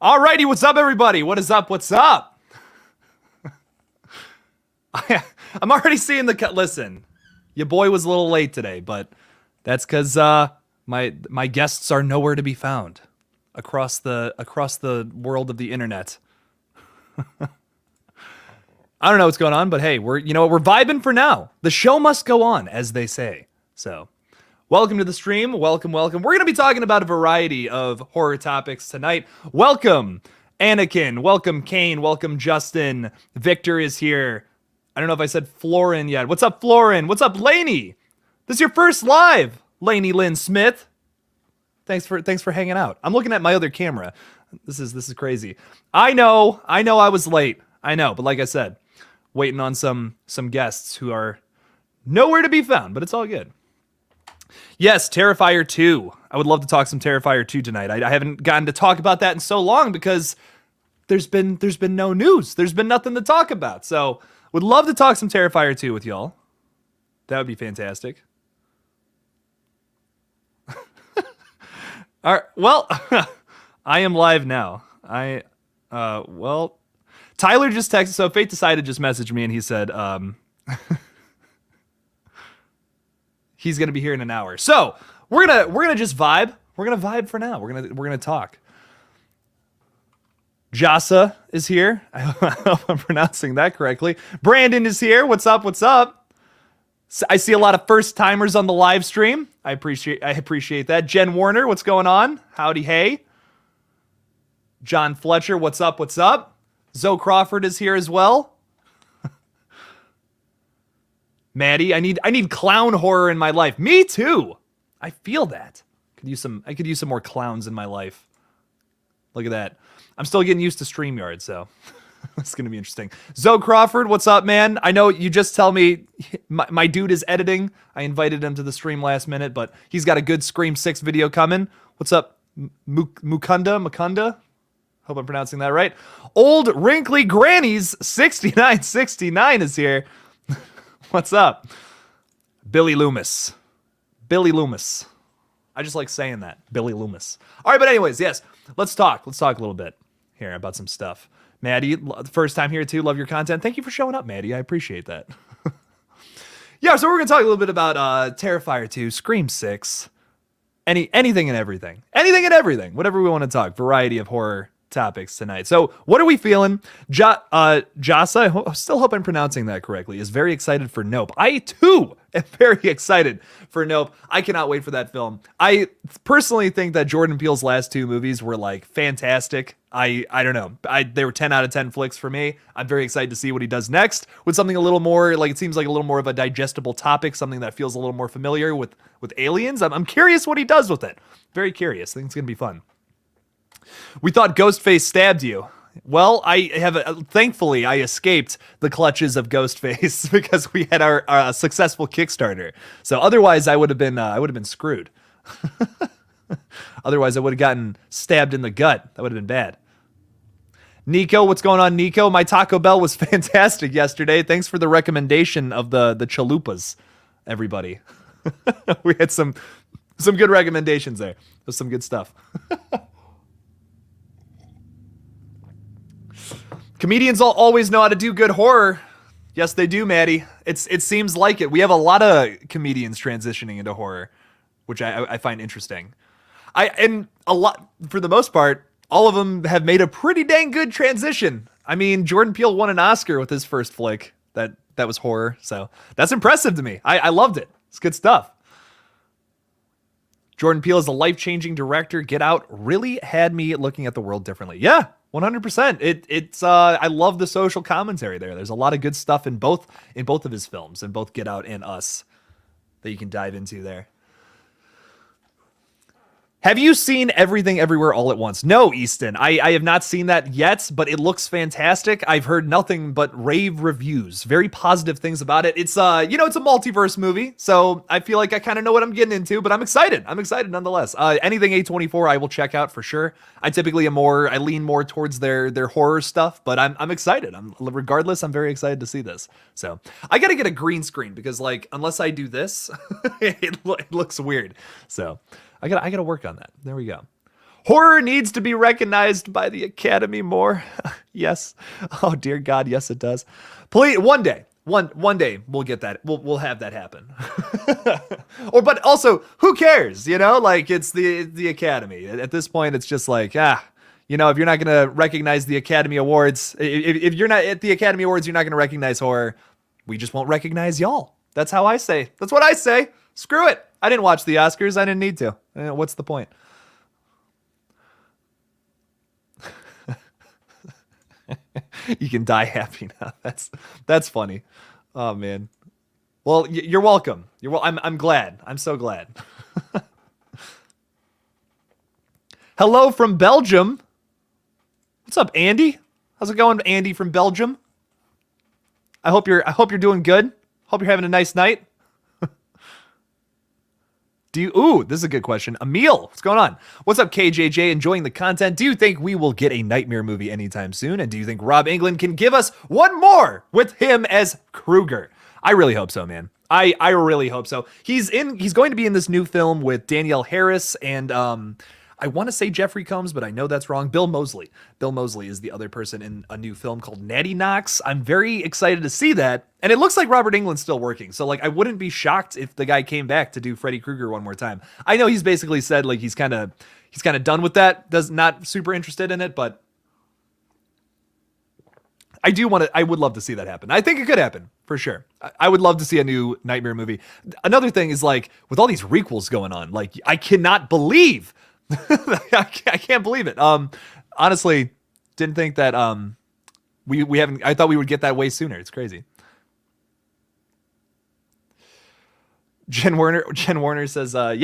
Alrighty, what's up, everybody? What is up? What's up? I'm already seeing the cut. Listen, your boy was a little late today, but that's because my guests are nowhere to be found across the world of the internet. I don't know what's going on, but hey, we're vibing for now. The show must go on, as they say. So, welcome to the stream. Welcome. We're going to be talking about a variety of horror topics tonight. Welcome, Anakin. Welcome, Kane. Welcome, Justin. Victor is here. I don't know if I said Florin yet. What's up, Florin? What's up, Lainey? This is your first live, Lainey Lynn Smith. Thanks for hanging out. I'm looking at my other camera. This is crazy. I know I was late. I know, but like I said, waiting on some guests who are nowhere to be found, but it's all good. Yes, Terrifier 2. I would love to talk some Terrifier 2 tonight. I haven't gotten to talk about that in so long because there's been no news. There's been nothing to talk about. So, would love to talk some Terrifier 2 with y'all. That would be fantastic. All right, well, I am live now. Tyler just texted, so Fate decided to just message me and he said, he's gonna be here in an hour. So we're gonna just vibe. We're gonna vibe for now. We're gonna talk. Jasa is here. I hope I'm pronouncing that correctly. Brandon is here. What's up? I see a lot of first timers on the live stream. I appreciate that. Jen Warner, what's going on? Howdy, hey. John Fletcher, what's up? Zoe Crawford is here as well. Maddie, I need clown horror in my life. Me too. I feel that. I could use some more clowns in my life. Look at that. I'm still getting used to StreamYard, so it's going to be interesting. Zoe Crawford, what's up, man? I know you just tell me my dude is editing. I invited him to the stream last minute, but he's got a good Scream 6 video coming. What's up, Mukunda? Hope I'm pronouncing that right. Old Wrinkly Grannies 6969 is here. What's up? Billy Loomis. I just like saying that. Billy Loomis. All right, but anyways, yes. Let's talk a little bit here about some stuff. Maddie, first time here too. Love your content. Thank you for showing up, Maddie. I appreciate that. Yeah, so we're going to talk a little bit about Terrifier 2, Scream 6, anything and everything. Whatever we want to talk. Variety of horror topics tonight. So what are we feeling? Jasa, I still hope I'm pronouncing that correctly, is very excited for Nope. I too am very excited for Nope. I cannot wait for that film. I personally think that Jordan Peele's last two movies were like fantastic. I don't know. They were 10 out of 10 flicks for me. I'm very excited to see what he does next with something a little more, like it seems like a little more of a digestible topic, something that feels a little more familiar with aliens. I'm curious what he does with it. Very curious. I think it's going to be fun. We thought Ghostface stabbed you. Well, thankfully I escaped the clutches of Ghostface because we had our successful Kickstarter. So otherwise I would have been screwed. Otherwise I would have gotten stabbed in the gut. That would have been bad. Nico, what's going on, Nico? My Taco Bell was fantastic yesterday. Thanks for the recommendation of the chalupas, everybody. We had some good recommendations there. There's some good stuff. Comedians always know how to do good horror. Yes, they do, Maddie. It seems like it. We have a lot of comedians transitioning into horror, which I find interesting. And a lot, for the most part, all of them have made a pretty dang good transition. I mean, Jordan Peele won an Oscar with his first flick. That was horror, so that's impressive to me. I loved it. It's good stuff. Jordan Peele is a life-changing director. Get Out really had me looking at the world differently. Yeah. 100%. It's I love the social commentary there. There's a lot of good stuff in both of his films, in both Get Out and Us, that you can dive into there. Have you seen Everything Everywhere All at Once? No, Easton. I have not seen that yet, but it looks fantastic. I've heard nothing but rave reviews. Very positive things about it. It's it's a multiverse movie, so I feel like I kind of know what I'm getting into, but I'm excited. I'm excited nonetheless. Anything A24 I will check out for sure. I typically I lean more towards their horror stuff, but I'm excited. Regardless, I'm very excited to see this. So I got to get a green screen because unless I do this, it looks weird. So I gotta work on that. There we go. Horror needs to be recognized by the Academy more. Yes. Oh dear God, yes it does. Please, one day we'll get that. We'll have that happen. But also, who cares? You know, like it's the Academy. At this point, it's just like if you're not gonna recognize the Academy Awards, if you're not at the Academy Awards, you're not gonna recognize horror. We just won't recognize y'all. That's how I say. That's what I say. Screw it. I didn't watch the Oscars. I didn't need to. What's the point? You can die happy now. That's funny. Oh man. Well, you're welcome. I'm glad. I'm so glad. Hello from Belgium. What's up, Andy? How's it going, Andy from Belgium? I hope you're doing good. Hope you're having a nice night. This is a good question. Emil, what's going on? What's up, KJJ? Enjoying the content? Do you think we will get a Nightmare movie anytime soon? And do you think Rob Englund can give us one more with him as Krueger? I really hope so, man. I really hope so. He's going to be in this new film with Danielle Harris and I want to say Jeffrey Combs, but I know that's wrong. Bill Moseley. Bill Moseley is the other person in a new film called Natty Knox. I'm very excited to see that. And it looks like Robert Englund's still working. So like I wouldn't be shocked if the guy came back to do Freddy Krueger one more time. I know he's basically said like he's kind of done with that. Not super interested in it, but I would love to see that happen. I think it could happen for sure. I would love to see a new Nightmare movie. Another thing is like with all these requels going on, like I cannot believe I can't believe it. Honestly, didn't think that we haven't. I thought we would get that way sooner. It's crazy. Jen Warner says, I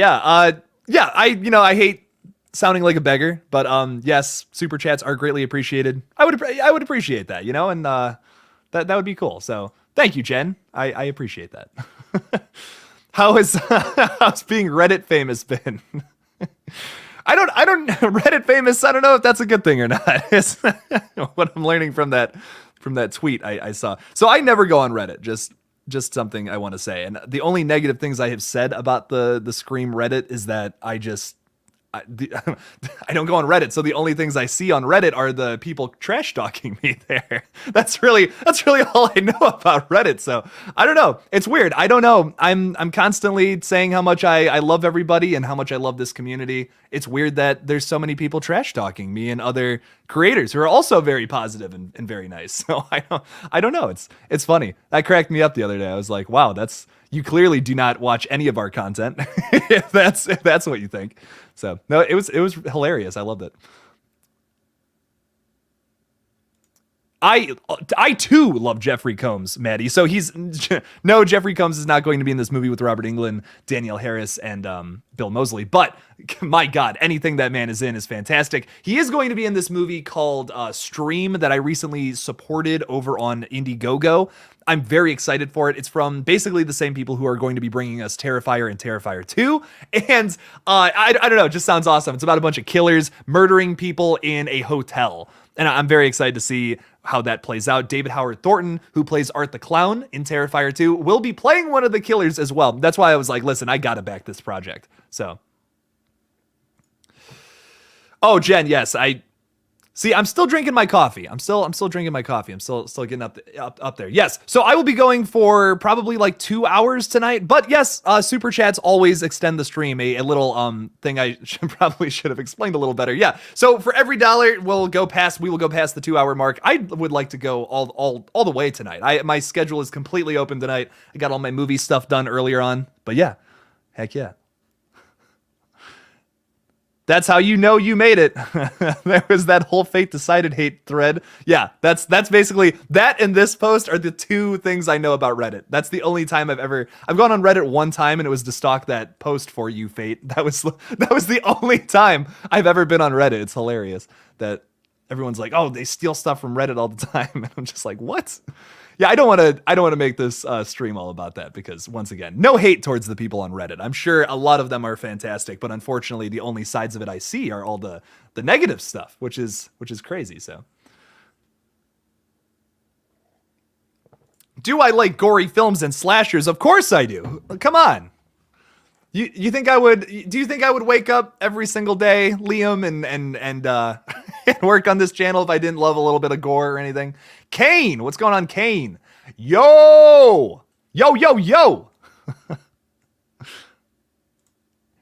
hate sounding like a beggar, but yes, super chats are greatly appreciated. I would appreciate that, and that would be cool. So thank you, Jen. I appreciate that. How's being Reddit famous been? I don't Reddit famous. I don't know if that's a good thing or not. It's what I'm learning from that tweet I saw. So I never go on Reddit. Just something I want to say. And the only negative things I have said about the Scream Reddit is that I don't go on Reddit, so the only things I see on Reddit are the people trash talking me there. That's really all I know about Reddit. So I don't know. It's weird. I don't know. I'm constantly saying how much I love everybody and how much I love this community. It's weird that there's so many people trash talking me and other creators who are also very positive and very nice. So I don't know. It's funny. That cracked me up the other day. I was like, wow, you clearly do not watch any of our content if that's what you think. So no, it was hilarious. I loved it. I too love Jeffrey Combs, Maddie. So Jeffrey Combs is not going to be in this movie with Robert Englund, Danielle Harris, and Bill Moseley. But my God, anything that man is in is fantastic. He is going to be in this movie called Stream that I recently supported over on Indiegogo. I'm very excited for it. It's from basically the same people who are going to be bringing us Terrifier and Terrifier 2. And I don't know, it just sounds awesome. It's about a bunch of killers murdering people in a hotel. And I'm very excited to see how that plays out. David Howard Thornton, who plays Art the Clown in Terrifier 2, will be playing one of the killers as well. That's why I was like, listen, I gotta back this project. So. Oh, Jen, yes, I'm still drinking my coffee. I'm still drinking my coffee. I'm still getting up there. Yes. So I will be going for probably like 2 hours tonight. But yes, super chats always extend the stream. A little thing I probably should have explained a little better. Yeah. So for every $1, we will go past the 2 hour mark. I would like to go all the way tonight. My schedule is completely open tonight. I got all my movie stuff done earlier on. But yeah, heck yeah. That's how you know you made it. There was that whole Fate Decided hate thread. Yeah, that's basically that and this post are the two things I know about Reddit. That's the only time I've gone on Reddit one time and it was to stalk that post for you, Fate. That was the only time I've ever been on Reddit. It's hilarious that everyone's like, oh, they steal stuff from Reddit all the time. And I'm just like, what? Yeah, I don't want to make this stream all about that because once again, no hate towards the people on Reddit. I'm sure a lot of them are fantastic, but unfortunately, the only sides of it I see are all the negative stuff, which is crazy. So, do I like gory films and slashers? Of course I do. Come on. You think I would? Do you think I would wake up every single day, Liam, and and work on this channel if I didn't love a little bit of gore or anything? Kane, what's going on, Kane? Yo, yo, yo, yo.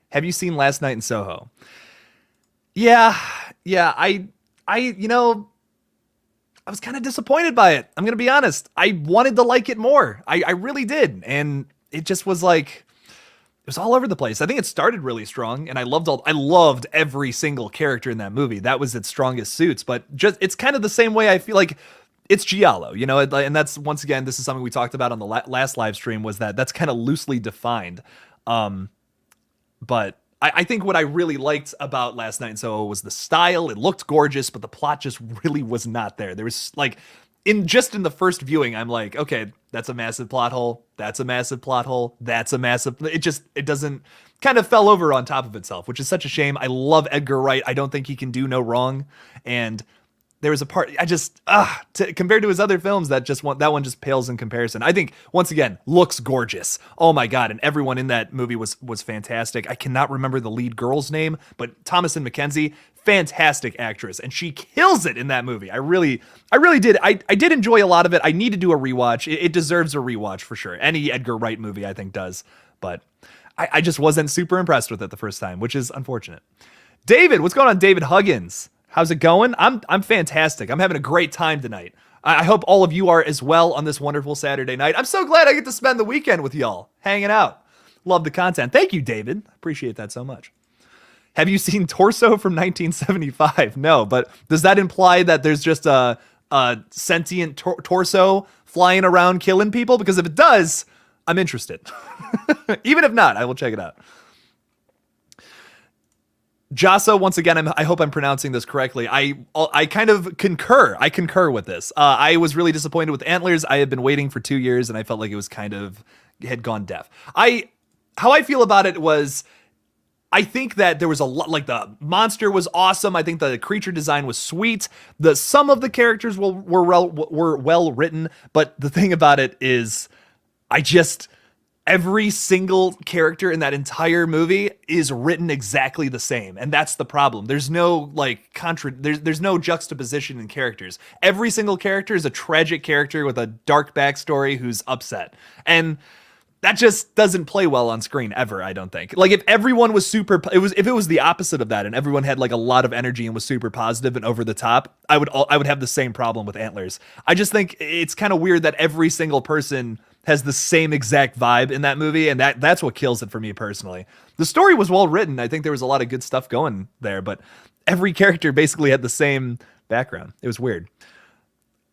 Have you seen Last Night in Soho? Yeah, yeah. You know, I was kind of disappointed by it. I'm gonna be honest. I wanted to like it more. I really did, and it just was like it was all over the place. I think it started really strong, and I loved every single character in that movie. That was its strongest suits. But just it's kind of the same way I feel like it's Giallo, you know, and that's once again this is something we talked about on the last live stream was that's kind of loosely defined. But I think what I really liked about Last Night in Soho was the style. It looked gorgeous, but the plot just really was not there. There was like in the first viewing, I'm like, okay, that's a massive plot hole. That's a massive plot hole. That's a massive. It doesn't kind of fell over on top of itself, which is such a shame. I love Edgar Wright. I don't think he can do no wrong. And there was a part I just compared to his other films that one just pales in comparison. I think once again looks gorgeous. Oh my god, and everyone in that movie was fantastic. I cannot remember the lead girl's name, but Thomasin McKenzie, fantastic actress, and she kills it in that movie. I really did. I did enjoy a lot of it. I need to do a rewatch. It deserves a rewatch for sure. Any Edgar Wright movie I think does, but I just wasn't super impressed with it the first time, which is unfortunate. David, what's going on, David Huggins? How's it going? I'm fantastic. I'm having a great time tonight. I hope all of you are as well on this wonderful Saturday night. I'm so glad I get to spend the weekend with y'all, hanging out. Love the content. Thank you, David. Appreciate that so much. Have you seen Torso from 1975? No, but does that imply that there's just a sentient torso flying around killing people? Because if it does, I'm interested. Even if not, I will check it out. Jasa, once again, I hope I'm pronouncing this correctly. I kind of concur. I concur with this. I was really disappointed with Antlers. I had been waiting for 2 years, and I felt like it was had gone deaf. How I feel about it was, I think that there was a lot, like the monster was awesome. I think the creature design was sweet. Some of the characters were well written, but the thing about it is, every single character in that entire movie is written exactly the same, and that's the problem. There's no there's no juxtaposition in characters. Every single character is a tragic character with a dark backstory who's upset, and that just doesn't play well on screen ever, I don't think. Like if everyone was if it was the opposite of that and everyone had like a lot of energy and was super positive and over the top, I would have the same problem with Antlers. I just think it's kind of weird that every single person has the same exact vibe in that movie, and that's what kills it for me personally. The story was well written. I think there was a lot of good stuff going there, but every character basically had the same background. It was weird.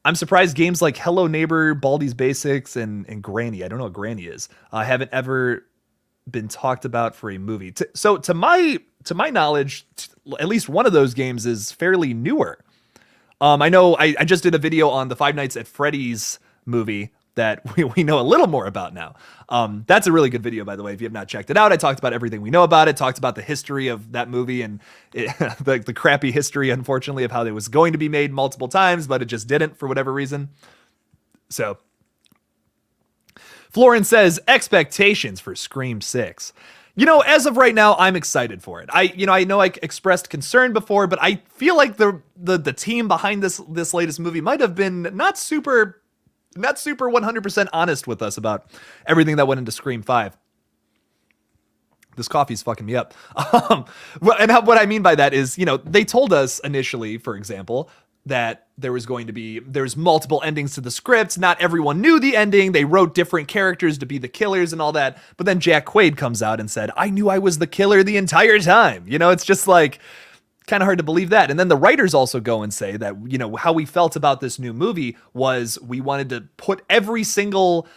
I'm surprised games like Hello Neighbor, Baldi's Basics, and Granny, I don't know what Granny is, haven't ever been talked about for a movie. So to my knowledge, at least one of those games is fairly newer. I know I just did a video on the Five Nights at Freddy's movie that we know a little more about now. That's a really good video, by the way, if you have not checked it out. I talked about everything we know about it, talked about the history of that movie and the crappy history, unfortunately, of how it was going to be made multiple times, but it just didn't for whatever reason. So, Florin says, expectations for Scream 6. You know, as of right now, I'm excited for it. I know I expressed concern before, but I feel like the team behind this latest movie might have been not super 100% honest with us about everything that went into Scream 5. This coffee's fucking me up. And what I mean by that is, they told us initially, for example, that there's multiple endings to the script. Not everyone knew the ending. They wrote different characters to be the killers and all that. But then Jack Quaid comes out and said, I knew I was the killer the entire time. It's just like, kind of hard to believe that. And then the writers also go and say that, how we felt about this new movie was we wanted to put every single,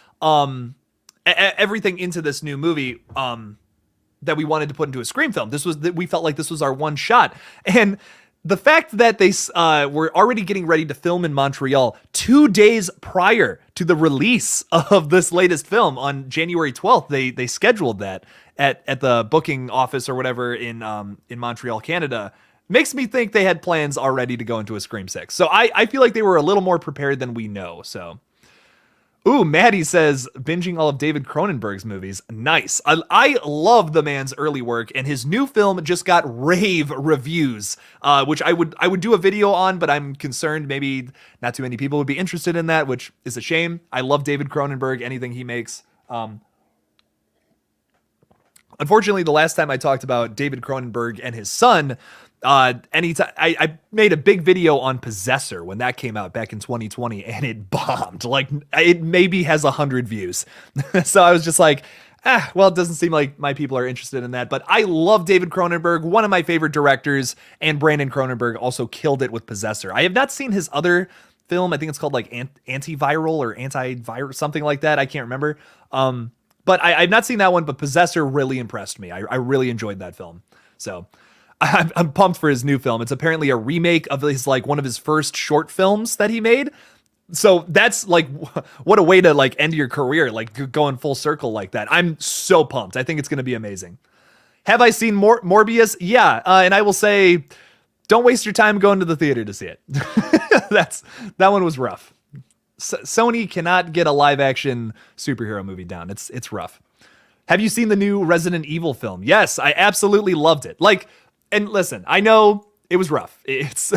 everything into this new movie, that we wanted to put into a Scream film. We felt like this was our one shot. And the fact that they were already getting ready to film in Montreal 2 days prior to the release of this latest film on January 12th, they scheduled that at the booking office or whatever in Montreal, Canada, makes me think they had plans already to go into a Scream 6. So I feel like they were a little more prepared than we know. So Ooh, Maddie says binging all of David Cronenberg's movies. Nice. I love the man's early work, and his new film just got rave reviews, which I would do a video on, but I'm concerned maybe not too many people would be interested in that, which is a shame. I love David Cronenberg, anything he makes. Unfortunately, the last time I talked about David Cronenberg and his son, anytime I made a big video on Possessor when that came out back in 2020, and it bombed. Like, it maybe has 100 views. So I was just like, well, it doesn't seem like my people are interested in that. But I love David Cronenberg, one of my favorite directors, and Brandon Cronenberg also killed it with Possessor. I have not seen his other film. I think it's called like Antiviral or Antivirus, something like that. I can't remember. But I've not seen that one, but Possessor really impressed me. I really enjoyed that film. So I'm pumped for his new film. It's apparently a remake of his, like, one of his first short films that he made. So that's like, what a way to like end your career, like going full circle like that. I'm so pumped. I think it's going to be amazing. Have I seen Morbius? Yeah. And I will say, don't waste your time going to the theater to see it. That one was rough. Sony cannot get a live action superhero movie down. It's rough. Have you seen the new Resident Evil film? Yes, I absolutely loved it. Like, and listen, I know it was rough. It's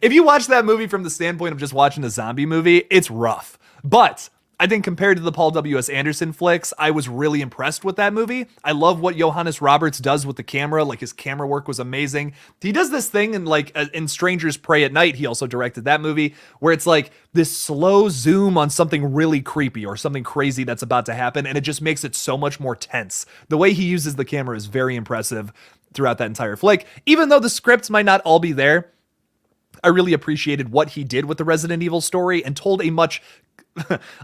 if you watch that movie from the standpoint of just watching a zombie movie, it's rough. But I think compared to the Paul W.S. Anderson flicks, I was really impressed with that movie. I love what Johannes Roberts does with the camera. Like, his camera work was amazing. He does this thing in Strangers Pray at Night. He also directed that movie where it's like this slow zoom on something really creepy or something crazy that's about to happen. And it just makes it so much more tense. The way he uses the camera is very impressive throughout that entire flick. Even though the scripts might not all be there, I really appreciated what he did with the Resident Evil story and told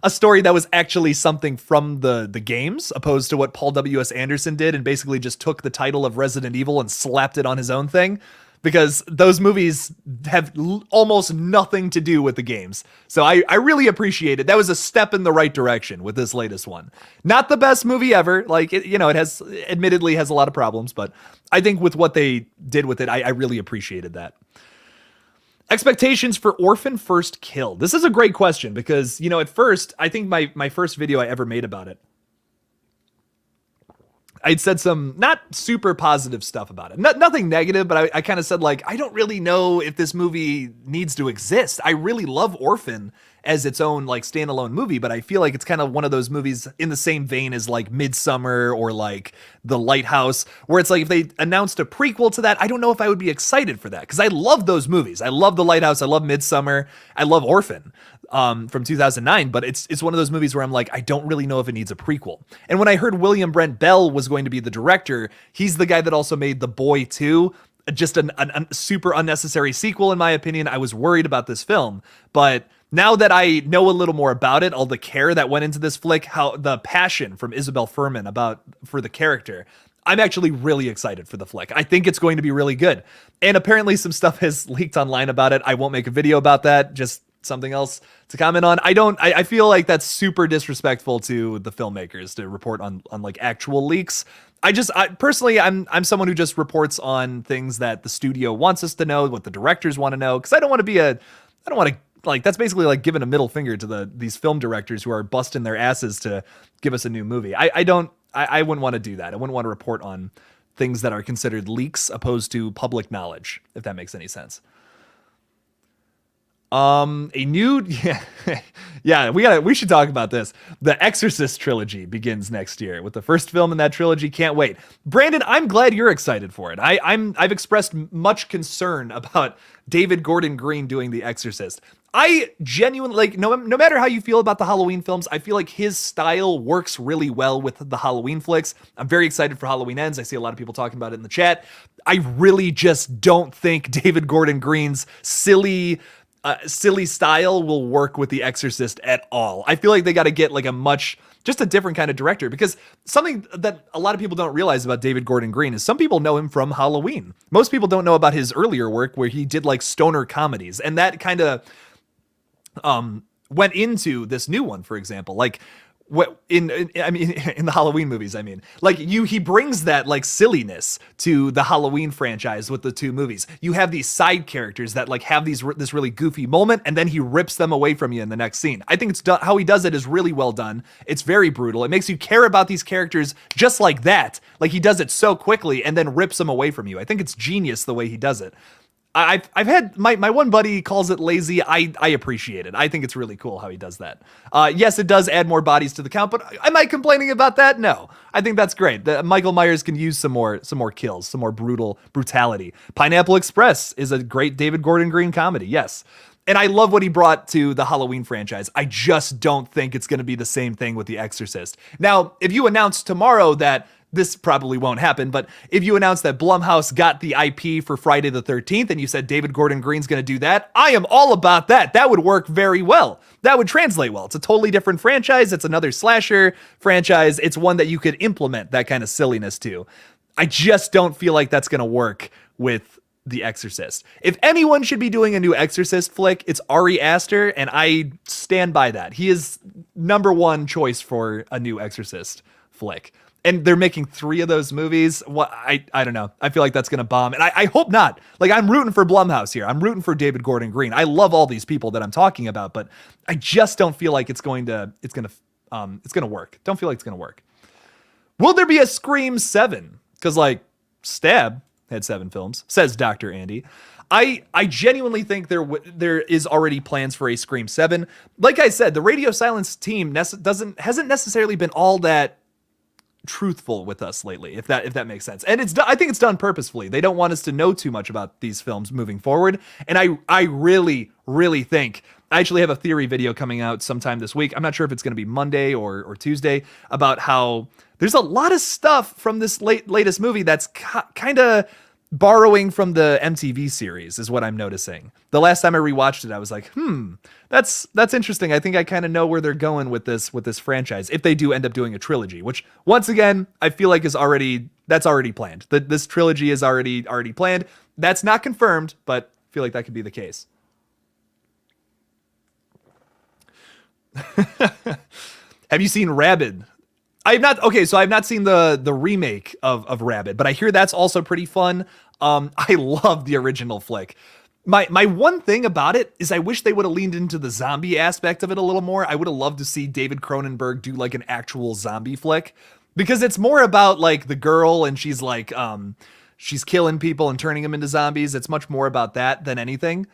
a story that was actually something from the games, opposed to what Paul W.S. Anderson did and basically just took the title of Resident Evil and slapped it on his own thing, because those movies have almost nothing to do with the games. So I really appreciate it. That was a step in the right direction with this latest one. Not the best movie ever. Like, it admittedly has a lot of problems, but I think with what they did with it, I really appreciated that. Expectations for Orphan First Kill. This is a great question because, at first, I think my first video I ever made about it, I'd said some not super positive stuff about it. Nothing negative, but I kind of said, like, I don't really know if this movie needs to exist. I really love Orphan as its own, like, standalone movie, but I feel like it's kind of one of those movies in the same vein as, like, Midsummer or, like, The Lighthouse, where it's like if they announced a prequel to that, I don't know if I would be excited for that, because I love those movies. I love The Lighthouse, I love Midsummer, I love Orphan from 2009, but it's one of those movies where I'm like, I don't really know if it needs a prequel. And when I heard William Brent Bell was going to be the director, he's the guy that also made The Boy 2, just a super unnecessary sequel, in my opinion. I was worried about this film, but now that I know a little more about it, all the care that went into this flick, how the passion from Isabel Furman for the character, I'm actually really excited for the flick. I think it's going to be really good. And apparently some stuff has leaked online about it. I won't make a video about that, just something else to comment on. I feel like that's super disrespectful to the filmmakers to report on like actual leaks. Personally, I'm someone who just reports on things that the studio wants us to know, what the directors want to know, because I don't want to like, that's basically like giving a middle finger to these film directors who are busting their asses to give us a new movie. I wouldn't want to do that. I wouldn't want to report on things that are considered leaks opposed to public knowledge, if that makes any sense. We should talk about this. The Exorcist trilogy begins next year with the first film in that trilogy. Can't wait. Brandon, I'm glad you're excited for it. I've expressed much concern about David Gordon Green doing The Exorcist. I genuinely, like, no matter how you feel about the Halloween films, I feel like his style works really well with the Halloween flicks. I'm very excited for Halloween Ends. I see a lot of people talking about it in the chat. I really just don't think David Gordon Green's silly style will work with The Exorcist at all. I feel like they got to get like just a different kind of director, because something that a lot of people don't realize about David Gordon Green is some people know him from Halloween. Most people don't know about his earlier work where he did like stoner comedies, and that kind of went into this new one, for example. Like, I mean, in the Halloween movies, I mean, like he brings that like silliness to the Halloween franchise with the two movies. You have these side characters that like have this really goofy moment, and then he rips them away from you in the next scene. I think it's done, how he does it is really well done. It's very brutal. It makes you care about these characters just like that. Like he does it so quickly and then rips them away from you. I think it's genius the way he does it. I've had my one buddy calls it lazy. I appreciate it. I think it's really cool how he does that. Yes, it does add more bodies to the count, but am I complaining about that? No, I think that's great. Michael Myers can use some more kills, some more brutality. Pineapple Express is a great David Gordon Green comedy. Yes. And I love what he brought to the Halloween franchise. I just don't think it's going to be the same thing with The Exorcist. Now, if you announce tomorrow that this probably won't happen, but if you announce that Blumhouse got the IP for Friday the 13th and you said David Gordon Green's going to do that, I am all about that. That would work very well. That would translate well. It's a totally different franchise. It's another slasher franchise. It's one that you could implement that kind of silliness to. I just don't feel like that's going to work with The Exorcist. If anyone should be doing a new Exorcist flick, it's Ari Aster, and I stand by that. He is number one choice for a new Exorcist flick. And they're making 3 of those movies. What I don't know. I feel like that's gonna bomb, and I hope not. Like I'm rooting for Blumhouse here. I'm rooting for David Gordon Green. I love all these people that I'm talking about, but I just don't feel like it's gonna work. Don't feel like it's gonna work. Will there be a Scream 7? Because like Stab had 7 films, says Dr. Andy. I genuinely think there is already plans for a Scream 7. Like I said, the Radio Silence team hasn't necessarily been all that truthful with us lately, if that makes sense. And I think it's done purposefully. They don't want us to know too much about these films moving forward. And I really, really think, I actually have a theory video coming out sometime this week. I'm not sure if it's going to be Monday or Tuesday, about how there's a lot of stuff from this latest movie that's kind of borrowing from the MTV series, is what I'm noticing. The last time I rewatched it, I was like, that's interesting. I think I kind of know where they're going with this franchise, if they do end up doing a trilogy, which once again, I feel like that's already planned. This trilogy is already planned. That's not confirmed, but I feel like that could be the case. Have you seen Rabid? I've not seen the remake of Rabid, but I hear that's also pretty fun. I love the original flick. My one thing about it is I wish they would have leaned into the zombie aspect of it a little more. I would have loved to see David Cronenberg do like an actual zombie flick, because it's more about like the girl and she's like, she's killing people and turning them into zombies. It's much more about that than anything.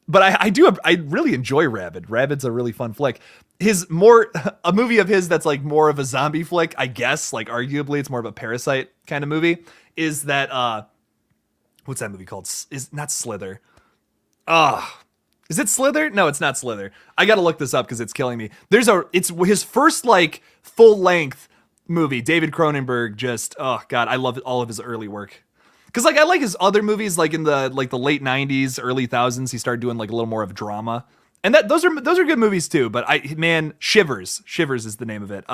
But I really enjoy Rabid. Rabid's a really fun flick. A movie of his that's like more of a zombie flick, I guess, like arguably it's more of a Parasite kind of movie, is that, what's that movie called? Is not Slither. Is it Slither? No, it's not Slither. I got to look this up because it's killing me. It's his first like full length movie. David Cronenberg just, oh God, I love all of his early work. Because like I like his other movies, like in the late 90s, early thousands, he started doing like a little more of drama. And those are good movies too, but Shivers is the name of it.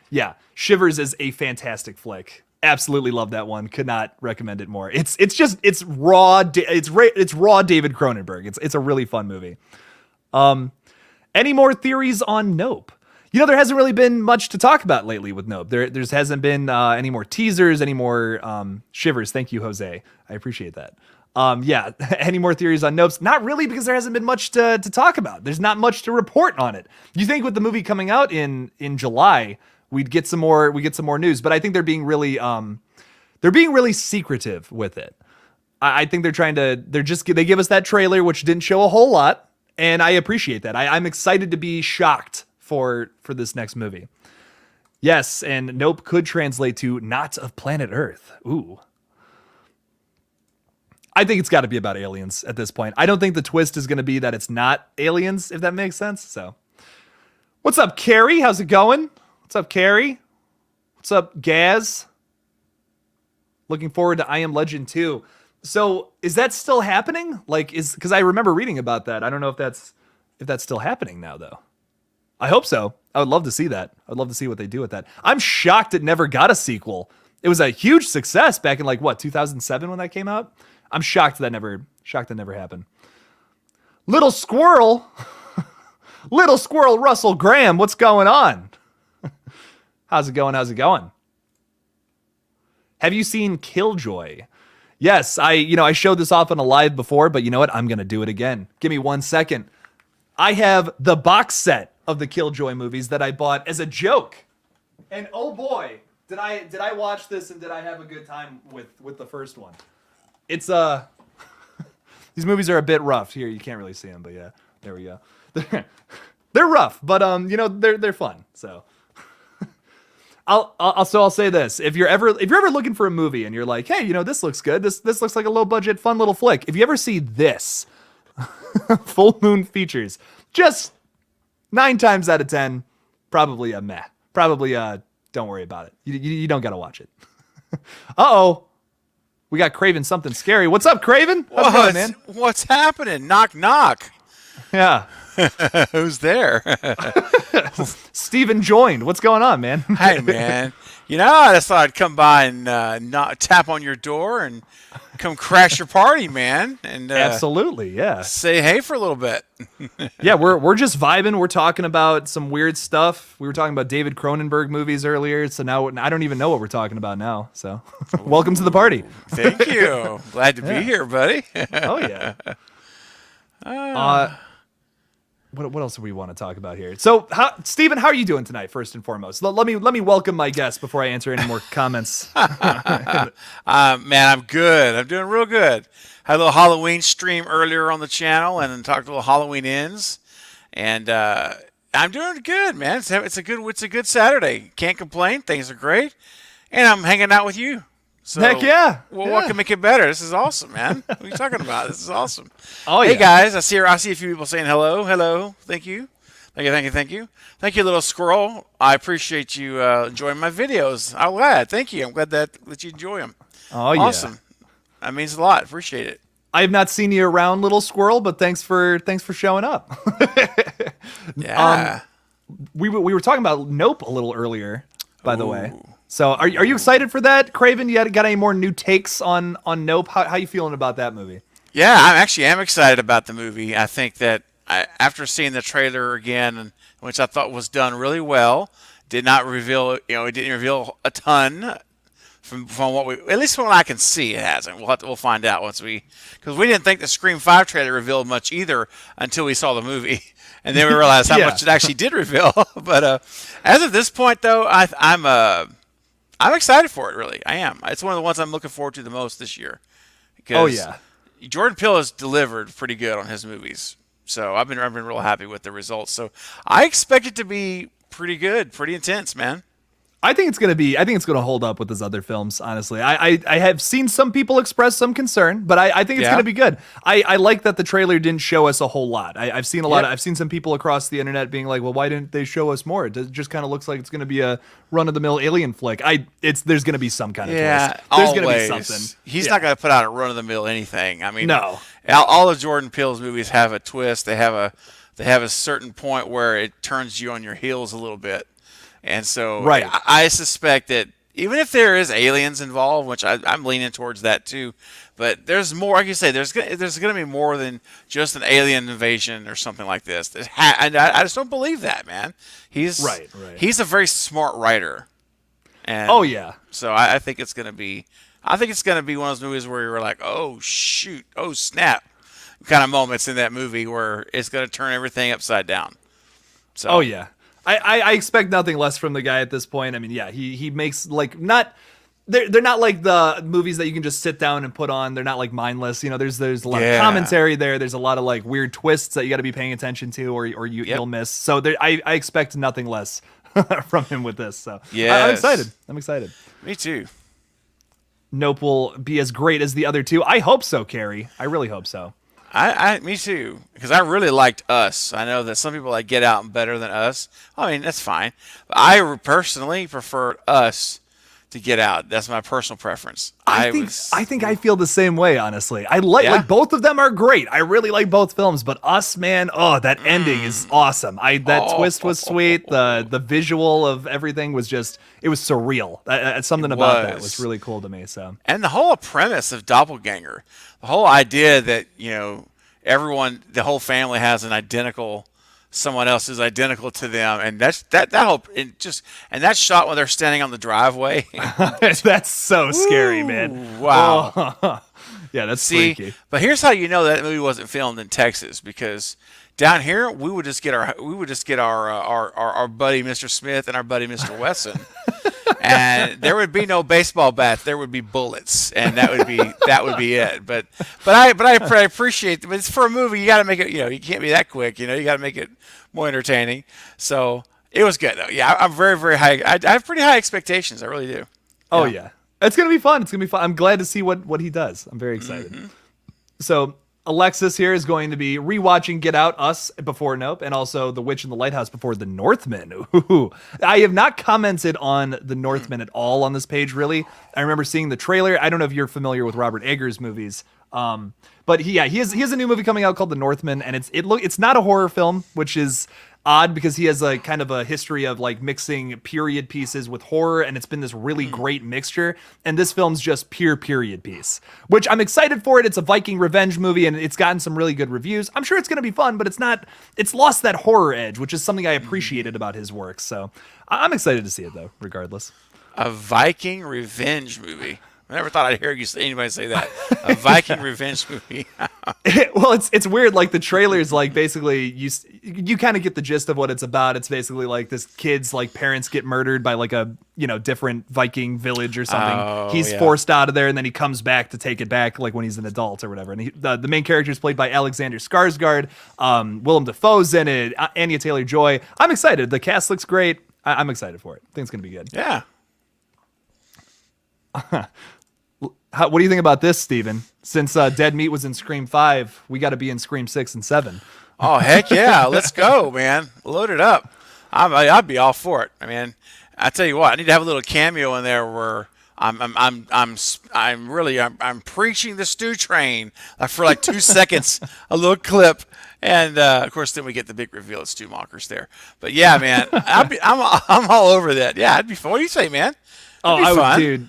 Yeah, Shivers is a fantastic flick. Absolutely love that one. Could not recommend it more. It's raw David Cronenberg. It's a really fun movie. Any more theories on Nope? There hasn't really been much to talk about lately with Nope. There hasn't been any more teasers, any more Shivers. Thank you, Jose. I appreciate that. Yeah, any more theories on Nope? Not really, because there hasn't been much to talk about. There's not much to report on it. You think with the movie coming out in July, we'd get some more news, but I think they're being really secretive with it. I think they give us that trailer, which didn't show a whole lot, and I appreciate that. I'm excited to be shocked for this next movie. Yes, and Nope could translate to not of planet Earth. Ooh. I think it's got to be about aliens at this point. I don't think the twist is going to be that it's not aliens, if that makes sense. So, what's up, Carrie? How's it going? What's up, Carrie? What's up, Gaz? Looking forward to I Am Legend 2. So, is that still happening? Because I remember reading about that. I don't know if that's still happening now, though. I hope so. I would love to see that. I'd love to see what they do with that. I'm shocked it never got a sequel. It was a huge success back in 2007 when that came out. I'm shocked that never happened. Little Squirrel Russell Graham, what's going on? How's it going? How's it going? Have you seen Killjoy? Yes, I showed this off on a live before, but you know what? I'm going to do it again. Give me 1 second. I have the box set of the Killjoy movies that I bought as a joke. And oh boy, did I watch this and did I have a good time with the first one. It's these movies are a bit rough. Here, you can't really see them, but yeah, there we go. They're rough, but they're fun. So I'll say this: if you're ever looking for a movie and you're like, hey, this looks good. This looks like a low budget, fun little flick. If you ever see this, Full Moon Features, just 9 times out of 10, probably a meh. Probably don't worry about it. You don't gotta watch it. Uh-oh. We got Craven something scary. What's up, Craven? How's it going, man? What's happening? Knock, knock. Yeah. Who's there? Steven joined. What's going on, man? Hey, man. I just thought I'd come by and not tap on your door and come crash your party, man. And absolutely, yeah. Say hey for a little bit. Yeah, we're just vibing. We're talking about some weird stuff. We were talking about David Cronenberg movies earlier, so now I don't even know what we're talking about now. So, welcome to the party. Thank you. Glad to be here, buddy. Oh yeah. What else do we want to talk about here? So, Steven, how are you doing tonight? First and foremost, let me welcome my guest before I answer any more comments. Man, I'm good. I'm doing real good. Had a little Halloween stream earlier on the channel, and then talked a little Halloween ends, and I'm doing good, man. It's a good Saturday. Can't complain. Things are great, and I'm hanging out with you. So, heck yeah. Well, what can make it better? This is awesome, man. What are you talking about? This is awesome. Oh, hey, yeah. guys, I see a few people saying hello. Hello. Thank you. Thank you, little squirrel. I appreciate you enjoying my videos. I'm glad. Thank you. I'm glad that you enjoy them. Oh, yeah. Awesome. That means a lot. Appreciate it. I have not seen you around, little squirrel, but thanks for showing up. Yeah. We were talking about Nope a little earlier, by the way. So are you excited for that, Craven? You got any more new takes on Nope? How you feeling about that movie? Yeah, I'm excited about the movie. I think that after seeing the trailer again, which I thought was done really well, it didn't reveal a ton from what at least from what I can see, it hasn't. We'll find out because we didn't think the Scream 5 trailer revealed much either until we saw the movie, and then we realized how much it actually did reveal. But as of this point, though, I'm excited for it, really. I am. It's one of the ones I'm looking forward to the most this year. Because Jordan Peele has delivered pretty good on his movies. So I've been real happy with the results. So I expect it to be pretty good, pretty intense, man. I think it's gonna hold up with his other films, honestly. I have seen some people express some concern, but I think it's gonna be good. I like that the trailer didn't show us a whole lot. I've seen I've seen some people across the internet being like, well, why didn't they show us more? It just kind of looks like it's gonna be a run-of-the-mill alien flick. There's gonna be some kind of twist. There's gonna be something. He's not gonna put out a run-of-the-mill anything. I mean, no. All of Jordan Peele's movies have a twist. They have a certain point where it turns you on your heels a little bit. And so I suspect that even if there is aliens involved, which I'm leaning towards that too, but there's more, like you say, there's going to be more than just an alien invasion or something like this. And I just don't believe that, man. He's a very smart writer. And so I think it's going to be one of those movies where you're like, oh shoot, oh snap, kind of moments in that movie where it's going to turn everything upside down. So oh yeah. I expect nothing less from the guy at this point. I mean, yeah, he makes they're not like the movies that you can just sit down and put on. They're not like mindless. There's a lot of commentary there. There's a lot of like weird twists that you got to be paying attention to, or you'll miss. So I expect nothing less from him with this. So I'm excited. Me too. Nope will be as great as the other two. I hope so, Carrie. I really hope so. Me too, because I really liked Us. I know that some people like Get Out better than Us. I mean, that's fine. But I personally prefer Us to Get Out. That's my personal preference. I think I feel the same way, honestly. I like both of them are great. I really like both films, but Us, man, that ending is awesome. That twist was sweet. The visual of everything was it was surreal. Something about that was really cool to me. So, and the whole premise of Doppelganger, the whole idea that the whole family has an identical someone else is identical to them, and that whole and that shot when they're standing on the driveway. That's so scary, man. Wow. Oh. Yeah, that's See, freaky. but here's how you know that movie wasn't filmed in Texas, because down here we would just get our buddy Mr. Smith and our buddy Mr. Wesson, and there would be no baseball bats. There would be bullets, and that would be it. But I appreciate it. But it's for a movie. You got to make it. You can't be that quick. You got to make it more entertaining. So it was good though. Yeah, I'm very, very high. I have pretty high expectations. I really do. Oh yeah. It's gonna be fun. It's gonna be fun. I'm glad to see what he does. I'm very excited. Mm-hmm. So Alexis here is going to be rewatching Get Out, Us before Nope, and also The Witch in the Lighthouse before The Northman. Ooh. I have not commented on The Northman at all on this page, really. I remember seeing the trailer. I don't know if you're familiar with Robert Eggers' movies, but he has a new movie coming out called The Northman, and it's not a horror film, which is odd because he has a kind of a history of like mixing period pieces with horror, and it's been this really great mixture. And this film's just pure period piece, which I'm excited for it. It's a Viking revenge movie, and it's gotten some really good reviews. I'm sure it's going to be fun, but it's lost that horror edge, which is something I appreciated about his work. So I'm excited to see it though, regardless. A Viking revenge movie. I never thought I'd hear anybody say that. A Viking revenge movie. Well, it's weird. Like the trailer's like basically you kind of get the gist of what it's about. It's basically like this kid's like parents get murdered by like a different Viking village or something. Oh, he's forced out of there, and then he comes back to take it back like when he's an adult or whatever. And the main character is played by Alexander Skarsgård. Willem Dafoe's in it. Anya Taylor-Joy. I'm excited. The cast looks great. I'm excited for it. I think it's gonna be good. Yeah. What do you think about this, Steven? Since Dead Meat was in Scream 5, we got to be in Scream 6 and 7. Oh heck yeah, let's go, man! Load it up. I'd be all for it. I mean, I tell you what, I need to have a little cameo in there where I'm preaching the stew train for like 2 seconds, a little clip, and of course then we get the big reveal at Stu Mocker's there. But yeah, man, I'm all over that. Yeah, it'd be fun. What do you say, man? I would, dude.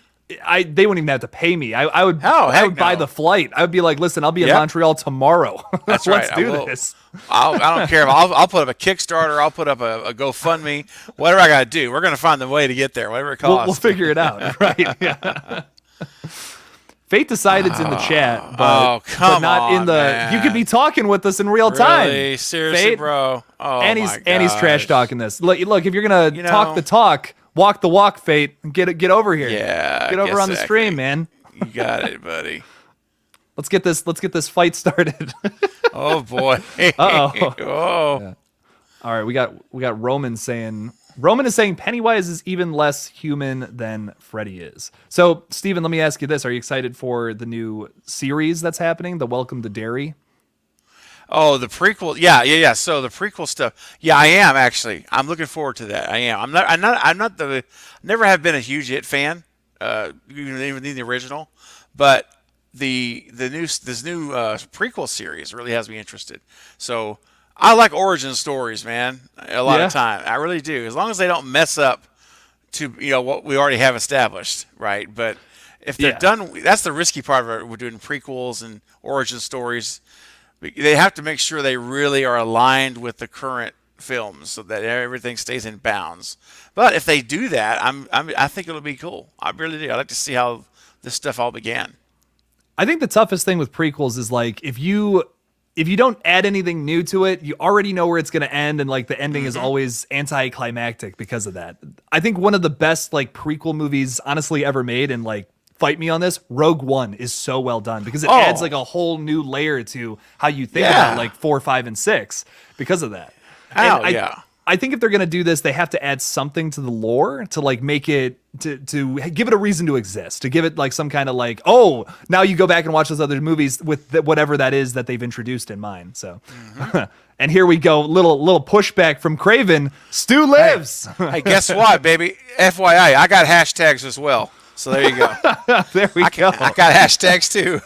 They wouldn't even have to pay me. I would buy the flight. I would be like, listen, I'll be in Montreal tomorrow. That's Let's right. do this. I don't care. I'll put up a Kickstarter. I'll put up a GoFundMe. Whatever I got to do. We're going to find the way to get there. Whatever it costs. We'll figure it out. Right. Yeah. Fate Decided's in the chat, but not in the. Man. You could be talking with us in real time. Really? Seriously, Fate? Bro. Oh, and he's trash talking this. Look, if you're gonna talk the talk, walk the walk, Fate, and get over here. Yeah. Get over on the stream, man. You got it, buddy. Let's get this fight started. Oh boy. Uh-oh. Oh. Yeah. All right, we got Roman is saying Pennywise is even less human than Freddy is. So, Steven, let me ask you this. Are you excited for the new series that's happening, the Welcome to Derry? Oh, the prequel. Yeah. So the prequel stuff. Yeah, I am actually. I'm looking forward to that. I am. Never have been a huge It fan, even the original, but this new prequel series really has me interested. So I like origin stories, man. A lot of time, I really do. As long as they don't mess up to what we already have established, right? But if they're done, that's the risky part of it. We're doing prequels and origin stories. They have to make sure they really are aligned with the current films so that everything stays in bounds. But if they do that, I think it'll be cool. I really do. I like to see how this stuff all began. I think the toughest thing with prequels is like if you don't add anything new to it, you already know where it's going to end, and like the ending is always anticlimactic because of that. I think one of the best like prequel movies honestly ever made, and like fight me on this, Rogue One is so well done because it adds like a whole new layer to how you think about like 4, 5, and 6 because of that. I think if they're gonna do this, they have to add something to the lore to like make it to give it a reason to exist, to give it like some kind of like, oh, now you go back and watch those other movies with whatever that is that they've introduced in mind. So, and here we go, little pushback from Craven. Stu lives. Hey, guess what, baby? FYI, I got hashtags as well. So there you go. There we go. I got hashtags too.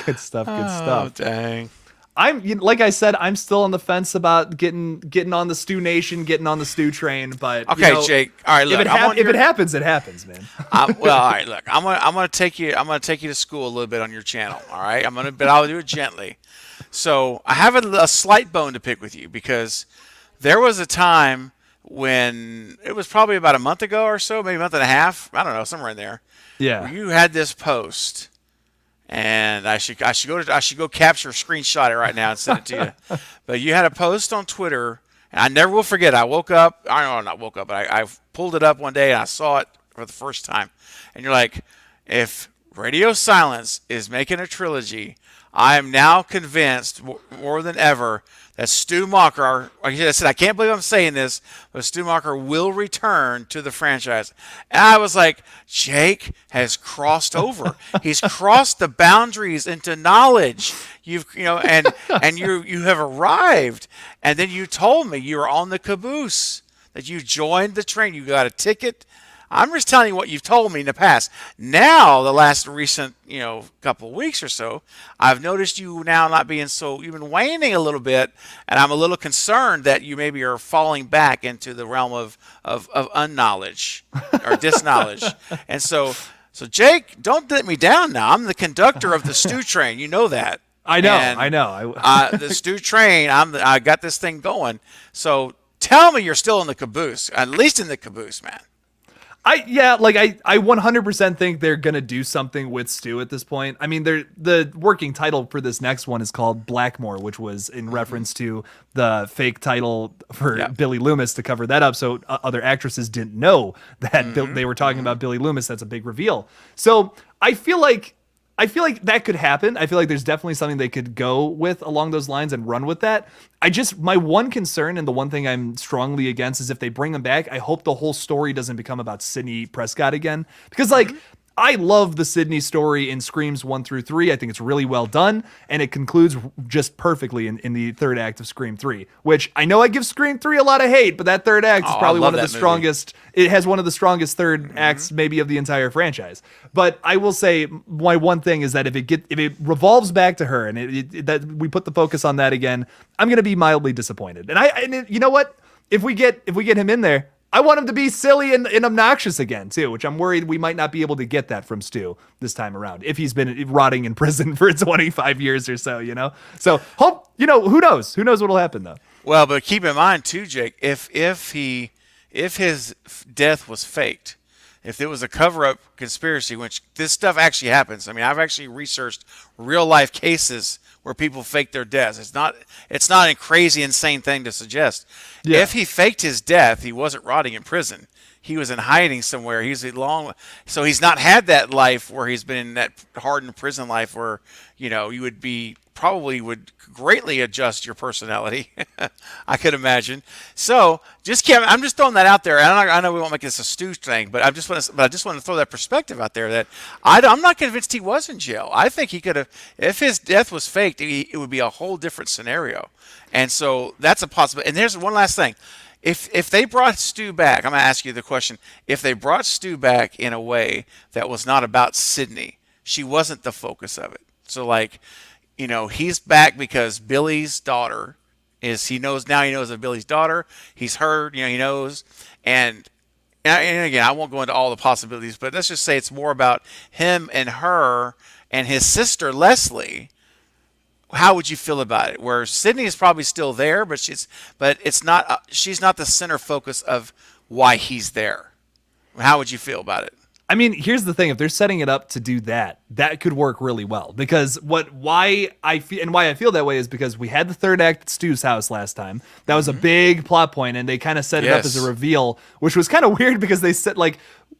Good stuff. Oh, dang. Like I said, I'm still on the fence about getting on the Stew Nation, getting on the Stew train. But okay, Jake. All right, look. If it happens, it happens, man. Well, all right. Look, I'm gonna take you to school a little bit on your channel. All right, but I'll do it gently. So I have a slight bone to pick with you because there was a time when it was probably about a month ago or so, maybe a month and a half. I don't know, somewhere in there. Yeah. Where you had this post, and I should go capture a screenshot it right now and send it to you. But you had a post on Twitter, and I never will forget. I woke up. I don't know, not woke up, but I pulled it up one day and I saw it for the first time. And you're like, if Radio Silence is making a trilogy, I am now convinced more than ever that Stu Macher, like I said, I can't believe I'm saying this, but Stu Macher will return to the franchise. And I was like, Jake has crossed over. He's crossed the boundaries into knowledge. You have arrived. And then you told me you were on the caboose, that you joined the train. You got a ticket. I'm just telling you what you've told me in the past. Now, the last recent, couple of weeks or so, I've noticed you now not being so, you've been waning a little bit, and I'm a little concerned that you maybe are falling back into the realm of unknowledge or disknowledge. And so Jake, don't let me down now. I'm the conductor of the Stew train. You know that. I know. The Stew train, I got this thing going. So tell me you're still in the caboose, at least in the caboose, man. I 100% think they're gonna do something with Stu at this point. I mean, the working title for this next one is called Blackmore, which was in reference to the fake title for Billy Loomis to cover that up, so other actresses didn't know that they were talking about Billy Loomis. That's a big reveal. So I feel like that could happen. I feel like there's definitely something they could go with along those lines and run with that. My one concern and the one thing I'm strongly against is if they bring him back, I hope the whole story doesn't become about Sidney Prescott again. Because I love the Sidney story in Screams 1 through 3. I think it's really well done, and it concludes just perfectly in the third act of Scream 3, which I know I give Scream 3 a lot of hate, but that third act is probably one of the strongest. It has one of the strongest third acts maybe of the entire franchise. But I will say my one thing is that if it revolves back to her and that we put the focus on that again, I'm going to be mildly disappointed. And you know what? If we get him in there, I want him to be silly and obnoxious again, too, which I'm worried we might not be able to get that from Stu this time around if he's been rotting in prison for 25 years or so, So, who knows? Who knows what'll happen, though? Well, but keep in mind, too, Jake, if his death was faked, if it was a cover-up conspiracy, which this stuff actually happens. I mean, I've actually researched real-life cases where people fake their deaths. It's not a crazy, insane thing to suggest. Yeah. If he faked his death, he wasn't rotting in prison. He was in hiding somewhere. So he's not had that life where he's been in that hardened prison life where, you would greatly adjust your personality. I could imagine. So I'm just throwing that out there. I know we won't make this a Stu thing, but I just want to throw that perspective out there that I'm not convinced he was in jail. I think he could have, if his death was faked, it would be a whole different scenario. And so that's a possibility. And there's one last thing. If they brought Stu back, I'm going to ask you the question. If they brought Stu back in a way that was not about Sydney, she wasn't the focus of it. So he's back because Billy's daughter he knows of Billy's daughter. He's heard, he knows. And again, I won't go into all the possibilities, but let's just say it's more about him and her and his sister, Leslie. How would you feel about it? Where Sydney is probably still there, but she's not the center focus of why he's there. How would you feel about it? I mean, here's the thing. If they're setting it up to do that could work really well. Because why I feel that way is because we had the third act at Stu's house last time. That was a big plot point, and they kind of set it up as a reveal, which was kind of weird because they said,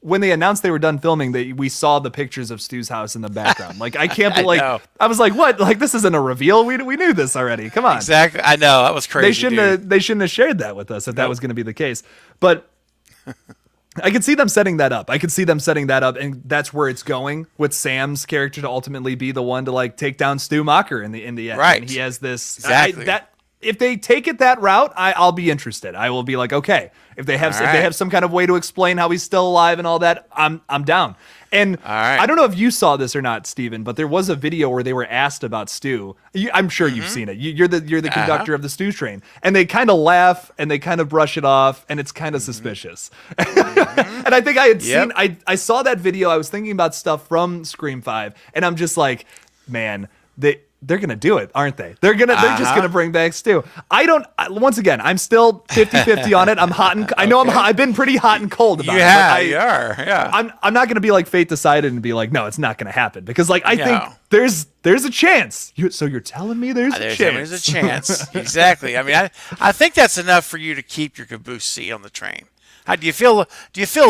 when they announced they were done filming, we saw the pictures of Stu's house in the background. I can't believe, I was like, what? This isn't a reveal. We knew this already. Come on. Exactly. I know. That was crazy. They shouldn't have shared that with us if that was going to be the case. But I could see them setting that up. And that's where it's going, with Sam's character to ultimately be the one to take down Stu Macher in the end. Right. And he has this exactly. If they take it that route, I'll be interested. I will be like, okay, if they have some kind of way to explain how he's still alive and all that, I'm down. And I don't know if you saw this or not, Steven, but there was a video where they were asked about Stu. I'm sure you've seen it. You're the conductor of the Stu train, and they kind of laugh and they kind of brush it off, and it's kind of suspicious. And I think I had seen. I saw that video. I was thinking about stuff from Scream 5, and I'm just like, man, they're gonna do it, aren't they? They're just gonna bring back Stu. Once again, I'm still 50-50 on it. I'm hot and I know I'm hot. I've been pretty hot and cold about it. You are, yeah. I'm not gonna be like fate decided and be like, no, it's not gonna happen, because like I think there's a chance. So you're telling me there's a chance? There's a chance. Exactly. I mean, I think that's enough for you to keep your caboose seat on the train. Do you feel a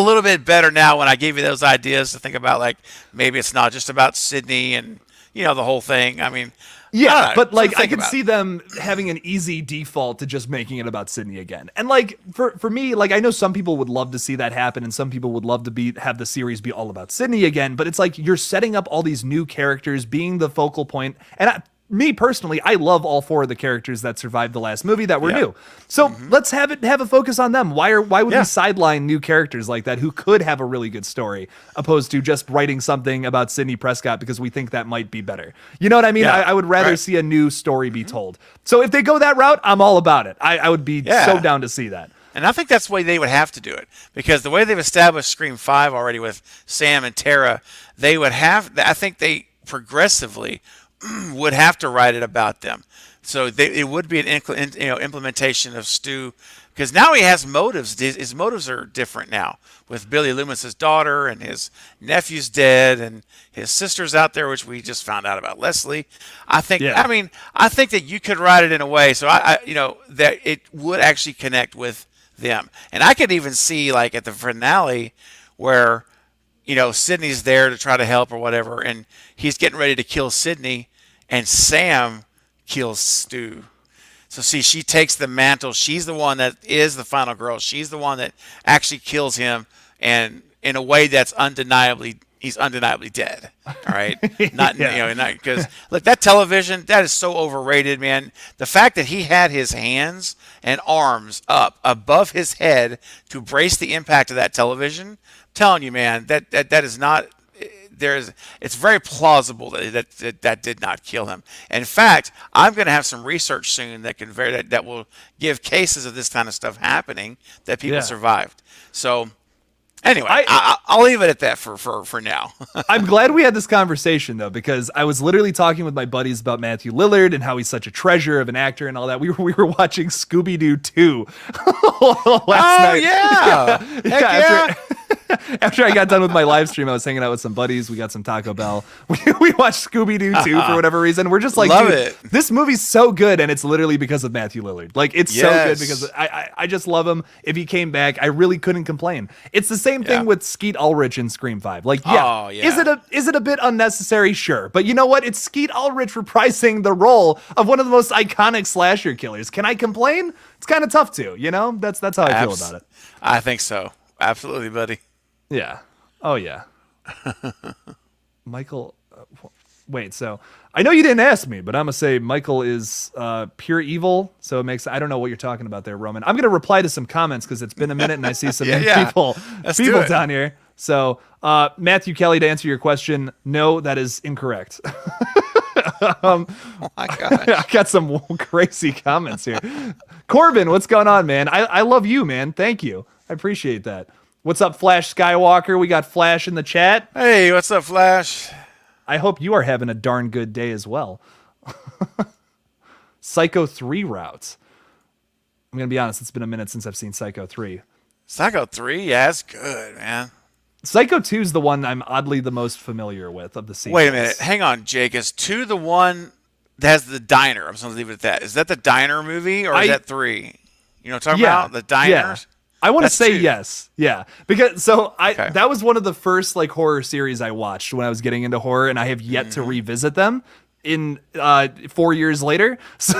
little bit better now when I gave you those ideas to think about, like, maybe it's not just about Sydney and, you know, the whole thing? I mean, yeah, but like I could see them having an easy default to just making it about Sydney again. And like for me, like I know some people would love to see that happen, and some people would love to have the series be all about Sydney again, but it's like you're setting up all these new characters being the focal point. And me personally, I love all 4 of the characters that survived the last movie that were new. So let's have a focus on them. Why would we sideline new characters like that who could have a really good story, opposed to just writing something about Sidney Prescott because we think that might be better? You know what I mean? I would rather see a new story be told. So if they go that route, I'm all about it. I would be so down to see that. And I think that's the way they would have to do it, because the way they've established Scream 5 already with Sam and Tara, they would have, I think they progressively would have to write it about them. So it would be an implementation of Stu, because now he has motives. His motives are different now, with Billy Loomis's daughter and his nephew's dead and his sister's out there, which we just found out about Leslie. I think that you could write it in a way so that it would actually connect with them. And I could even see, like, at the finale where, you know, Sydney's there to try to help or whatever, and he's getting ready to kill Sydney, and Sam kills Stu. So see, she takes the mantle. She's the one that is the final girl. She's the one that actually kills him, and in a way that's he's undeniably dead. All right, not because look, that television, that is so overrated, man. The fact that he had his hands and arms up above his head to brace the impact of that television, I'm telling you, man, that is not. It's very plausible that did not kill him. In fact, I'm going to have some research soon that will give cases of this kind of stuff happening that people survived. So anyway, I'll leave it at that for now. I'm glad we had this conversation, though, because I was literally talking with my buddies about Matthew Lillard and how he's such a treasure of an actor and all that. We were watching Scooby-Doo 2 last night. Yeah. Heck yeah. After I got done with my live stream, I was hanging out with some buddies. We got some Taco Bell. We watched Scooby-Doo 2 for whatever reason. We're just like, love it. This movie's so good, and it's literally because of Matthew Lillard. Like, it's so good because I just love him. If he came back, I really couldn't complain. It's the same thing with Skeet Ulrich in Scream 5. Like, is it a bit unnecessary? Sure. But you know what? It's Skeet Ulrich reprising the role of one of the most iconic slasher killers. Can I complain? It's kind of tough to, you know? That's how I feel about it. I think so. Absolutely, buddy. Yeah. Oh, yeah. Michael, wait, so I know you didn't ask me, but I'm going to say Michael is pure evil. So it makes, I don't know what you're talking about there, Roman. I'm going to reply to some comments because it's been a minute and I see some people down here. So Matthew Kelly, to answer your question, no, that is incorrect. Oh my gosh. I got some crazy comments here. Corbin, what's going on, man? I love you, man. Thank you. I appreciate that. What's up, Flash Skywalker? We got Flash in the chat. Hey, what's up, Flash? I hope you are having a darn good day as well. Psycho 3 routes. I'm going to be honest, it's been a minute since I've seen Psycho 3. Psycho 3? Yeah, it's good, man. Psycho 2 is the one I'm oddly the most familiar with of the sequels. Wait a minute. Hang on, Jake. Is 2 the one that has the diner? I'm just going to leave it at that. Is that the diner movie, or is that 3? You know what I'm talking about? The diners? Yeah. I want to say 2. Yes. Yeah. Because that was one of the first like horror series I watched when I was getting into horror, and I have yet to revisit them in 4 years later. So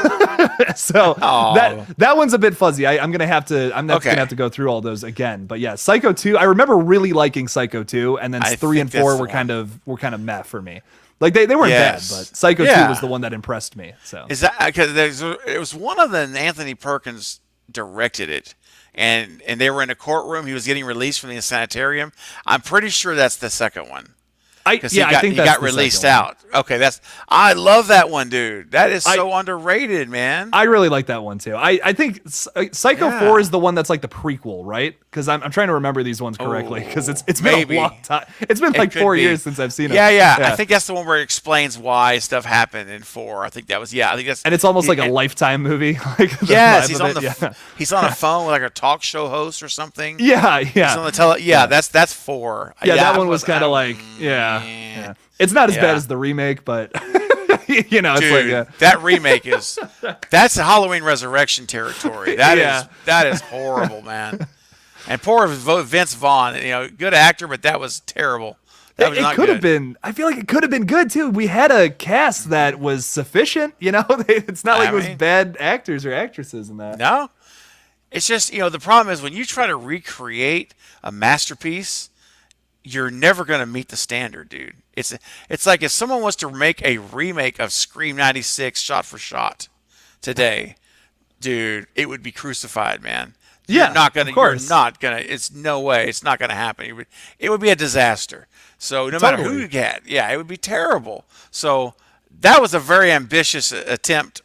that one's a bit fuzzy. I'm gonna have to go through all those again. But yeah, Psycho 2, I remember really liking Psycho 2, and then 3 and 4 were kind of meh for me. Like they weren't bad, but Psycho 2 was the one that impressed me. So is that because it was one of them? Anthony Perkins directed it. And they were in a courtroom. He was getting released from the sanitarium. I'm pretty sure that's the second one. Because I think he that's got the released second one. out. Okay, I love that one, dude. That is so underrated, man. I really like that one too. I think Psycho Yeah. 4 is the one that's like the prequel, right? Because I'm trying to remember these ones correctly because it's been maybe. a long time. It's been like could 4 be. years since I've seen it. Yeah. I think that's the one where it explains why stuff happened in 4. I think that was I think that's. And it's almost like a Lifetime movie. Like yes, he's he's on a phone with like a talk show host or something. Yeah. He's on the that's 4. Yeah, that one was kind of like yeah. It's not as bad as the remake, but you know, dude, it's like that remake that's Halloween Resurrection territory. That is horrible, man. And poor Vince Vaughn, good actor, but that was terrible. That was it not could good. have been. I feel like it could have been good too. We had a cast that was sufficient. It's not like it was bad actors or actresses in that. No, it's just the problem is when you try to recreate a masterpiece, you're never going to meet the standard, dude. It's like if someone was to make a remake of Scream '96 shot for shot today, dude, it would be crucified, man. Yeah, you're not gonna. Of course. You're not gonna. It's no way. It's not gonna happen. It would be a disaster. So no matter who you get, it would be terrible. So that was a very ambitious attempt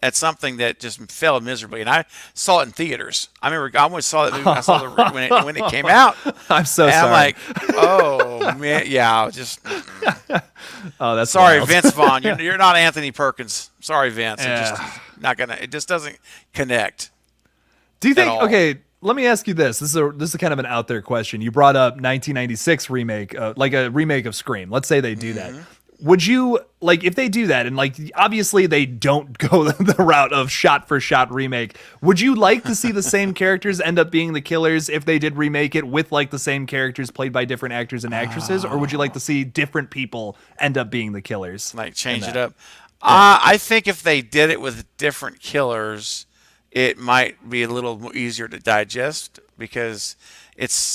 at something that just failed miserably. And I saw it in theaters. I remember I always saw that movie. I saw it when it came out. I'm so sorry. I'm like, oh man, just. Oh, that's sorry, wild. Vince Vaughn. You're not Anthony Perkins. Sorry, Vince. It just doesn't connect. Do you think? Okay, let me ask you this. This is kind of an out there question. You brought up 1996 remake, like a remake of Scream. Let's say they do that. Would you like if they do that and like obviously they don't go the route of shot for shot remake? Would you like to see the same characters end up being the killers if they did remake it with like the same characters played by different actors and actresses, or would you like to see different people end up being the killers? Like change it up. I think if they did it with different killers, it might be a little easier to digest because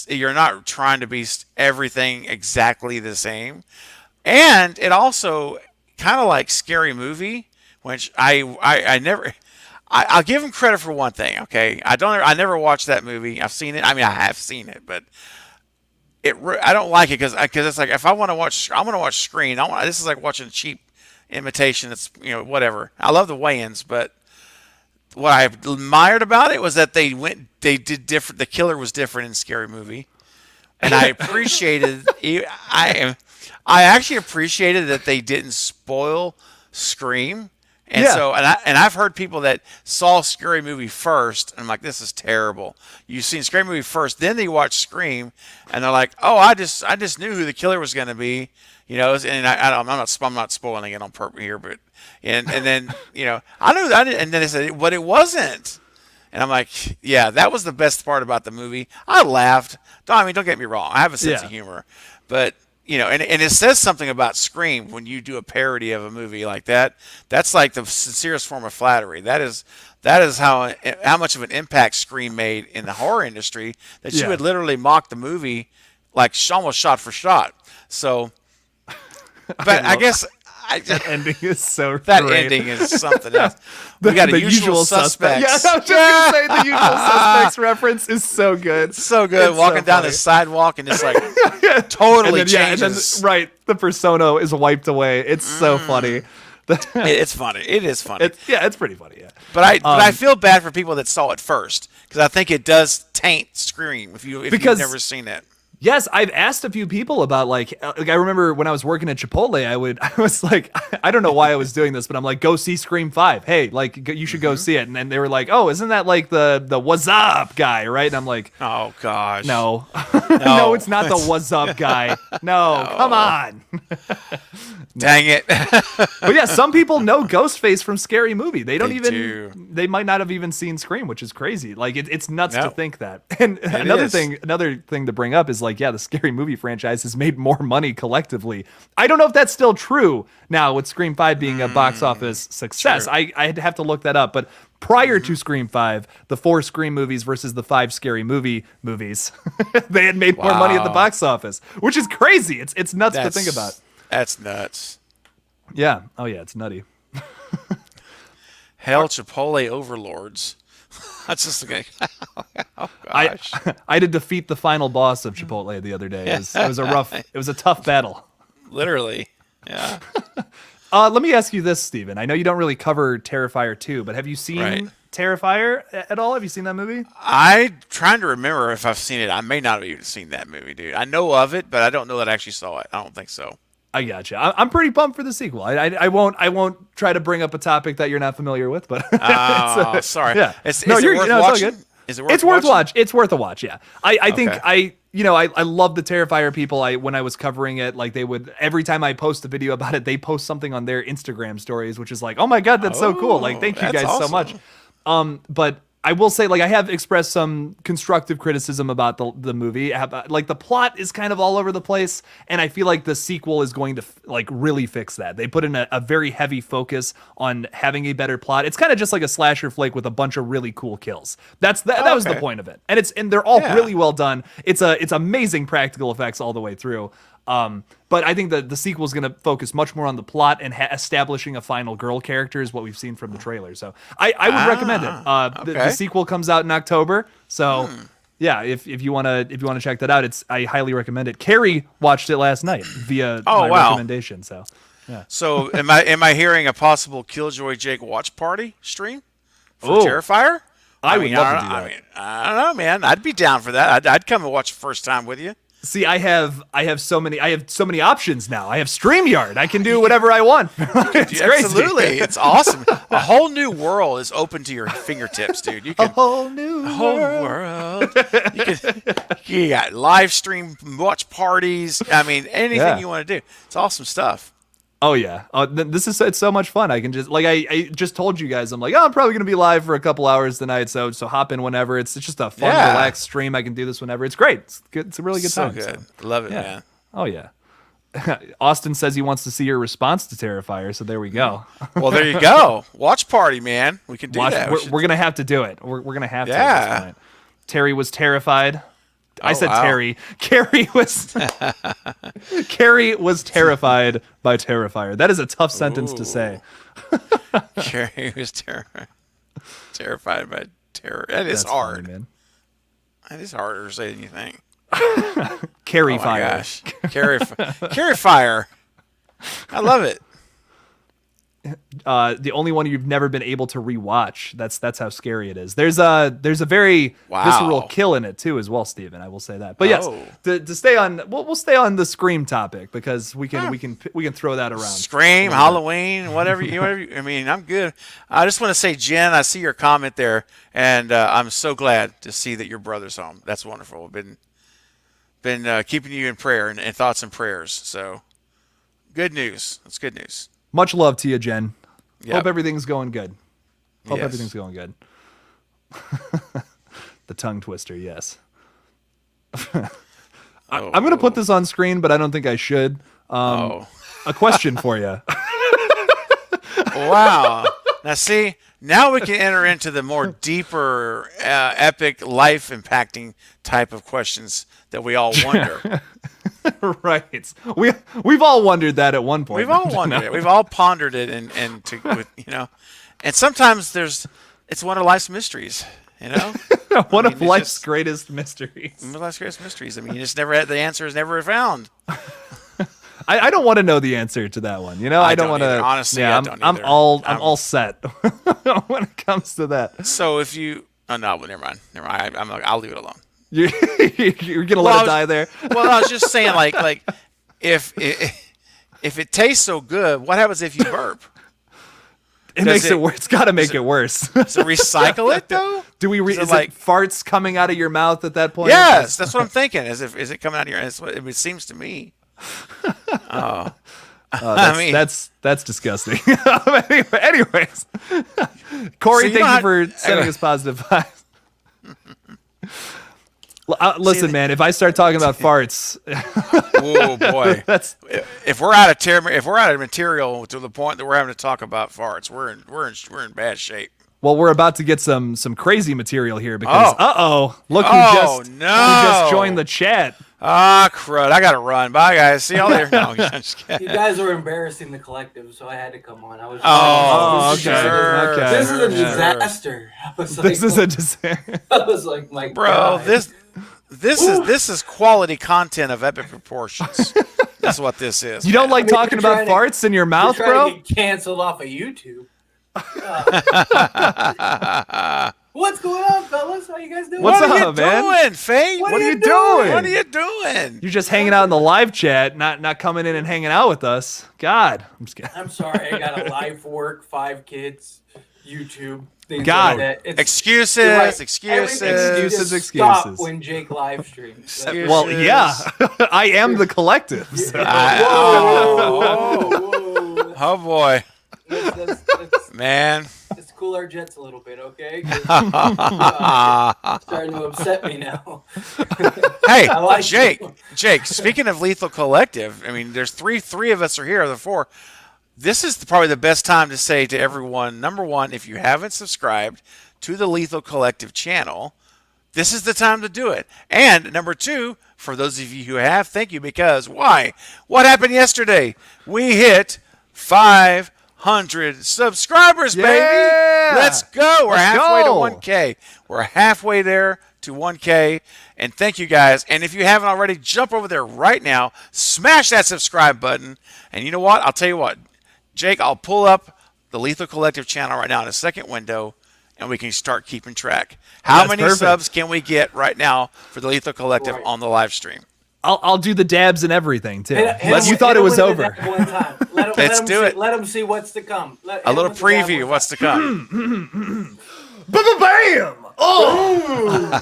you're not trying to be everything exactly the same. And it also kind of like Scary Movie, which I'll give him credit for one thing. Okay, I never watched that movie. I've seen it. I mean, I have seen it, but I don't like it because it's like if I want to watch, I'm going to watch Scream. This is like watching a cheap imitation. It's whatever. I love the Wayans, but what I admired about it was that they did different. The killer was different in Scary Movie, and I appreciated. I actually appreciated that they didn't spoil Scream, and I've heard people that saw Scary Movie first, and I'm like, this is terrible. You've seen Scary Movie first, then they watch Scream, and they're like, oh, I just knew who the killer was going to be, And I'm not spoiling it on purpose here, but and then I knew that, and then they said, but it wasn't. And I'm like, yeah, that was the best part about the movie. I laughed. Don't get me wrong. I have a sense of humor, but. And it says something about Scream when you do a parody of a movie like that. That's like the sincerest form of flattery. That is how much of an impact Scream made in the horror industry that you would literally mock the movie like almost shot for shot. So, but I guess that ending is so that great. ending is something else. We got a usual suspects. Yeah, I was just gonna say the usual suspects reference is so good. So good. It's walking so down funny. the sidewalk and just like totally changes. And then, the persona is wiped away. It's so funny. It's funny. It is funny. It's pretty funny. Yeah. But I feel bad for people that saw it first because I think it does taint Scream if you've never seen it. Yes, I've asked a few people about like I remember when I was working at Chipotle, I was like, I don't know why I was doing this, but I'm like, go see Scream 5. Hey, like you should go see it. And then they were like, oh, isn't that like the what's up guy, right? And I'm like, oh gosh, no, no, it's not the what's up guy. No, come on. Dang it. But yeah, some people know Ghostface from Scary Movie. They do. They might not have even seen Scream, which is crazy. Like it's nuts to think that. And another thing to bring up is like, yeah, the Scary Movie franchise has made more money collectively. I don't know if that's still true now with Scream 5 being a box office success. I'd have to look that up. But prior to Scream 5, the 4 Scream movies versus the 5 Scary Movie movies, they had made more money at the box office, which is crazy. It's nuts to think about. That's nuts. Yeah. Oh yeah, it's nutty. Hell, Chipotle overlords. That's just like, oh gosh. I had to defeat the final boss of Chipotle the other day. It was a tough battle. Literally. Yeah. Let me ask you this, Steven. I know you don't really cover Terrifier 2, but have you seen Right. Terrifier at all? Have you seen that movie? I'm trying to remember if I've seen it. I may not have even seen that movie, dude. I know of it, but I don't know that I actually saw it. I don't think so. I gotcha. I'm pretty pumped for the sequel. I won't try to bring up a topic that you're not familiar with, but Oh, sorry. yeah. Is No, it you're- worth no, it's all watching? good. Is it worth It's worth watching? watch. It's worth a watch. Yeah. I think Okay. I love the Terrifier people. When I was covering it, like they would every time I post a video about it, they post something on their Instagram stories, which is like, oh my god, that's so cool. Like, thank you that's guys so awesome. much. But I will say, like, I have expressed some constructive criticism about the movie. Like, the plot is kind of all over the place, and I feel like the sequel is going to like really fix that. They put in a very heavy focus on having a better plot. It's kind of just like a slasher flick with a bunch of really cool kills. That was the Okay. point of it, and they're all Yeah. really well done. It's amazing practical effects all the way through. But I think that the sequel is going to focus much more on the plot and establishing a final girl character is what we've seen from the trailer. So I would recommend it. The okay. sequel comes out in October. So yeah, if you want to check that out, I highly recommend it. Carrie watched it last night via my wow. recommendation. So So am I hearing a possible Killjoy Jake watch party stream for Oh. Terrifier? I would love to do I that. mean, I don't know, man. I'd be down for that. I'd come and watch the first time with you. see, I have so many options now. I have StreamYard. I can do whatever I want. It's crazy. Absolutely, it's awesome. A whole new world is open to your fingertips, dude. You A can whole new whole world. world. You got live stream watch parties. I mean, anything Yeah. you want to do. It's awesome stuff. Oh yeah, it's so much fun. I can just I just told you guys, I'm like, oh, I'm probably gonna be live for a couple hours tonight, so hop in whenever. It's just a fun, Yeah. relaxed stream. I can do this whenever. It's great. It's good. It's a really good So time. good. So, Love it, yeah. man. Oh yeah. Austin says he wants to see your response to Terrifier, so there we go. Well, there you go. Watch party, man. We can do Watch, that. we're gonna have to do it. We're gonna have to. At Yeah. this point. Terry was terrified. I said wow. Terry. Carrie was Carrie was terrified by Terrifier. That is a tough sentence to say. Carrie was terrified by terror. That is That's hard. funny, man. That is harder to say than you think. Carrie Oh my fire. gosh. Carry fire. I love it. The only one you've never been able to rewatch. That's how scary it is. There's a very Wow. visceral kill in it too, as well, Steven. I will say that. But yes, Oh. to stay on, we'll stay on the Scream topic because we can throw that around. Scream, Halloween, whatever you. I mean, I'm good. I just want to say, Jen, I see your comment there, and I'm so glad to see that your brother's home. That's wonderful. Been keeping you in prayer and thoughts and prayers. So, good news. That's good news. Much love to you, Jen. Yep. Hope everything's going good. Hope Yes. everything's going good. The tongue twister, yes. I'm going to put this on screen, but I don't think I should. A question for you. Wow. Now, see, now we can enter into the more deeper, epic, life-impacting type of questions that we all wonder. Right. We've all wondered that at one point. We've all wondered it. We've all pondered it, and sometimes it's one of life's mysteries. One mean, of it's life's just- greatest mysteries. One of life's greatest mysteries. I mean, you just never had the answer is never found. I don't want to know the answer to that one. I don't don't want to. either. Honestly, yeah, I don't I'm either. all set when it comes to that. So if you, oh no, well, never mind. I'll leave it alone. You're gonna let it die there. Well, I was just saying, like if it tastes so good, what happens if you burp? It makes it worse. It's got to make it worse. So recycle it though. Do we? Is it Is like- it farts coming out of your mouth at that point? Yes, that's what I'm thinking. Is it coming out of your? That's what it seems to me. That's disgusting. Anyways, Corey, So you thank know you for sending us positive vibes. Listen, man, if I start talking about farts, Oh boy, that's if we're out of material to the point that we're having to talk about farts, we're in bad shape. well, we're about to get some crazy material here because look who Oh, who no. just joined the chat. Ah, crud! I gotta run. Bye, guys. See y'all later. No, I'm just kidding. You guys were embarrassing the collective, so I had to come on. I was. Oh, this is okay. a- Okay. This is a Sure. disaster. I was like, This is a disaster. I was like, my Bro, God. this is quality content of epic proportions. That's what this is. You don't like you're talking about trying farts in your You're mouth, trying bro? to get canceled off of YouTube. What's going on, fellas? How you guys doing? What's What are you up, man? doing, Faye? What What are are you you doing? What are you doing? You're just hanging out in the live chat, not coming in and hanging out with us. God, I'm just kidding. I'm sorry. I got a life work, 5 kids, YouTube, things God. like that. Excuses, You're right. excuses. Everything Excuses, just excuses. Stop when Jake live streams. Excuses. Well, yeah, I am the collective. So. Whoa. Oh boy, Let's man. let's cool our jets a little bit, okay? 'Cause, it's starting to upset me now. Hey, I like Jake. you. Jake. Speaking of Lethal Collective, I mean, there's three of us are here. The 4. This is probably the best time to say to everyone: number one, if you haven't subscribed to the Lethal Collective channel, this is the time to do it. And number 2, for those of you who have, thank you, because why? What happened yesterday? We hit 500 subscribers, baby. Yeah. Let's go. We're Let's halfway go. to 1K. We're halfway there to 1K. And thank you guys. And if you haven't already, jump over there right now. Smash that subscribe button. And you know what? I'll tell you what. Jake, I'll pull up the Lethal Collective channel right now in a second window, and we can start keeping track. How That's many perfect. subs can we get right now for the Lethal Collective Right. on the live stream? I'll do the dabs and everything too. Hit But you him thought it was with over. that one time. Let's do it. Let them see what's to come. A little preview. What's to come? Bam! Oh!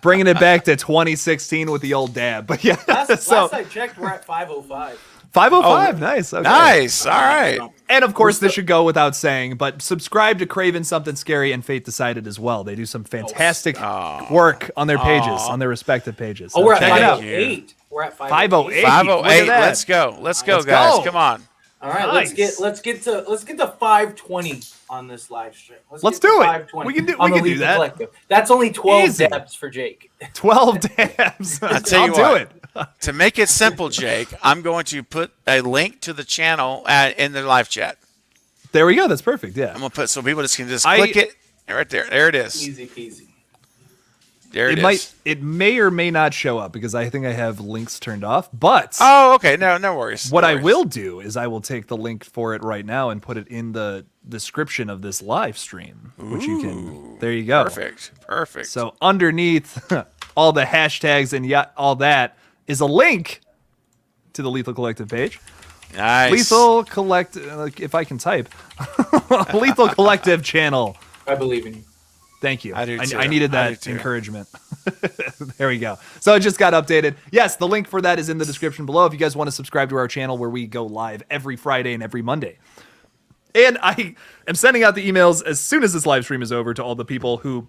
Bringing it back to 2016 with the old dab. But yeah, Last so I checked, we're at 505. 505, Oh, nice. Okay. Nice. All right. And of course, this should go without saying, but subscribe to Craven Something Scary and Fate Decided as well. They do some fantastic work on their pages, on their respective pages. So Oh, we're at check it out. 508. We're at 508. 508. Look at that. Let's go. Let's go, Let's guys. go. Come on. All right, Nice. let's get to 520 on this live stream. Let's get to do it. 520 We can do- on we the can do Lethal that. Collective. That's only 12 Easy. dabs for Jake. 12 dabs. I'll tell you do what. it. To make it simple, Jake, I'm going to put a link to the channel in the live chat. There we go. That's perfect. Yeah. I'm going to put so people just can just I- click it right there. There it is. Easy peasy. There it It is. it may or may not show up because I think I have links turned off. But Oh, okay. No worries. what No I worries. will do is I will take the link for it right now and put it in the description of this live stream, which you can. There you go. Perfect. So underneath all the hashtags and all that is a link to the Lethal Collective page. nice. Lethal Collective, if I can type, Lethal Collective channel. I believe in you. Thank you. I do too. I needed I do that too. encouragement. There we go. So it just got updated. Yes, the link for that is in the description below if you guys want to subscribe to our channel where we go live every Friday and every Monday. And I am sending out the emails as soon as this live stream is over to all the people who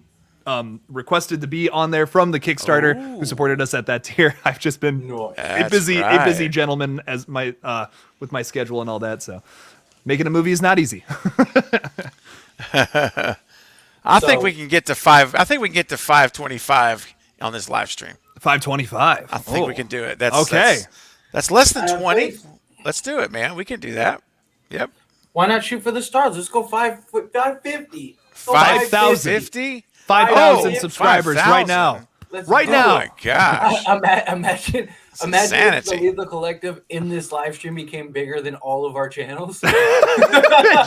requested to be on there from the Kickstarter who supported us at that tier. I've just been No. a That's busy right. gentleman as my with my schedule and all that. So making a movie is not easy. I think So- we can get to 5. I think we can get to 525 on this live stream. 525. I think we can do it. That's Okay. That's less than I have 20. faith. Let's do it, man. We can do that. Yep. Why not shoot for the stars? Let's go 550. Go 5,000. 50? 5,000 Oh, subscribers 5,000. right now. Let's Right go. now. Oh my gosh. Imagine if insanity. the Lethal Collective in this live stream became bigger than all of our channels.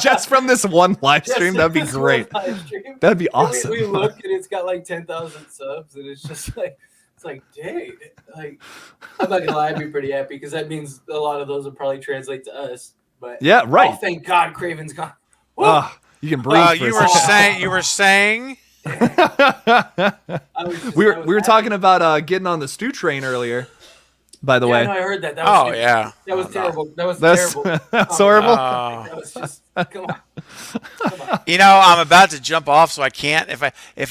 Just from this one live stream, that'd be This one great. live stream. That'd be And awesome. We look and it's got like 10,000 subs, and it's just like, dang, like I'm not gonna lie, I'd be pretty happy because that means a lot of those would probably translate to us. But Yeah, right. oh, thank God, Craven's gone. Woo! You can breathe. for a second. You were saying I was just- we I were was we were happy. talking about getting on the stew train earlier. By the Yeah, way, no, I heard that. That was Oh stupid. yeah. That was Oh, no. terrible. That was that's terrible. that's Oh, horrible. That was just come on. You know, I'm about to jump off, so I can't. If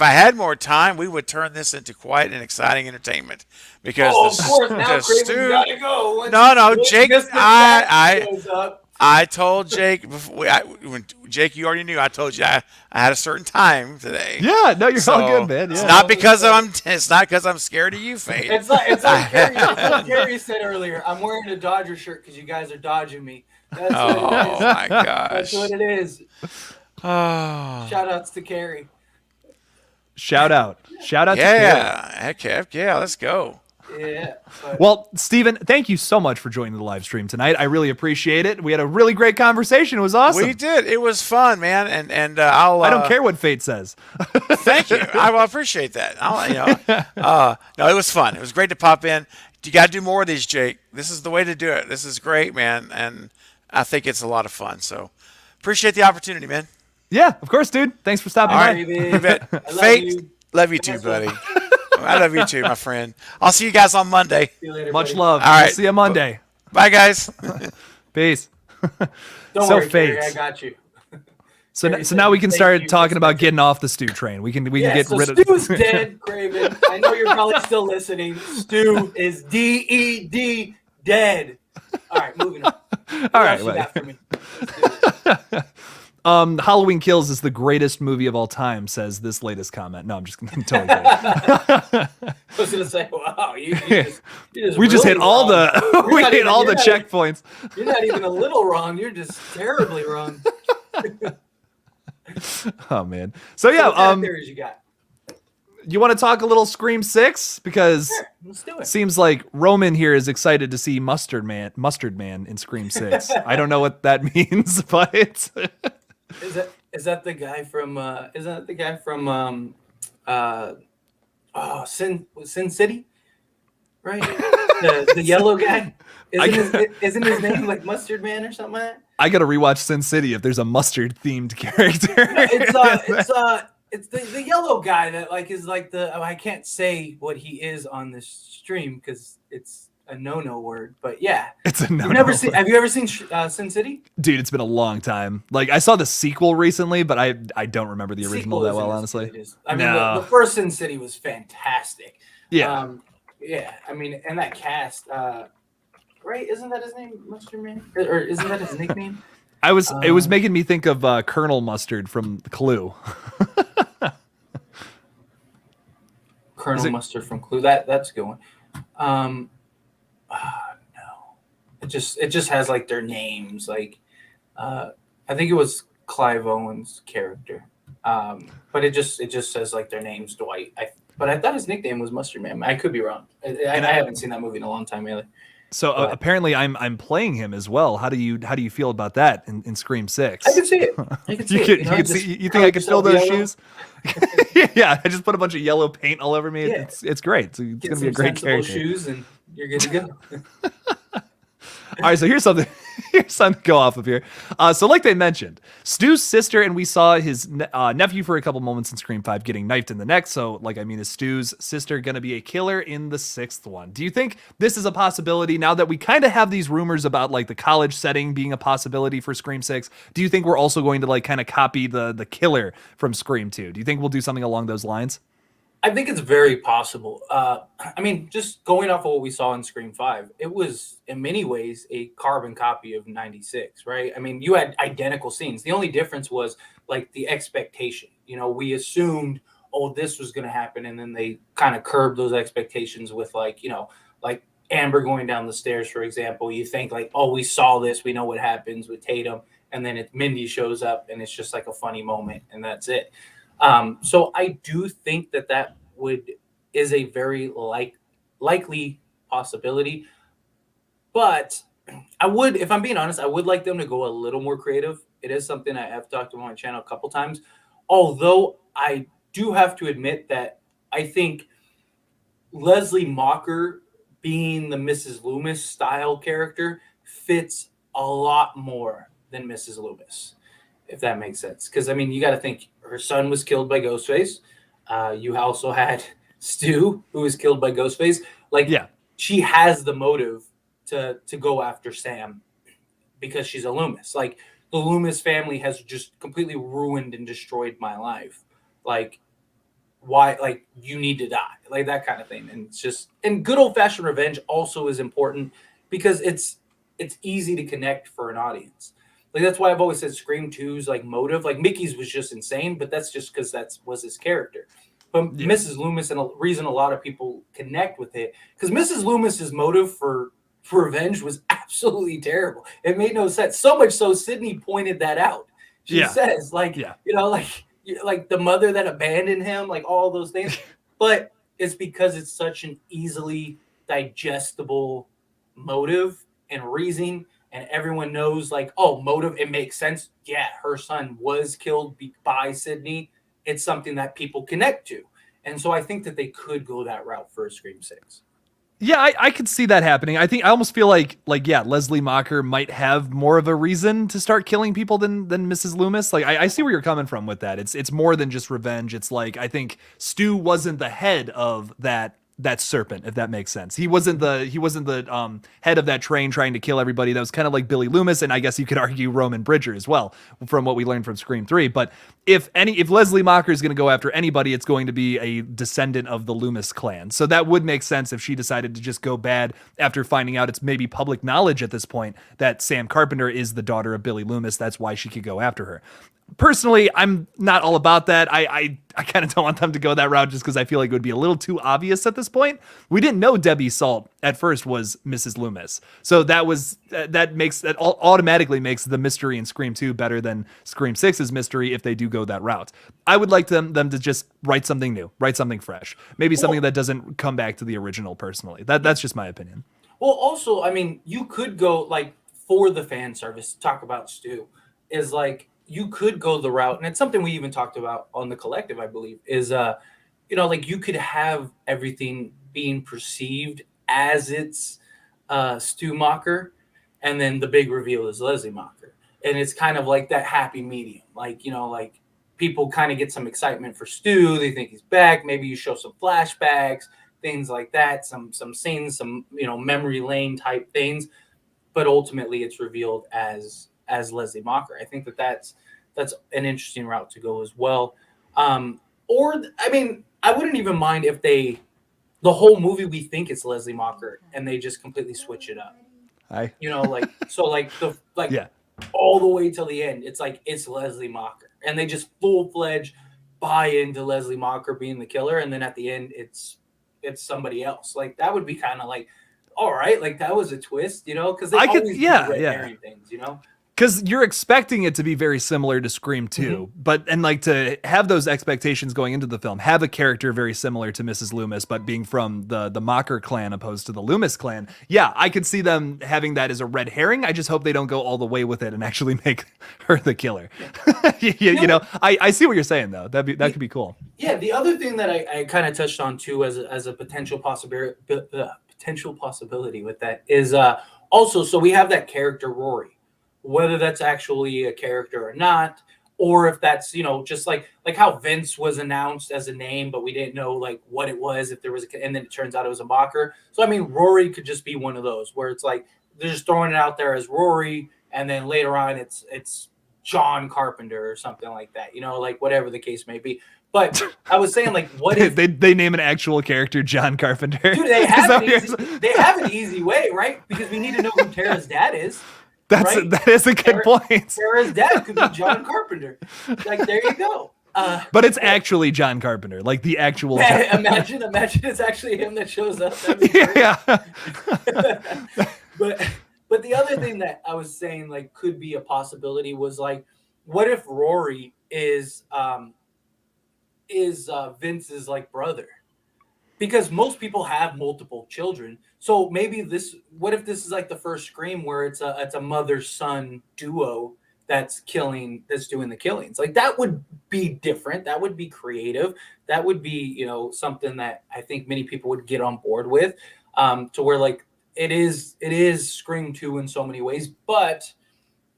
I had more time, we would turn this into quite an exciting entertainment because Oh, the, of course. Now the Craven's stew. gotta go. Once- No, once Jake, Mr. I- Jackson shows up. I told Jake before. When Jake, you already knew. I told you I had a certain time today. Yeah, no, you're So, all good, man. It's Yeah. not because I'm. It's not because I'm scared of you, Fate. It's like Gary said earlier. I'm wearing a Dodger shirt because you guys are dodging me. That's what it Oh is. my That's gosh. what it is. Oh. Shout outs to Carrie. Shout out to Carrie. Yeah. Heck yeah. Let's go. Yeah. But Well, Steven, thank you so much for joining the live stream tonight. I really appreciate it. We had a really great conversation. It was awesome. We did. It was fun, man. And I'll. I don't care what fate says. Thank you. I will appreciate that. No, it was fun. It was great to pop in. You got to do more of these, Jake. This is the way to do it. This is great, man. And I think it's a lot of fun. So appreciate the opportunity, man. Yeah, of course, dude. Thanks for stopping All by. right. baby, You bet. I love Fate, you. love you too, buddy. I love you too, my friend. I'll see you guys on Monday. See you later, Much buddy. love. All right. See you Monday. Bye, guys. Peace. Don't So worry, Carrie, Fate. I got you. So, Craven, so now we can thank start you talking for about spending- getting off the Stu train. We can Yeah, get so rid of Stu's dead, Craven. I know you're probably still listening. Stu is DED, dead. All right, moving on. All right, What else you buddy. got for me? Halloween Kills is the greatest movie of all time, says this latest comment. No, I'm just totally kidding. I was gonna say, wow, you just We just really hit all wrong. the You're we not hit even- all you're the not checkpoints. You're not even a little wrong. You're just terribly wrong. Oh man. So What kind yeah, of theories you got? you want to talk a little Scream 6 because Sure, let's do it. seems like Roman here is excited to see Mustard Man in Scream 6. I don't know what that means, but Is that the guy from? Is that the guy from? Sin City, right? The yellow guy. Isn't his name like Mustard Man or something like that? I got to rewatch Sin City if there's a mustard themed character. It's the yellow guy that like is like I can't say what he is on this stream because it's a no word, but yeah. It's a no. Have you ever seen Sin City? Dude, it's been a long time. Like I saw the sequel recently, but I don't remember the original Sequel that isn't well, as honestly. good as- I mean, No. the first Sin City was fantastic. Yeah. Yeah. I mean, and that cast, right? Isn't that his name, Mustard Man? Or isn't that his nickname? it was making me think of Colonel Mustard from Clue. Colonel it- Mustard from Clue. That's a good one. No. It just has like their names. Like, I think it was Clive Owen's character. But it just says like their names, Dwight. But I thought his nickname was Mustard Man. I could be wrong. I haven't seen that movie in a long time either. So apparently I'm playing him as well. How do you feel about that in Scream 6? I can see it. I can see You it. think I could fill those shoes? Yeah, I just put a bunch of yellow paint all over me. Yeah. It's great. It's Get gonna be a some great sensible character. shoes and you're good to go. All right, so here's something to go off of here. So like they mentioned, Stu's sister, and we saw his nephew for a couple moments in Scream 5 getting knifed in the neck. So is Stu's sister going to be a killer in the 6th one? Do you think this is a possibility now that we kind of have these rumors about like the college setting being a possibility for Scream 6? Do you think we're also going to like kind of copy the killer from Scream 2? Do you think we'll do something along those lines? I think it's very possible. I mean, just going off of what we saw in Scream 5, it was in many ways a carbon copy of 96, right? I mean, you had identical scenes. The only difference was like the expectation. You know, we assumed, oh, this was going to happen. And then they kind of curbed those expectations with like, you know, like Amber going down the stairs, for example. You think like, oh, we saw this. We know what happens with Tatum. And then Mindy shows up and it's just like a funny moment and that's it. So I do think that is a very likely possibility, but I would, if I'm being honest, I would like them to go a little more creative. It is something I have talked about on my channel a couple times, although I do have to admit that I think Leslie Mocker being the Mrs. Loomis style character fits a lot more than Mrs. Loomis, if that makes sense. Because, I mean, you got to think her son was killed by Ghostface. You also had Stu, who was killed by Ghostface. Like, Yeah. she has the motive to go after Sam because she's a Loomis. Like, the Loomis family has just completely ruined and destroyed my life. Like, why? Like, you need to die. Like, that kind of thing. And it's just, and good old-fashioned revenge also is important because it's easy to connect for an audience. Like, that's why I've always said Scream 2's like motive. Like, Mickey's was just insane, but that's just because was his character. But Yeah. Mrs. Loomis, and a reason a lot of people connect with it, because Mrs. Loomis's motive for revenge was absolutely terrible. It made no sense. So much so, Sydney pointed that out. She says, like, Yeah. you know, like the mother that abandoned him, like all those things. But it's because it's such an easily digestible motive and reason, and everyone knows like, oh, motive, it makes sense. Yeah, her son was killed by Sydney. It's something that people connect to. And so I think that they could go that route for a Scream 6. Yeah, I could see that happening. I almost feel like yeah, Leslie Mocker might have more of a reason to start killing people than Mrs. Loomis. Like I see where you're coming from with that. It's more than just revenge. It's like I think Stu wasn't the head of that serpent, if that makes sense. He wasn't the head of that train trying to kill everybody. That was kind of like Billy Loomis, and I guess you could argue Roman Bridger as well, from what we learned from Scream 3. But if Leslie Mocker is going to go after anybody, it's going to be a descendant of the Loomis clan. So that would make sense if she decided to just go bad after finding out it's maybe public knowledge at this point that Sam Carpenter is the daughter of Billy Loomis. That's why she could go after her. Personally, I'm not all about that. I kind of don't want them to go that route just because I feel like it would be a little too obvious at this point. We didn't know Debbie Salt at first was Mrs. Loomis. So that automatically makes the mystery in Scream 2 better than Scream 6's mystery if they do go that route. I would like them to just write something new, write something fresh. Maybe something that doesn't come back to the original personally. That's just my opinion. Well, also, I mean, you could go like for the fan service, talk about Stu, is like you could go the route, and it's something we even talked about on the collective, I believe, is like you could have everything being perceived as it's Stu Mocker, and then the big reveal is Leslie Mocker. And it's kind of like that happy medium. Like, like people kind of get some excitement for Stu, they think he's back, maybe you show some flashbacks, things like that, some scenes, some memory lane type things, but ultimately it's revealed as Leslie Mocker. I think that's an interesting route to go as well. Or I mean, I wouldn't even mind if the whole movie we think it's Leslie Mocker and they just completely switch it up. Yeah. All the way till the end, it's like it's Leslie Mocker, and they just full-fledged buy into Leslie Mocker being the killer, and then at the end it's somebody else. Like that would be kind of like, all right, like that was a twist, because they always do red herring things, Because you're expecting it to be very similar to Scream 2, and like to have those expectations going into the film, have a character very similar to Mrs. Loomis, but being from the Mocker clan opposed to the Loomis clan. Yeah, I could see them having that as a red herring. I just hope they don't go all the way with it and actually make her the killer. I see what you're saying though. That could be cool. Yeah, the other thing that I kind of touched on too as a potential possibility with that is also, so we have that character Rory. Whether that's actually a character or not, or if that's, just like how Vince was announced as a name, but we didn't know like what it was, if there was and then it turns out it was a Mocker. So, I mean, Rory could just be one of those where it's like, they're just throwing it out there as Rory. And then later on it's John Carpenter or something like that, like whatever the case may be. But I was saying, like, what if they name an actual character John Carpenter? Dude, they have an easy way, right? Because we need to know who Tara's dad is. That is a good point. Tara's dad could be John Carpenter. Like, there you go. But it's actually John Carpenter, like the actual. Imagine it's actually him that shows up. Yeah. But the other thing that I was saying, like, could be a possibility was like, what if Rory is Vince's like brother? Because most people have multiple children. So maybe what if this is like the first Scream where it's a mother-son duo that's doing the killings? Like that would be different. That would be creative. That would be, something that I think many people would get on board with, to where like it is Scream 2 in so many ways, but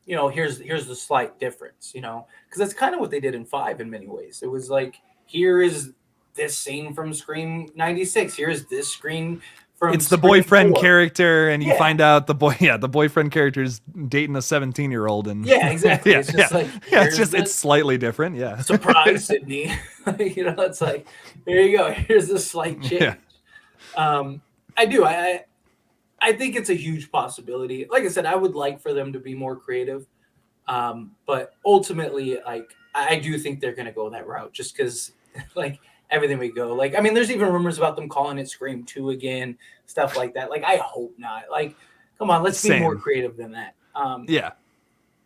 here's the slight difference, because that's kind of what they did in 5 in many ways. It was like, here is this scene from Scream 96. Here's this screen from it's the Scream boyfriend 4. character, and you find out the boyfriend character is dating a 17-year-old, and exactly. It's slightly different. Yeah. Surprise, Sydney. It's like, there you go. Here's the slight change. Yeah. I think it's a huge possibility. Like I said, I would like for them to be more creative. But ultimately, like, I do think they're going to go that route just because, like, everything we go. Like, I mean, there's even rumors about them calling it Scream 2 again, stuff like that. Like, I hope not. Like, come on, let's be more creative than that. Yeah.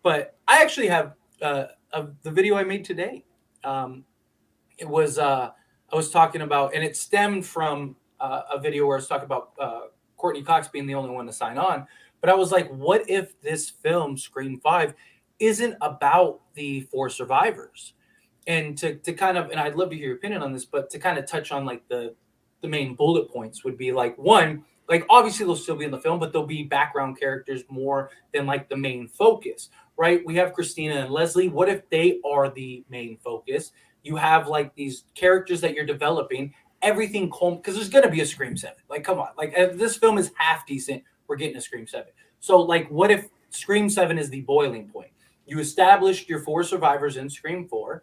But I actually have the video I made today. It was I was talking about, and it stemmed from a video where I was talking about Courtney Cox being the only one to sign on. But I was like, what if this film, Scream 5, isn't about the 4 survivors? And to kind of, and I'd love to hear your opinion on this, but to kind of touch on like the main bullet points would be like, one, like obviously they'll still be in the film, but they'll be background characters more than like the main focus, right? We have Christina and Leslie. What if they are the main focus? You have like these characters that you're developing, everything because there's going to be a Scream 7. Like, come on, like if this film is half decent, we're getting a Scream 7. So like, what if Scream 7 is the boiling point? You established your 4 survivors in Scream 5,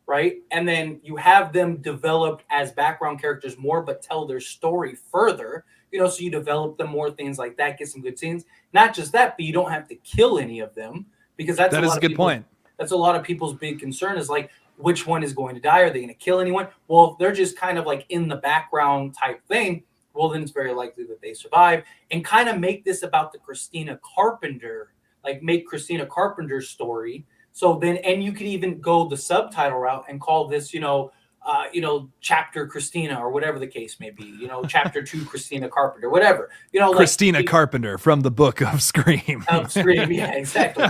right? And then you have them developed as background characters more, but tell their story further, so you develop them more, things like that, get some good scenes. Not just that, but you don't have to kill any of them, because that is a good point. That's a lot of people's big concern, is like, which one is going to die? Are they going to kill anyone? Well, if they're just kind of like in the background type thing, well, then it's very likely that they survive. And kind of make this about the Christina Carpenter, like make Christina Carpenter's story. So then, and you could even go the subtitle route and call this, chapter Christina, or whatever the case may be, chapter 2 Christina Carpenter, whatever, Christina Carpenter from the book of Scream. Yeah, exactly.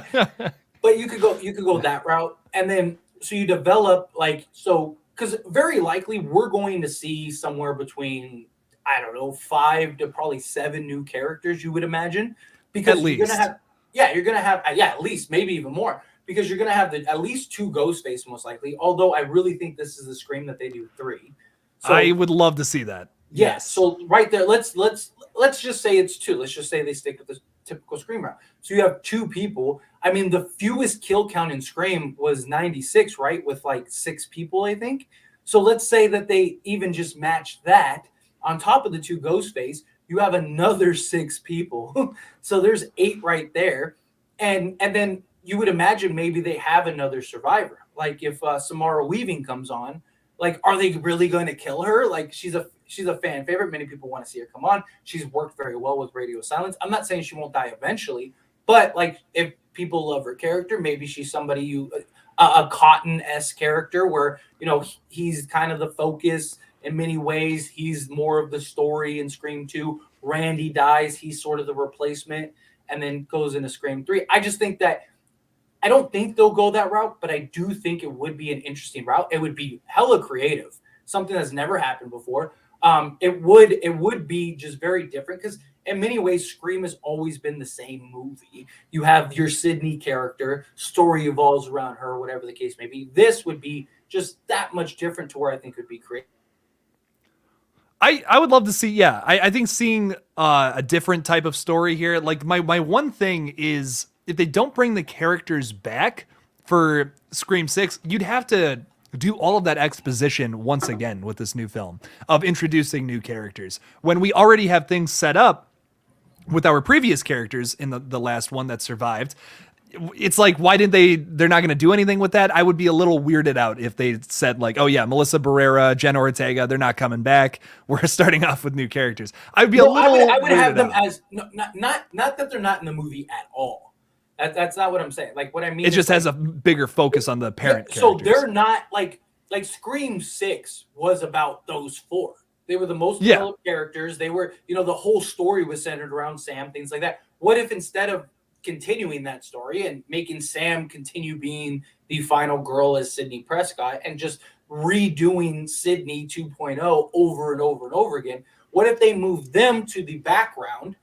But you could go that route, and then so you develop because very likely we're going to see somewhere between 5 to probably 7 new characters, you would imagine, because at least. you're gonna have at least, maybe even more. Because you're going to have at least 2 Ghostface, most likely. Although I really think this is the Scream that they do 3. So, I would love to see that. Yeah. Yes. So right there, let's just say it's 2. Let's just say they stick with the typical Scream route. So you have 2 people. I mean, the fewest kill count in Scream was 96, right? With like 6 people, I think. So let's say that they even just matched that on top of the 2 Ghostface. You have another 6 people. So there's 8 right there, and then you would imagine maybe they have another survivor. Like if Samara Weaving comes on, like, are they really going to kill her? Like she's a fan favorite. Many people want to see her come on. She's worked very well with Radio Silence. I'm not saying she won't die eventually, but like if people love her character, maybe she's somebody a Cotton-esque character where, he's kind of the focus in many ways. He's more of the story in Scream 2. Randy dies. He's sort of the replacement, and then goes into Scream 3. I just think that I don't think they'll go that route, but I do think it would be an interesting route. It would be hella creative, something that's never happened before. It would be just very different, because in many ways, Scream has always been the same movie. You have your Sydney character, story evolves around her, whatever the case may be. This would be just that much different to where I think it would be creative. I would love to see, I think seeing a different type of story here. Like my one thing is, if they don't bring the characters back for Scream 6, you'd have to do all of that exposition once again with this new film of introducing new characters, when we already have things set up with our previous characters in the last one that survived. It's like, why didn't they're not going to do anything with that? I would be a little weirded out if they said like, oh yeah, Melissa Barrera, Jenna Ortega, they're not coming back. We're starting off with new characters. I would be a little I would have them out. as not that they're not in the movie at all. That's not what I'm saying. Like, what I mean, it just has a bigger focus on the parent characters. So they're not like Scream 6 was about those 4. They were the most developed characters. They were, the whole story was centered around Sam, things like that. What if instead of continuing that story and making Sam continue being the final girl as Sydney Prescott, and just redoing Sydney 2.0 over and over and over again, what if they moved them to the background?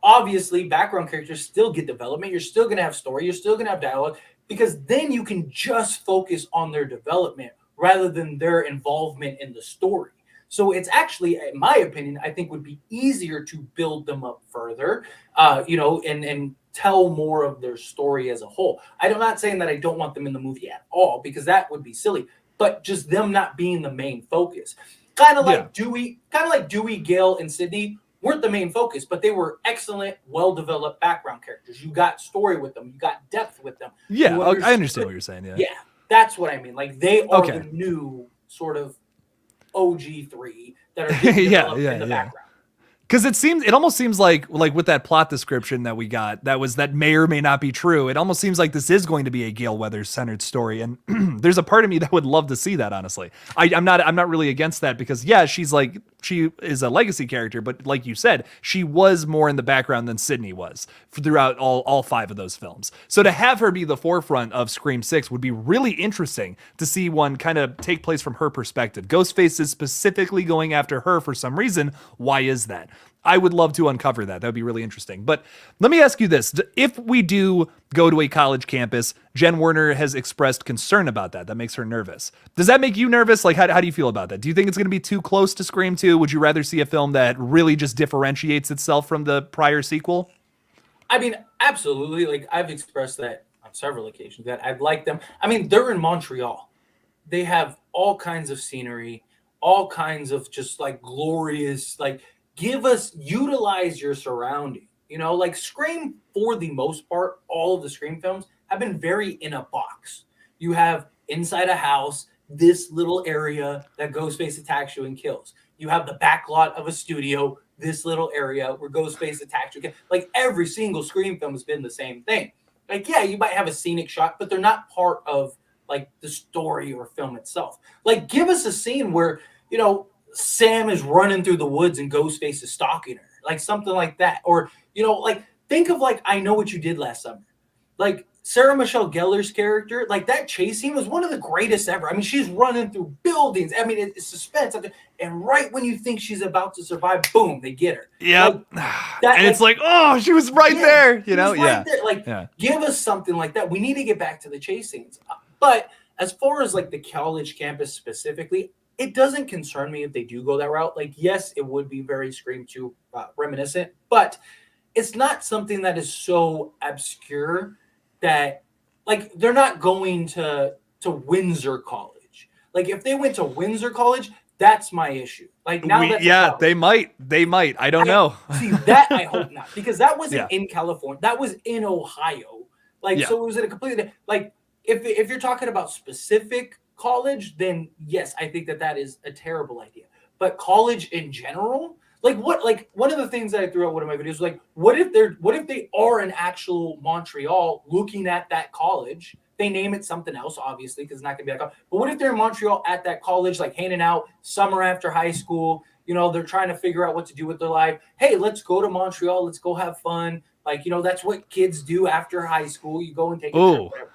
Obviously, background characters still get development. You're still going to have story. You're still going to have dialogue, because then you can just focus on their development rather than their involvement in the story. So it's actually, in my opinion, I think would be easier to build them up further, and tell more of their story as a whole. I'm not saying that I don't want them in the movie at all, because that would be silly, but just them not being the main focus. Kind of like Dewey, Gale, and Sydney weren't the main focus, but they were excellent, well-developed background characters. You got story with them. You got depth with them. Yeah, I understand what you're saying. Yeah, that's what I mean. Like, they are the new sort of OG3 that are getting developed in the background. Because it almost seems like with that plot description that we got, that may or may not be true. It almost seems like this is going to be a Gale Weathers centered story, and there's a part of me that would love to see that. Honestly, I'm not really against that because she is a legacy character, but like you said, she was more in the background than Sydney was throughout all 5 of those films. So to have her be the forefront of Scream 6 would be really interesting to see one kind of take place from her perspective. Ghostface is specifically going after her for some reason. Why is that? I would love to uncover that. That would be really interesting. But let me ask you this. If we do go to a college campus, Jen Werner has expressed concern about that. That makes her nervous. Does that make you nervous? Like, how do you feel about that? Do you think it's going to be too close to Scream 2? Would you rather see a film that really just differentiates itself from the prior sequel? I mean, absolutely. Like, I've expressed that on several occasions that I'd like them. I mean, they're in Montreal. They have all kinds of scenery, all kinds of just like glorious, like, utilize your surrounding. Like Scream, for the most part, all of the Scream films have been very in a box. You have inside a house, this little area that Ghostface attacks you and kills. You have the back lot of a studio, this little area where Ghostface attacks you. Like every single Scream film has been the same thing. Like, yeah, you might have a scenic shot, but they're not part of like the story or film itself. Like, give us a scene where, Sam is running through the woods and Ghostface is stalking her, like something like that. Or, like think of like I Know What You Did Last Summer. Like Sarah Michelle Gellar's character, like that chase scene was one of the greatest ever. I mean, she's running through buildings. I mean, it's suspense. And right when you think she's about to survive, boom, they get her. Yep. Like, and it's like, oh, she was right there. Right there. Like, give us something like that. We need to get back to the chase scenes. But as far as like the college campus specifically, it doesn't concern me if they do go that route. Like, yes, it would be very Scream 2 reminiscent, but it's not something that is so obscure that, like, they're not going to Windsor College. Like, if they went to Windsor College, that's my issue. Like, now they might. I don't know. See, that I hope not, because that wasn't in California. That was in Ohio. Like, so it was in a completely, like, if you're talking about specific college, then yes, I think that is a terrible idea. But college in general, like one of the things that I threw out one of my videos was like, what if they are in actual Montreal looking at that college? They name it something else, obviously, because it's not gonna be that college. But what if they're in Montreal at that college, like hanging out summer after high school? They're trying to figure out what to do with their life. Hey, let's go to Montreal. Let's go have fun. Like, that's what kids do after high school. You go and take a trip, whatever.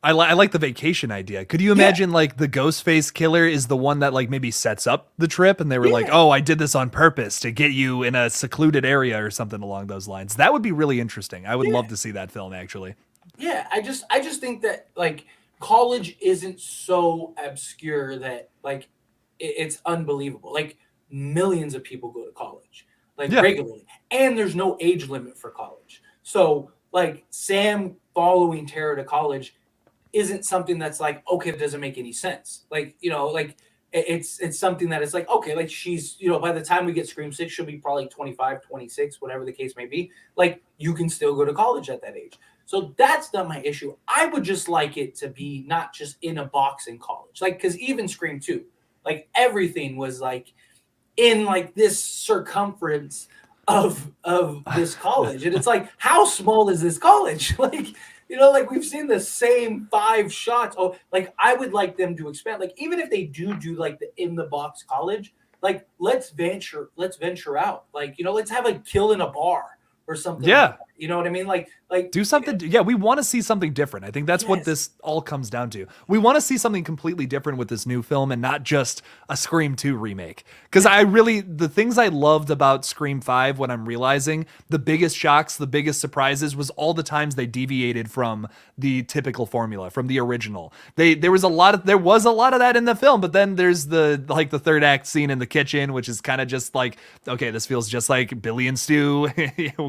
I like the vacation idea. Could you imagine like the Ghostface killer is the one that like maybe sets up the trip and they were like, oh, I did this on purpose to get you in a secluded area or something along those lines. That would be really interesting. I would love to see that film actually. Yeah, I just think that like college isn't so obscure that like it's unbelievable. Like millions of people go to college like regularly, and there's no age limit for college. So like Sam following Tara to college isn't something that's like, okay, it doesn't make any sense. Like, like it's something that is like, okay, like she's, by the time we get Scream 6, she'll be probably 25, 26, whatever the case may be. Like, you can still go to college at that age. So that's not my issue. I would just like it to be not just in a box in college. Like, because even Scream 2, like everything was like in like this circumference of this college. And it's like, how small is this college? Like, like we've seen the same 5 shots. Oh, like I would like them to expand. Like even if they do like the in the box college, like let's venture out. Like let's have a kill in a bar or something. Yeah, like that. You know what I mean? Like do something. Yeah, we want to see something different. I think that's what this all comes down to. We want to see something completely different with this new film and not just a Scream 2 remake. Because the things I loved about Scream 5, when I'm realizing the biggest shocks, the biggest surprises was all the times they deviated from the typical formula, from the original. There was a lot of that in the film, but then there's the third act scene in the kitchen, which is kind of just like, okay, this feels just like Billy and Stu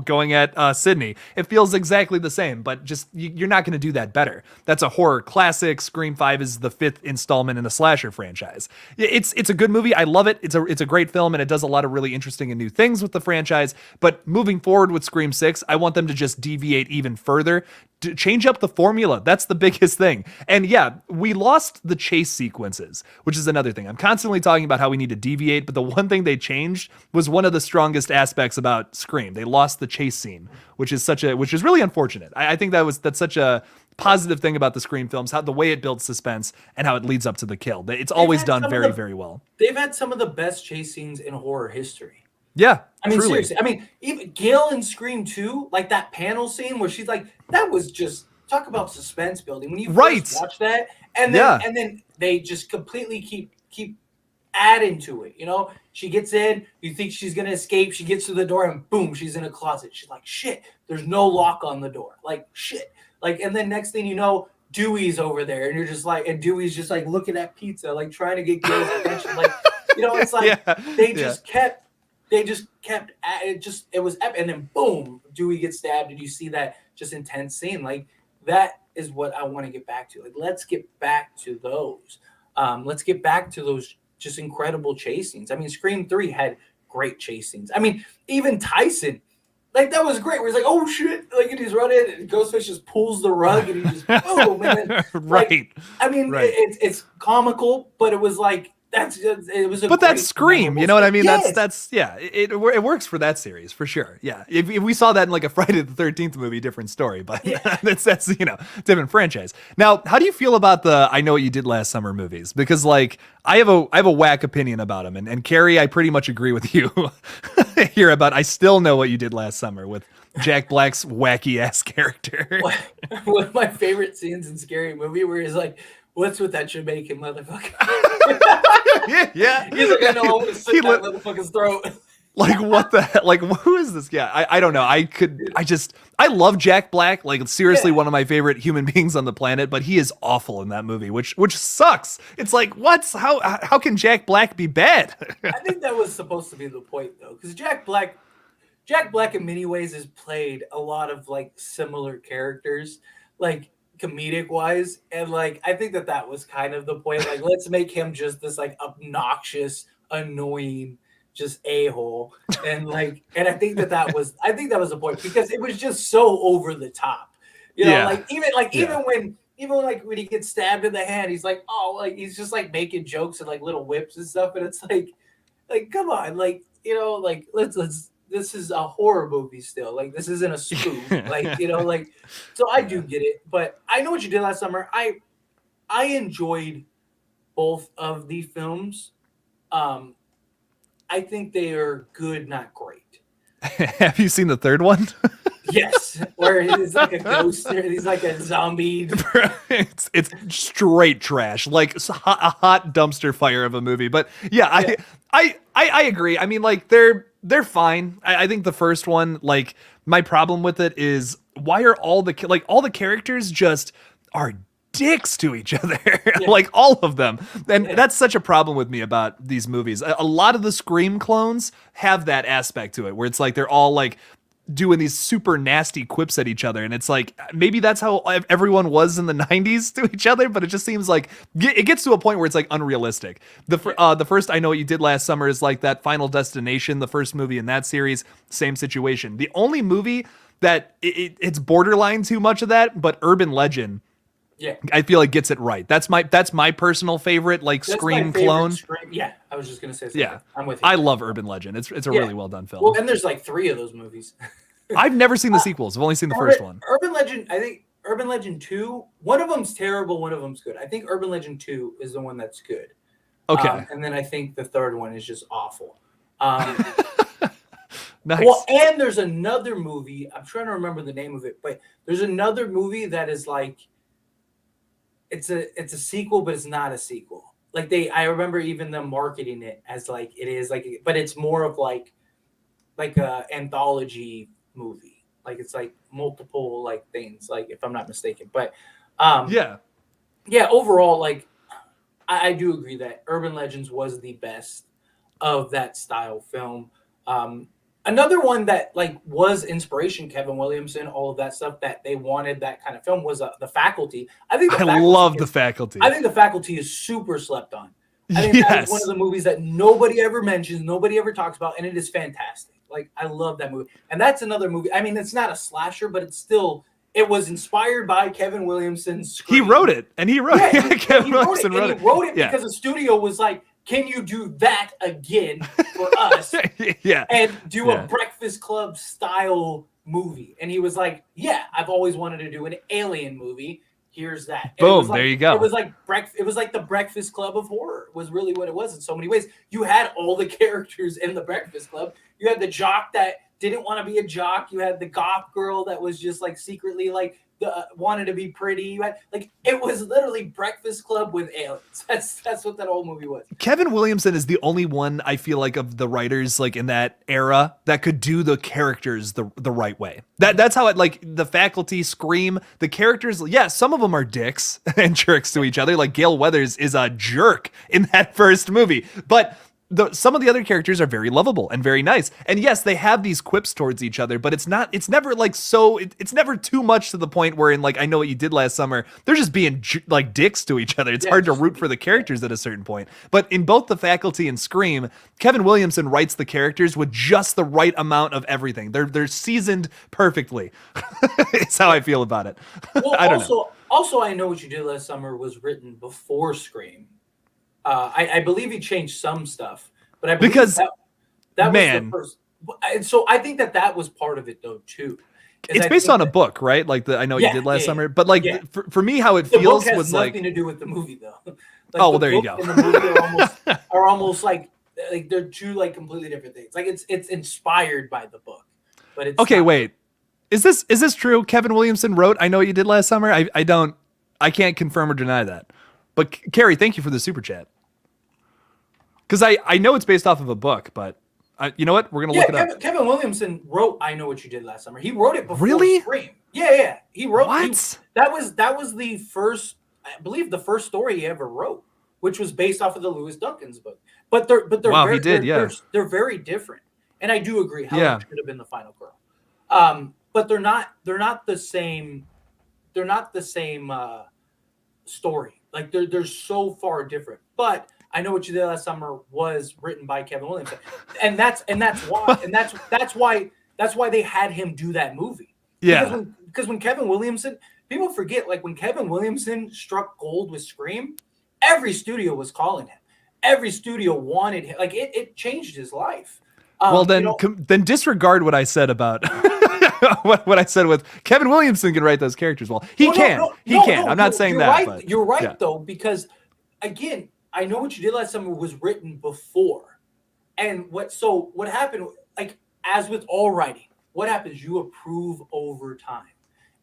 going at Sydney. It feels exactly the same, but just you're not going to do that better. That's a horror classic. Scream 5 is the 5th installment in the slasher franchise. It's a good movie. I love it. It's a great film, and it does a lot of really interesting and new things with the franchise. But moving forward with Scream 6, I want them to just deviate even further. change up the formula. That's the biggest thing. And yeah, we lost the chase sequences, which is another thing. I'm constantly talking about how we need to deviate, but the one thing they changed was one of the strongest aspects about Scream. They lost the chase scene, which is really unfortunate. I think that's such a positive thing about the Scream films, how the way it builds suspense and how it leads up to the kill. It's always done very, very well. They've had some of the best chase scenes in horror history. Yeah, I mean, truly. seriously. I mean, even Gil in Scream 2, like that panel scene where she's like, that was just talk about suspense building. When you first watch that, and then they just completely keep adding to it. You know, she gets in, you think she's gonna escape, she gets to the door, and boom, she's in a closet. She's like, shit, there's no lock on the door. Like shit. Like, and then next thing you know, Dewey's over there, and you're just like, and Dewey's just like looking at pizza, like trying to get Gil's attention. Like, you know, it's like they just kept it was epic. And then boom, Dewey gets stabbed, and you see that just intense scene. Like, that is what I want to get back to. Like, let's get back to those. Let's get back to those just incredible chase scenes. I mean, Scream 3 had great chase scenes. I mean, even Tyson, like, that was great. Where he's like, oh shit, like, and he's running, and Ghostface just pulls the rug, and he just boom, man. Right. Like, I mean, it's comical, but it was like, it was. But that's Scream, you know what I mean? Yes. That's it works for that series for sure. Yeah, if we saw that in like a Friday the 13th movie, different story. But that's different franchise. Now, how do you feel about the I Know What You Did Last Summer movies? Because like I have a whack opinion about them, and Carrie, I pretty much agree with you here about I Still Know What You Did Last Summer with Jack Black's wacky ass character. One of my favorite scenes in Scary Movie where he's like, what's with that Jamaican motherfucker? yeah. He's like, I know, I want to slit that motherfucker's throat. Like, what the heck? Like, who is this guy? I don't know. I love Jack Black. Like, seriously, one of my favorite human beings on the planet, but he is awful in that movie, which sucks. It's like, how can Jack Black be bad? I think that was supposed to be the point, though, because Jack Black in many ways has played a lot of like similar characters, like comedic wise, and like I think that was kind of the point. Like, let's make him just this like obnoxious, annoying, just a-hole, and I think that was the point, because it was just so over the top, you know. Even when he gets stabbed in the hand, he's like, oh, like he's just like making jokes and like little whips and stuff, and it's like come on, like, you know, like let's this is a horror movie still. Like, this isn't a spoof. Like, you know, like, so I do get it. But I Know What You Did Last Summer. I enjoyed both of the films. I think they are good, not great. Have you seen the third one? Yes, where he's like a ghost, he's like a zombie. It's straight trash, like a hot dumpster fire of a movie. But yeah. I agree. I mean, like they're fine. I think the first one, like, my problem with it is why are all the characters just are dicks to each other, like all of them. And that's such a problem with me about these movies. A lot of the Scream clones have that aspect to it, where it's like they're all like doing these super nasty quips at each other, and it's like maybe that's how everyone was in the 90s to each other, but it just seems like it gets to a point where it's like unrealistic. The first I Know What You Did Last Summer is like that Final Destination, the first movie in that series, same situation. The only movie that it's borderline too much of that, but Urban Legend, I feel like gets it right. That's my personal favorite, like, Scream clone. Yeah, I was just gonna say something. Yeah, I'm with you. I love Urban Legend. It's a really well done film. Well, and there's like 3 of those movies. I've never seen the sequels. I've only seen the first one. Urban Legend, I think Urban Legend 2, one of them's terrible, one of them's good. I think Urban Legend 2 is the one that's good. Okay. And then I think the third one is just awful. Nice. Well, and there's another movie, I'm trying to remember the name of it, but there's another movie that is like, it's a sequel, but it's not a sequel. Like, I remember even them marketing it as like it is, like, but it's more of like a anthology movie. Like, it's like multiple like things, like, if I'm not mistaken. But overall, like, I do agree that Urban Legends was the best of that style film. Another one that like was inspiration, Kevin Williamson, all of that stuff, that they wanted that kind of film, was The Faculty. I love The Faculty. I think The Faculty is super slept on. I think that is one of the movies that nobody ever mentions, nobody ever talks about, and it is fantastic. Like, I love that movie. And that's another movie. I mean, it's not a slasher, but it's still It was inspired by Kevin Williamson's He Scream. wrote it, and he wrote Yeah, it. Kevin Williamson he wrote it. wrote it Yeah. because the studio was like, "Can you do that again for us?" Yeah. And do Yeah. a Breakfast Club style movie. And he was like, "Yeah, I've always wanted to do an alien movie. Here's that." And it Boom, was like, there you go. It was like the Breakfast Club of horror was really what it was in so many ways. You had all the characters in the Breakfast Club. You had the jock that didn't want to be a jock. You had the goth girl that was just like secretly like wanted to be pretty. You had like it was literally Breakfast Club with aliens. That's what that whole movie was. Kevin Williamson is the only one I feel like of the writers like in that era that could do the characters the right way. That's how it like the Faculty, Scream, the characters. Yeah, some of them are dicks and jerks to each other. Like Gale Weathers is a jerk in that first movie, but some of the other characters are very lovable and very nice. And yes, they have these quips towards each other, but it's never like it's never too much to the point where in like I Know What You Did Last Summer, they're just being like dicks to each other. It's hard to root for the characters at a certain point. But in both The Faculty and Scream, Kevin Williamson writes the characters with just the right amount of everything. They're seasoned perfectly. It's how I feel about it. Well, I don't know. Also, I Know What You Did Last Summer was written before Scream. I believe he changed some stuff, but I believe Because, that man, was the first. So I think that was part of it though too. It's based on a book, right? Like the I Know What You Did Last Summer, but like for me, how it the feels book has was like nothing to do with the movie though. Like, oh, well, there you go. And the movie are almost like they're two like completely different things. Like it's inspired by the book, but it's okay. not. Wait, is this true? Kevin Williamson wrote I Know What You Did Last Summer. I can't confirm or deny that. But Carrie, thank you for the super chat. Because I know it's based off of a book, but you know what? We're gonna look it up. Kevin Williamson wrote "I Know What You Did Last Summer." He wrote it before Really? Scream. Yeah. He wrote What? That was the first, I believe, the first story he ever wrote, which was based off of the Lewis Duncan's book. But they're Wow, very, he did, they're very different. And I do agree. Helen should have been the final girl. But they're not the same. They're not the same story. Like they're so far different. But I Know What You Did Last Summer was written by Kevin Williamson, and that's why they had him do that movie. Yeah, because when Kevin Williamson, people forget, like when Kevin Williamson struck gold with Scream, every studio was calling him. Every studio wanted him. Like it changed his life. Well, then then disregard what I said about what I said with Kevin Williamson can write those characters well. He can. I'm not saying that. Right, but, you're right though, because again, I Know What You Did Last Summer was written before, and what happened? Like as with all writing, what happens? You approve over time,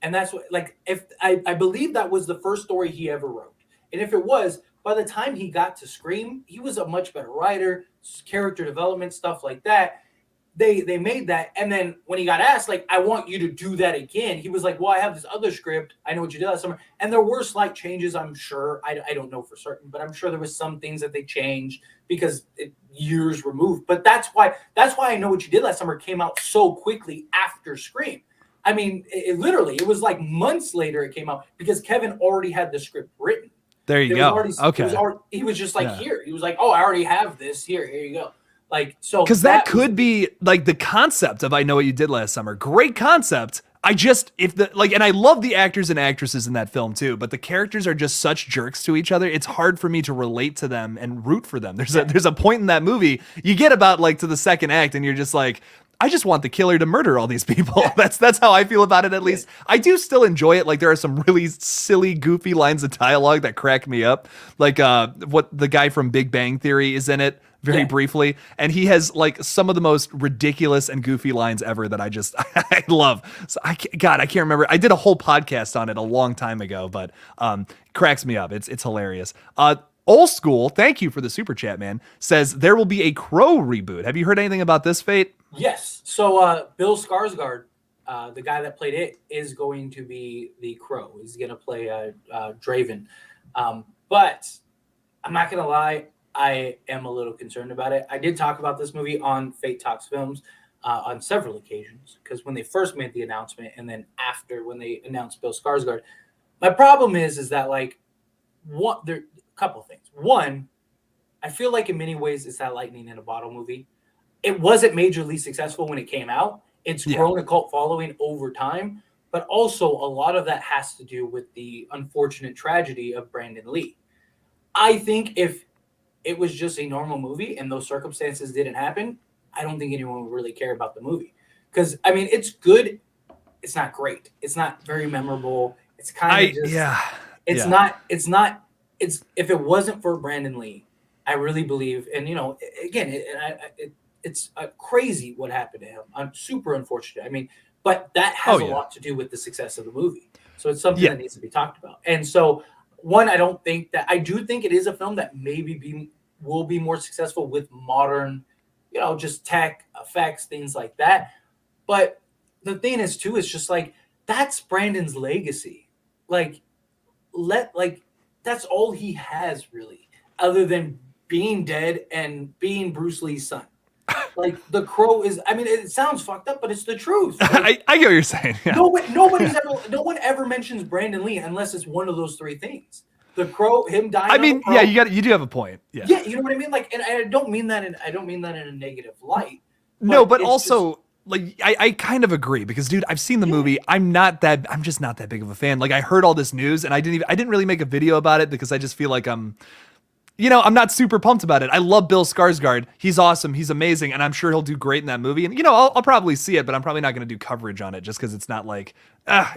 and that's what if I believe that was the first story he ever wrote, and if it was, by the time he got to Scream, he was a much better writer, character development, stuff like that. They made that, and then when he got asked, like, I want you to do that again, he was like, well, I have this other script, I Know What You Did Last Summer, and there were slight changes, I'm sure. I don't know for certain, but I'm sure there was some things that they changed because years removed. But that's why I Know What You Did Last Summer came out so quickly after Scream. I mean, it was like months later it came out because Kevin already had the script written. There you go. Okay. He was just like, here. He was like, oh, I already have this. Here you go. Like, so because that could be like the concept of I Know What You Did Last Summer. Great concept. And I love the actors and actresses in that film too, but the characters are just such jerks to each other. It's hard for me to relate to them and root for them. There's a point in that movie you get about like to the second act and you're just like, I just want the killer to murder all these people. Yeah. That's how I feel about it, at least. I do still enjoy it. Like there are some really silly, goofy lines of dialogue that crack me up. Like what the guy from Big Bang Theory is in it very briefly. And he has like some of the most ridiculous and goofy lines ever that I love. So I can't remember. I did a whole podcast on it a long time ago, but cracks me up. It's hilarious. Old School, thank you for the super chat, man, says there will be a Crow reboot. Have you heard anything about this, Fate? Yes. So Bill Skarsgård, the guy that played it, is going to be the Crow. He's going to play Draven. But I'm not going to lie, I am a little concerned about it. I did talk about this movie on Fate Talks Films on several occasions, because when they first made the announcement and then after when they announced Bill Skarsgård, my problem is that like there are a couple of things. One, I feel like in many ways it's that lightning in a bottle movie. It wasn't majorly successful when it came out. It's grown a cult following over time, but also a lot of that has to do with the unfortunate tragedy of Brandon Lee. I think if it was just a normal movie and those circumstances didn't happen, I don't think anyone would really care about the movie. Because, I mean, it's good. It's not great. It's not very memorable. It's kind of just, it's if it wasn't for Brandon Lee, I really believe, and, you know, again, it's crazy what happened to him. I'm super unfortunate. I mean, but that has a lot to do with the success of the movie. So it's something that needs to be talked about. And so, one, I do think it is a film that maybe will be more successful with modern, you know, just tech effects, things like that. But the thing is too, it's just like, that's Brandon's legacy. Like, that's all he has really, other than being dead and being Bruce Lee's son. Like, The Crow is, I mean, it sounds fucked up, but it's the truth. Like, I get what you're saying. Yeah. No one ever mentions Brandon Lee unless it's one of those three things. The Crow, him dying. I mean, you do have a point. Yeah. Yeah, you know what I mean? Like, and I don't mean that in a negative light. No, but also, like, I kind of agree because, dude, I've seen the movie. I'm just not that big of a fan. Like, I heard all this news and I didn't really make a video about it because I just feel like I'm not super pumped about it. I love Bill Skarsgård. He's awesome. He's amazing. And I'm sure he'll do great in that movie. And, you know, I'll probably see it, but I'm probably not going to do coverage on it just because it's not like,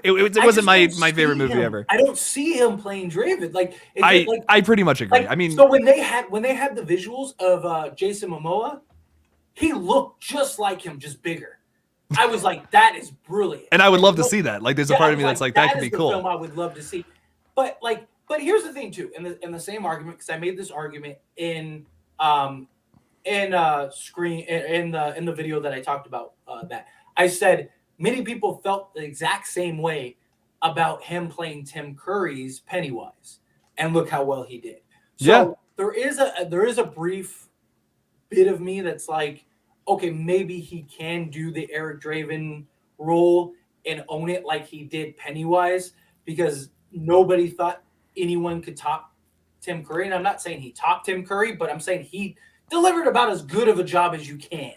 it wasn't my favorite movie ever. I don't see him playing Draven. Like, I pretty much agree. Like, I mean, so when they had the visuals of Jason Momoa, he looked just like him, just bigger. I was like, that is brilliant. And I would love to see that. Like, there's a part of me that's like, that could be cool. Film I would love to see. But here's the thing too, in the same argument, because I made this argument in the video that I talked about, that I said many people felt the exact same way about him playing Tim Curry's Pennywise, and look how well he did. So there is a brief bit of me that's like, okay, maybe he can do the Eric Draven role and own it like he did Pennywise, because nobody thought anyone could top Tim Curry. And I'm not saying he topped Tim Curry, but I'm saying he delivered about as good of a job as you can.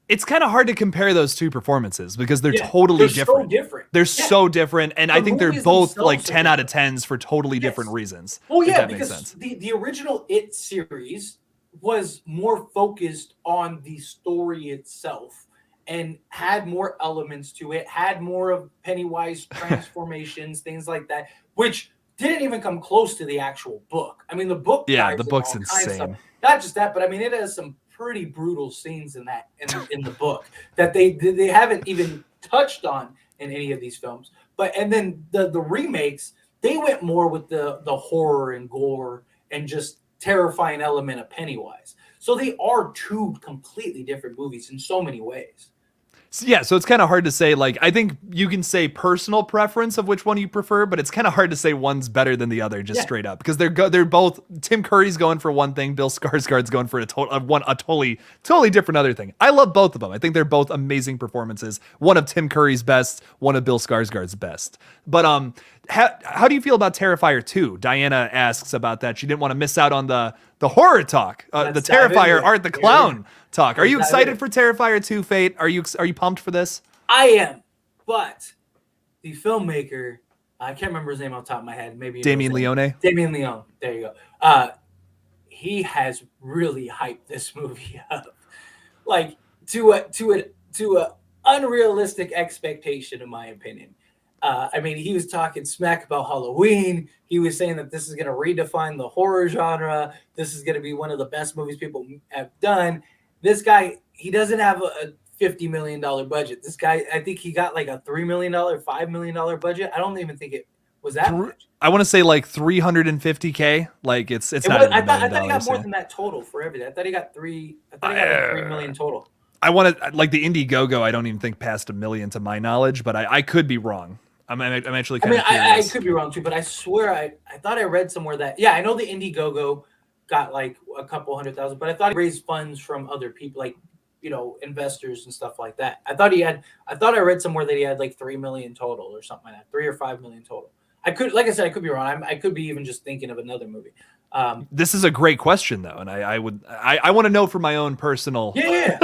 It's kind of hard to compare those two performances because they're totally different. So different. They're so different. And I think they're both like 10 out of 10s for totally different reasons. Well, yeah, because the original It series was more focused on the story itself and had more elements to it, had more of Pennywise transformations, things like that, which didn't even come close to the actual book. I mean, the book, the book's insane. Not just that, but I mean, it has some pretty brutal scenes in the book that they haven't even touched on in any of these films. But and then the remakes, they went more with the horror and gore and just terrifying element of Pennywise. So they are two completely different movies in so many ways. So it's kind of hard to say. Like, I think you can say personal preference of which one you prefer, but it's kind of hard to say one's better than the other just straight up, because they're both, Tim Curry's going for one thing, Bill Skarsgård's going for a totally different other thing. I love both of them. I think they're both amazing performances. One of Tim Curry's best, one of Bill Skarsgård's best. But how do you feel about Terrifier 2? Diana asks about that. She didn't want to miss out on the horror talk, the Terrifier Art the Clown talk. Are you excited for Terrifier 2, Fate? Are you pumped for this? I am, but the filmmaker, I can't remember his name off the top of my head. Maybe Damien Leone. Damien Leone. There you go. He has really hyped this movie up, like to a unrealistic expectation, in my opinion. I mean, he was talking smack about Halloween. He was saying that this is going to redefine the horror genre. This is going to be one of the best movies people have done. This guy, he doesn't have a $50 million budget. This guy, I think he got like a $3 million, $5 million budget. I don't even think it was that much. I want to say like $350K. Like it's not. I thought he got more than that total for everything. I thought he got like $3 million total. I want to, like, the Indiegogo, I don't even think passed $1 million to my knowledge, but I could be wrong. I'm actually kind of curious. I could be wrong too, but I swear I thought I read somewhere that, I know the Indiegogo got like a couple 100,000, but I thought he raised funds from other people, like, you know, investors and stuff like that. I thought I read somewhere that he had like 3 million total or something like that, 3 or 5 million total. I could, like I said, I could be wrong. I could be even just thinking of another movie. This is a great question though, and I want to know for my own personal. Yeah.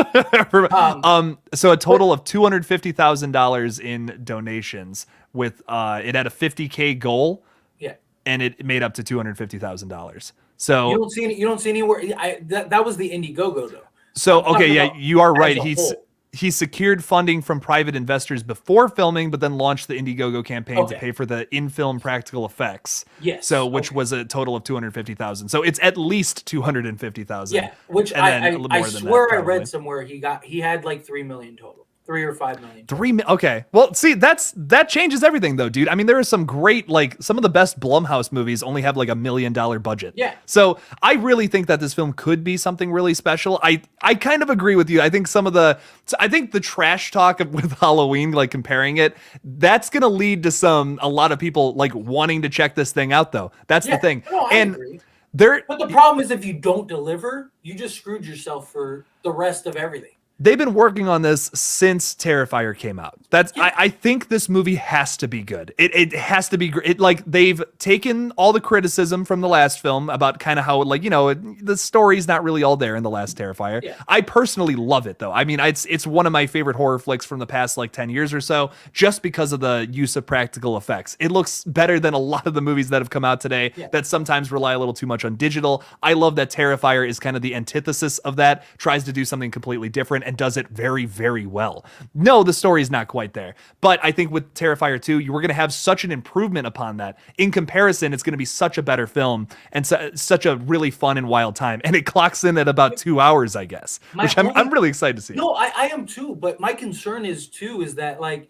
So a total of $250,000 in donations with it had a 50K goal. Yeah. And it made up to $250,000. So you don't see anywhere. That was the Indiegogo though. So okay, yeah, you are right. Whole. He secured funding from private investors before filming, but then launched the Indiegogo campaign to pay for the in-film practical effects. Yes. So which was a total of $250,000. So it's at least $250,000. Yeah, which I swear I read somewhere he had like 3 million total. 3 or 5 million. Okay. Well, see, that changes everything though, dude. I mean, there are some great, like some of the best Blumhouse movies only have like $1 million budget. Yeah. So I really think that this film could be something really special. I kind of agree with you. I think I think the trash talk with Halloween, like comparing it, that's going to lead to a lot of people like wanting to check this thing out though. That's the thing. No, I agree. But the problem is if you don't deliver, you just screwed yourself for the rest of everything. They've been working on this since Terrifier came out. I think this movie has to be good. It has to be great. Like they've taken all the criticism from the last film about kind of how the story's not really all there in the last Terrifier. Yeah. I personally love it though. I mean, it's one of my favorite horror flicks from the past like 10 years or so, just because of the use of practical effects. It looks better than a lot of the movies that have come out today that sometimes rely a little too much on digital. I love that Terrifier is kind of the antithesis of that, tries to do something completely different and does it very, very well. No, the story is not quite there. But I think with Terrifier 2, you were going to have such an improvement upon that. In comparison, it's going to be such a better film and such a really fun and wild time. And it clocks in at about 2 hours, I guess, which I'm really excited to see. No, I am too. But my concern is that like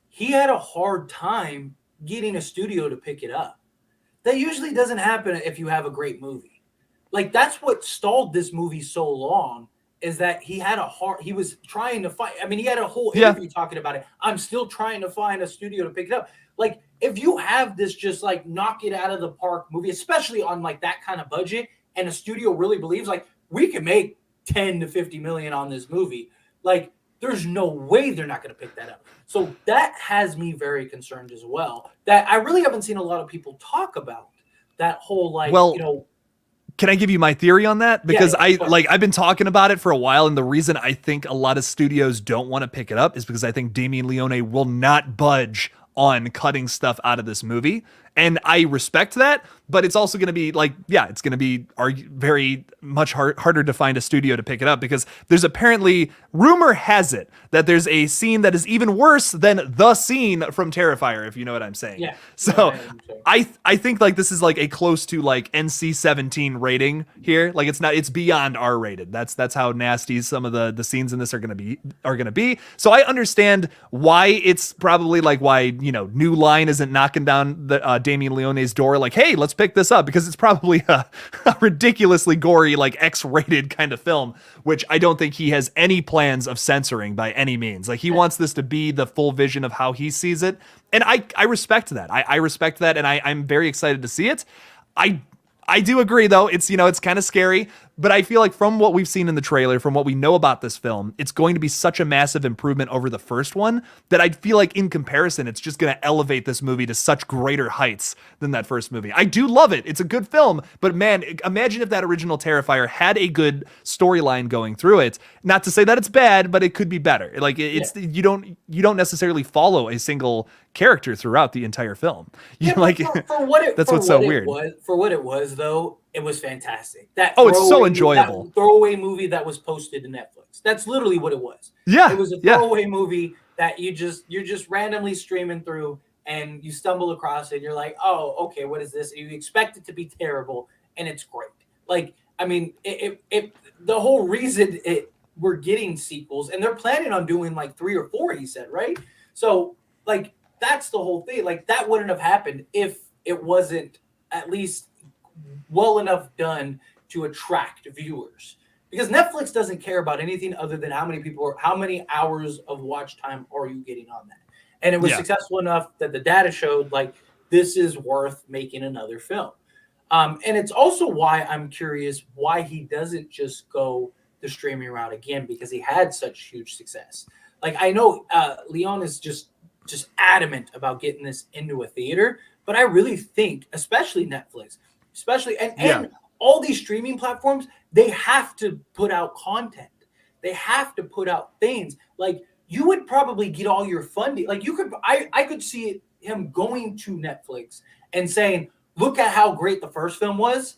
he had a hard time getting a studio to pick it up. That usually doesn't happen if you have a great movie. Like that's what stalled this movie so long. Is that he was trying to find, I mean, he had a whole interview talking about it. I'm still trying to find a studio to pick it up. Like, if you have this just like knock it out of the park movie, especially on like that kind of budget, and a studio really believes like we can make 10 to 50 million on this movie, like there's no way they're not going to pick that up. So that has me very concerned as well. That I really haven't seen a lot of people talk about that whole Can I give you my theory on that? Because I've been talking about it for a while, and the reason I think a lot of studios don't want to pick it up is because I think Damien Leone will not budge on cutting stuff out of this movie. And I respect that, but it's also going to be it's going to be very much harder to find a studio to pick it up because there's apparently, rumor has it, that there's a scene that is even worse than the scene from Terrifier, if you know what I'm saying. Yeah. So I think like this is like a close to like NC-17 rating here. Like it's beyond R rated. That's how nasty some of the scenes in this are going to be. So I understand why it's probably like why, New Line isn't knocking down the Damien Leone's door like, hey, let's pick this up, because it's probably a ridiculously gory, like X-rated kind of film, which I don't think he has any plans of censoring by any means. Like he wants this to be the full vision of how he sees it. And I respect that. I respect that. And I'm very excited to see it. I do agree though. It's kind of scary, but I feel like from what we've seen in the trailer, from what we know about this film, it's going to be such a massive improvement over the first one that I feel like in comparison, it's just going to elevate this movie to such greater heights than that first movie. I do love it. It's a good film, but man, imagine if that original Terrifier had a good storyline going through it. Not to say that it's bad, but it could be better. Like you don't necessarily follow a single character throughout the entire film. That's what's so weird. For what it was though, it was fantastic. It's so enjoyable. That throwaway movie that was posted to Netflix. That's literally what it was. Yeah. It was a throwaway movie that you're just randomly streaming through and you stumble across it and you're like, oh, okay, what is this? And you expect it to be terrible and it's great. Like, I mean, the whole reason we're getting sequels, and they're planning on doing like 3 or 4, he said, right? So like that's the whole thing. Like that wouldn't have happened if it wasn't at least well enough done to attract viewers, because Netflix doesn't care about anything other than how many hours of watch time are you getting on that. And it was successful enough that the data showed like this is worth making another film. And it's also why I'm curious why he doesn't just go the streaming route again, because he had such huge success. Like I know Leon is just adamant about getting this into a theater, But I really think, especially Netflix, and all these streaming platforms, they have to put out content. They have to put out things. Like, you would probably get all your funding. Like, I could see him going to Netflix and saying, look at how great the first film was.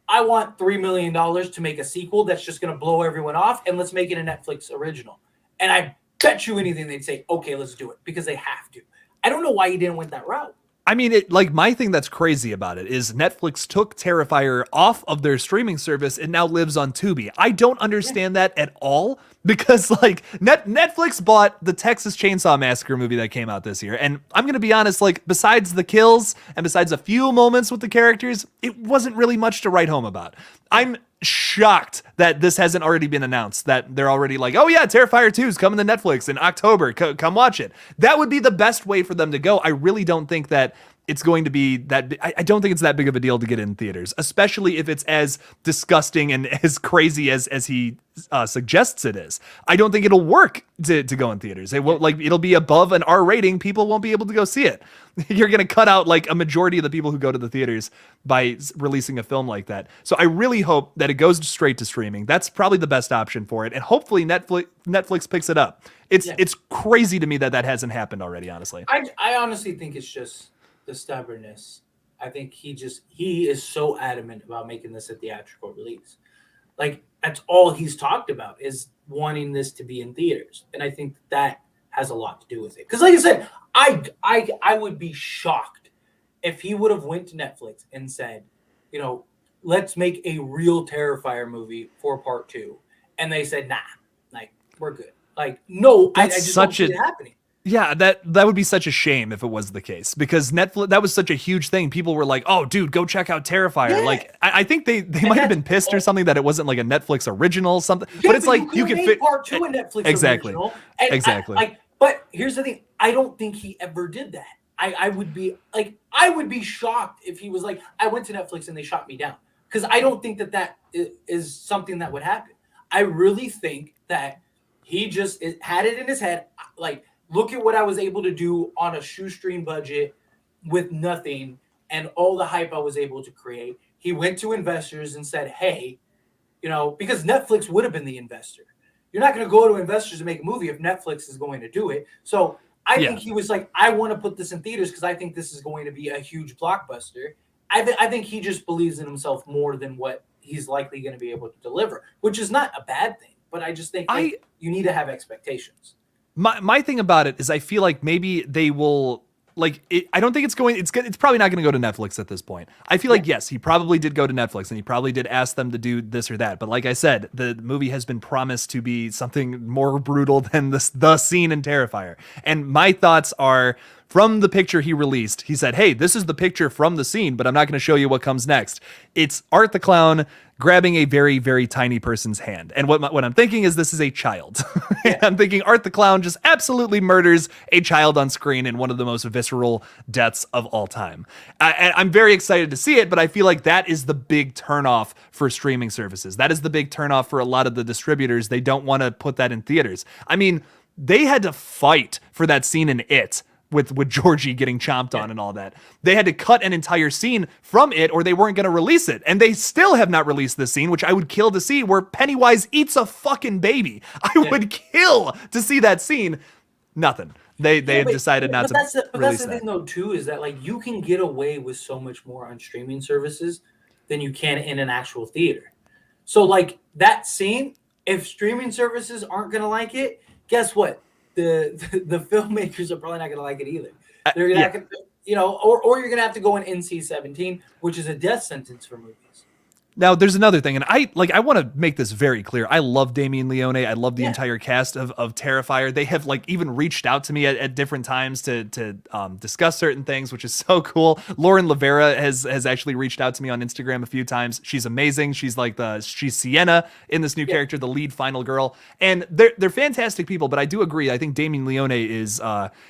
I want $3 million to make a sequel that's just going to blow everyone off, and let's make it a Netflix original. And I bet you anything they'd say, okay, let's do it, because they have to. I don't know why he didn't went that route. I mean, my thing that's crazy about it is Netflix took Terrifier off of their streaming service and now lives on Tubi. I don't understand that at all, because like Netflix bought the Texas Chainsaw Massacre movie that came out this year. And I'm going to be honest, like, besides the kills and besides a few moments with the characters, it wasn't really much to write home about. I'm shocked that this hasn't already been announced, that they're already like, oh yeah, Terrifier 2 is coming to Netflix in October. Come watch it. That would be the best way for them to go. I really don't think that it's going to be that. I don't think it's that big of a deal to get in theaters, especially if it's as disgusting and as crazy as he suggests it is. I don't think it'll work to go in theaters. It won't, like, it'll be above an R rating. People won't be able to go see it. You're going to cut out like a majority of the people who go to the theaters by releasing a film like that. So I really hope that it goes straight to streaming. That's probably the best option for it. And hopefully Netflix picks it up. It's crazy to me that hasn't happened already, honestly. I honestly think it's just the stubbornness. I think he is so adamant about making this a theatrical release. Like, that's all he's talked about, is wanting this to be in theaters. And I think that has a lot to do with it. Because like I said, I would be shocked if he would have went to Netflix and said, you know, let's make a real Terrifier movie for part 2. And they said, nah, like, we're good. Like, no, I just don't see it happening. Yeah, that would be such a shame if it was the case, because Netflix, that was such a huge thing. People were like, oh, dude, go check out Terrifier. Yeah. Like, I think they might have been pissed or something that it wasn't like a Netflix original something. Yeah, but it's like you can fit part 2 in Netflix original. Exactly. But here's the thing. I don't think he ever did that. I would be shocked if he was like, I went to Netflix and they shot me down. Because I don't think that is something that would happen. I really think that he just had it in his head, like, look at what I was able to do on a shoestring budget with nothing and all the hype I was able to create. He went to investors and said, hey, you know, because Netflix would have been the investor. You're not going to go to investors to make a movie if Netflix is going to do it. So I think he was like, I want to put this in theaters because I think this is going to be a huge blockbuster. I think he just believes in himself more than what he's likely going to be able to deliver, which is not a bad thing. But I just think you need to have expectations. My thing about it is I feel like maybe they will, like, I don't think it's probably not going to go to Netflix at this point. I feel like, yes, he probably did go to Netflix and he probably did ask them to do this or that. But like I said, the movie has been promised to be something more brutal than the scene in Terrifier. And my thoughts are, from the picture he released, he said, hey, this is the picture from the scene, but I'm not going to show you what comes next. It's Art the Clown grabbing a very, very tiny person's hand. And what I'm thinking is this is a child. I'm thinking Art the Clown just absolutely murders a child on screen in one of the most visceral deaths of all time. I'm very excited to see it, but I feel like that is the big turnoff for streaming services. That is the big turnoff for a lot of the distributors. They don't want to put that in theaters. I mean, they had to fight for that scene in It, with Georgie getting chomped on and all that. They had to cut an entire scene from It or they weren't going to release it. And they still have not released this scene, which I would kill to see, where Pennywise eats a fucking baby. I would kill to see that scene. Nothing. They decided not to release that. But that's the thing, though, too, is that, like, you can get away with so much more on streaming services than you can in an actual theater. So, like, that scene, if streaming services aren't going to like it, guess what? The filmmakers are probably not going to like it either. They're not going to, you know, or you're going to have to go in NC-17, which is a death sentence for movies. Now, there's another thing, and I want to make this very clear. I love Damien Leone. I love the entire cast of Terrifier. They have, like, even reached out to me at different times to discuss certain things, which is so cool. Lauren Lavera has actually reached out to me on Instagram a few times. She's amazing. She's she's Sienna in this new character, the lead final girl, and they're fantastic people. But I do agree. I think Damien Leone is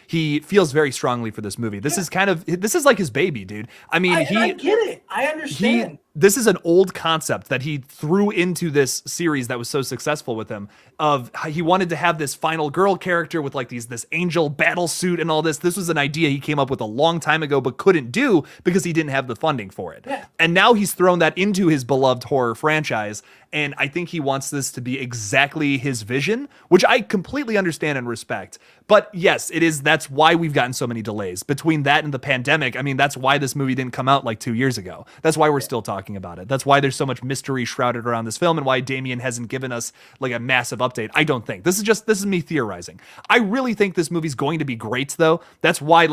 he feels very strongly for this movie. This is like his baby, dude. I mean, I get it. I understand. this is an old concept that he threw into this series that was so successful with him. Of he wanted to have this final girl character with like this angel battle suit and all this. This was an idea he came up with a long time ago, but couldn't do because he didn't have the funding for it. Yeah. And now he's thrown that into his beloved horror franchise. And I think he wants this to be exactly his vision, which I completely understand and respect. But yes, it is. That's why we've gotten so many delays between that and the pandemic. I mean, that's why this movie didn't come out like 2 years ago. That's why we're still talking about it. That's why there's so much mystery shrouded around this film and why Damien hasn't given us like a massive update. I don't think this is me theorizing. I really think this movie's going to be great though. That's why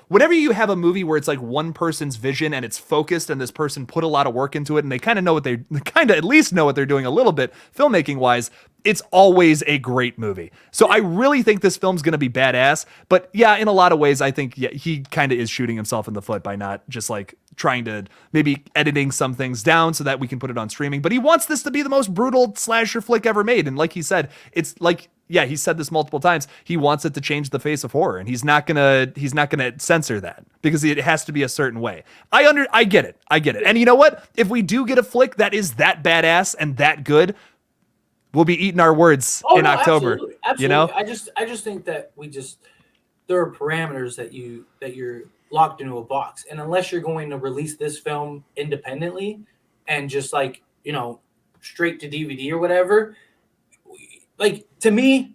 whenever you have a movie where it's like one person's vision and it's focused and this person put a lot of work into it and they kind of know at least know what they're doing a little bit filmmaking wise, it's always a great movie. So I really think this film's going to be badass. But yeah, in a lot of ways, I think he kind of is shooting himself in the foot by not just like trying to maybe editing some things down so that we can put it on streaming. But he wants this to be the most brutal slasher flick ever made. And like he said, it's like, yeah, he said this multiple times. He wants it to change the face of horror, and he's not gonna censor that because it has to be a certain way. I get it. And you know what? If we do get a flick that is that badass and that good, we'll be eating our words in October. Absolutely. You know, I just think that there are parameters that you're locked into a box, and unless you're going to release this film independently and just like straight to DVD or whatever. Like, to me,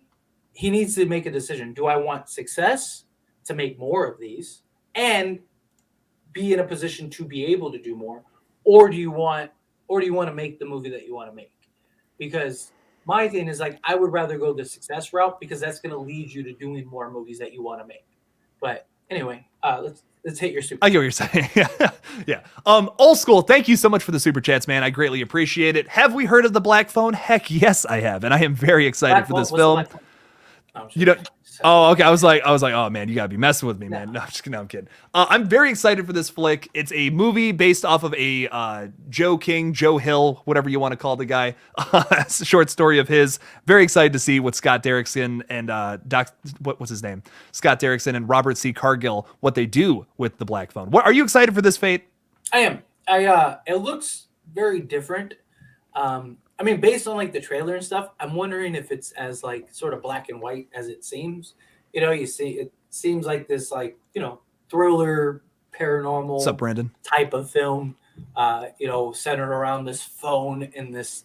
he needs to make a decision. Do I want success to make more of these and be in a position to be able to do more? Or do you want to make the movie that you want to make? Because my thing is like, I would rather go the success route because that's going to lead you to doing more movies that you want to make. But anyway, let's hit your super. I get what you're saying. Yeah. Old school. Thank you so much for the super chats, man. I greatly appreciate it. Have we heard of the Black Phone? Heck yes, I have, and I am very excited for this film. Oh, okay. I was like, oh man, you gotta be messing with me, man. No, I'm kidding. I'm very excited for this flick. It's a movie based off of a Joe Hill, whatever you want to call the guy. It's a short story of his. Very excited to see what Scott Derrickson and what's his name? Scott Derrickson and Robert C. Cargill, what they do with the Black Phone. What are you excited for this, Fate? I am. It looks very different. I mean, based on like the trailer and stuff, I'm wondering if it's as like sort of black and white as it seems. You see, it seems like this like thriller, paranormal What's up, Brandon? Type of film. Centered around this phone in this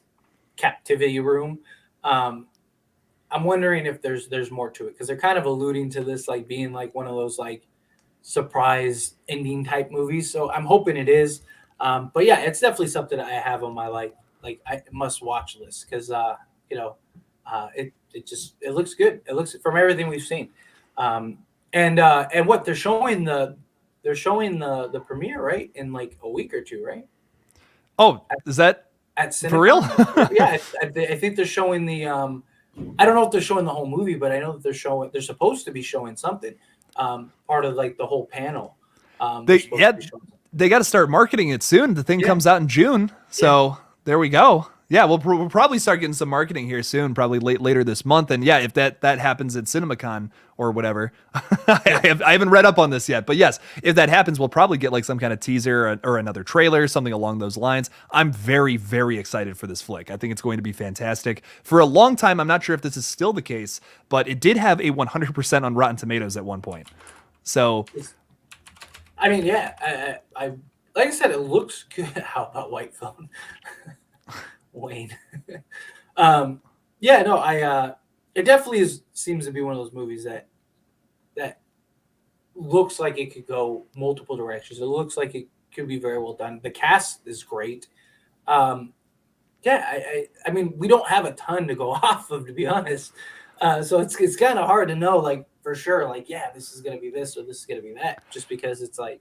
captivity room. I'm wondering if there's more to it because they're kind of alluding to this like being like one of those like surprise ending type movies. So I'm hoping it is. But yeah, it's definitely something I have on my like I must watch list because it looks good. It looks from everything we've seen, and what they're showing the premiere right in like a week or two, right? Oh, is that at Cinecon? For real? Yeah, I think they're showing the. I don't know if they're showing the whole movie, but I know that they're supposed to be showing something. Part of like the whole panel. They got to start marketing it soon. The thing comes out in June, so. There we go. Yeah, we'll probably start getting some marketing here soon, probably later this month. And yeah, if that happens at CinemaCon or whatever, I haven't read up on this yet. But yes, if that happens, we'll probably get like some kind of teaser or another trailer, something along those lines. I'm very, very excited for this flick. I think it's going to be fantastic. For a long time, I'm not sure if this is still the case, but it did have a 100% on Rotten Tomatoes at one point. So, I mean, yeah, I like I said, it looks good. How about White Phone? Wayne. It definitely seems to be one of those movies that looks like it could go multiple directions. It looks like it could be very well done. The cast is great. I mean, we don't have a ton to go off of, to be honest. So it's kind of hard to know, like, for sure, like, yeah, this is going to be this or this is going to be that, just because it's like,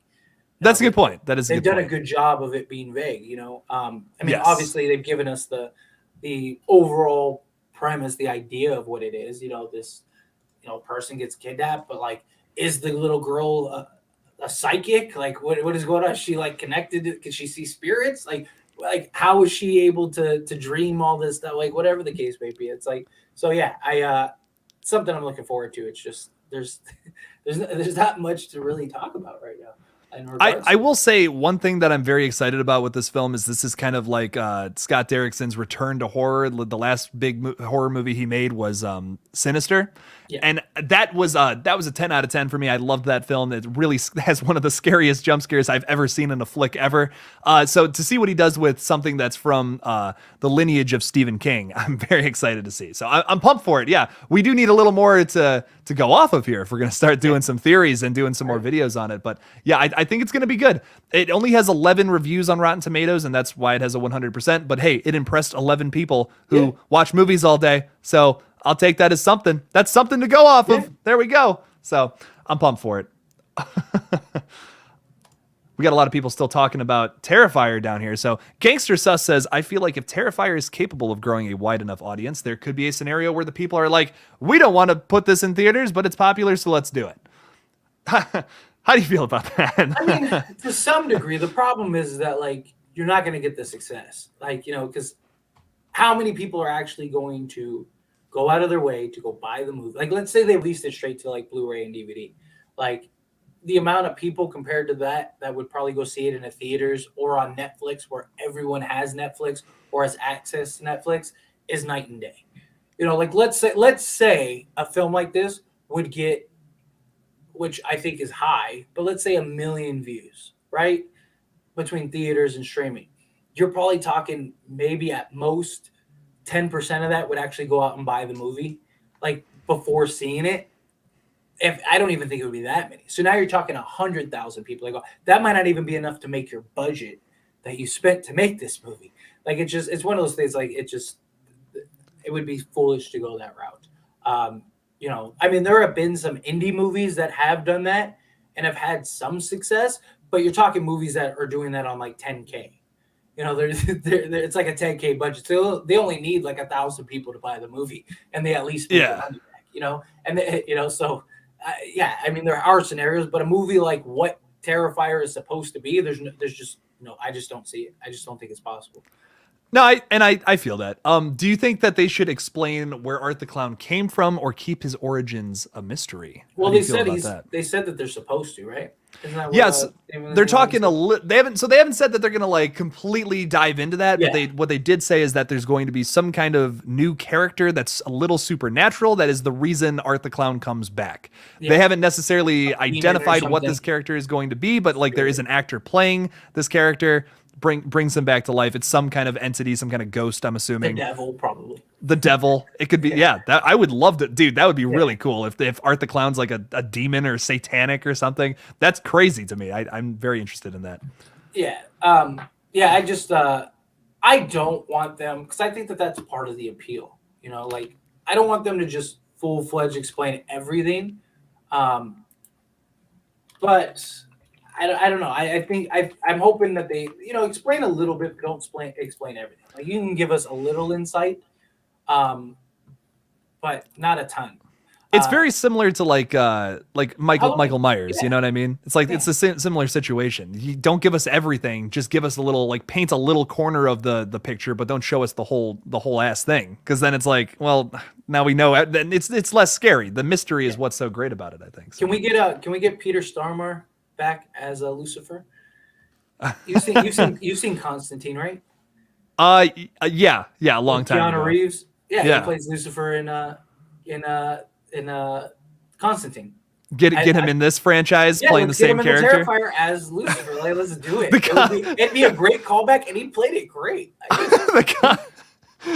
that's a good point. That is a good point. They've done a good job of it being vague, I mean, obviously they've given us the overall premise, the idea of what it is. This person gets kidnapped, but like, is the little girl a psychic? Like, what is going on? Is she like connected? Can she see spirits? Like how is she able to dream all this stuff? Like, whatever the case may be, it's like, so yeah, something I'm looking forward to. It's just there's not much to really talk about right now. in regards I to will say one thing that I'm very excited about with this film is this is kind of like Scott Derrickson's return to horror. The last big horror movie he made was Sinister. Yeah. And that was a 10 out of 10 for me. I loved that film. It really has one of the scariest jump scares I've ever seen in a flick ever. So to see what he does with something that's from the lineage of Stephen King, I'm very excited to see. So I'm pumped for it. Yeah, we do need a little more to go off of here if we're going to start doing some theories and doing some more videos on it. But yeah, I think it's going to be good. It only has 11 reviews on Rotten Tomatoes, and that's why it has a 100%. But hey, it impressed 11 people who watch movies all day. So I'll take that as something. That's something to go off of. There we go. So I'm pumped for it. We got a lot of people still talking about Terrifier down here. So Gangster Sus says, I feel like if Terrifier is capable of growing a wide enough audience, there could be a scenario where the people are like, we don't want to put this in theaters, but it's popular, so let's do it. How do you feel about that? I mean, to some degree, the problem is that like you're not going to get the success, like, you know, because how many people are actually going to go out of their way to go buy the movie? Like, let's say they released it straight to like Blu-ray and DVD. Like, the amount of people compared to that would probably go see it in the theaters or on Netflix, where everyone has Netflix or has access to Netflix, is night and day. You know, like let's say a film like this would get, which I think is high, but let's say 1 million views, right? Between theaters and streaming. You're probably talking maybe at most 10% of that would actually go out and buy the movie, like before seeing it. If I don't even think it would be that many. So now you're talking 100,000 people. Like, that might not even be enough to make your budget that you spent to make this movie. Like, it's one of those things. Like, it would be foolish to go that route. You know, I mean, there have been some indie movies that have done that and have had some success, but you're talking movies that are doing that on like 10K. You know, it's like a 10K budget. So they only need like 1,000 people to buy the movie, and they at least make the money back. You know, and you know, so. Yeah, I mean, there are scenarios, but a movie like what Terrifier is supposed to be, there's just no. I just don't see it. I just don't think it's possible. No, I feel that. Do you think that they should explain where Art the Clown came from, or keep his origins a mystery? Well, they said that they're supposed to, right? Isn't that what, yes, they're talking they haven't said that they're gonna like completely dive into that. Yeah. But what they did say is that there's going to be some kind of new character that's a little supernatural. That is the reason Art the Clown comes back. Yeah. They haven't necessarily identified what this character is going to be, but like there is an actor playing this character. Brings him back to life. It's some kind of entity, some kind of ghost, I'm assuming. The devil, probably. The devil. It could be, that I would love to, dude, that would be really cool if Art the Clown's like a demon or satanic or something. That's crazy to me. I'm very interested in that. Yeah. I just, I don't want them, because I think that that's part of the appeal. You know, like, I don't want them to just full-fledged explain everything. But I don't know. I think I'm hoping that they, you know, explain a little bit, but don't explain everything. Like, you can give us a little insight, but not a ton. It's very similar to like Michael Myers. You know what I mean? It's like it's a similar situation. You don't give us everything. Just give us a little, like, paint a little corner of the picture, but don't show us the whole ass thing. Because then it's like, well, now we know. Then it's less scary. The mystery is what's so great about it, I think. So. Can we get Peter Stormare back as Lucifer? You've seen Constantine, right? Yeah, a long time Keanu ago. Reeves. Yeah, he plays Lucifer in Constantine. Get him in this franchise playing the same character. Terrifier as Lucifer. Like, let's do it. It'd be a great callback, and he played it great.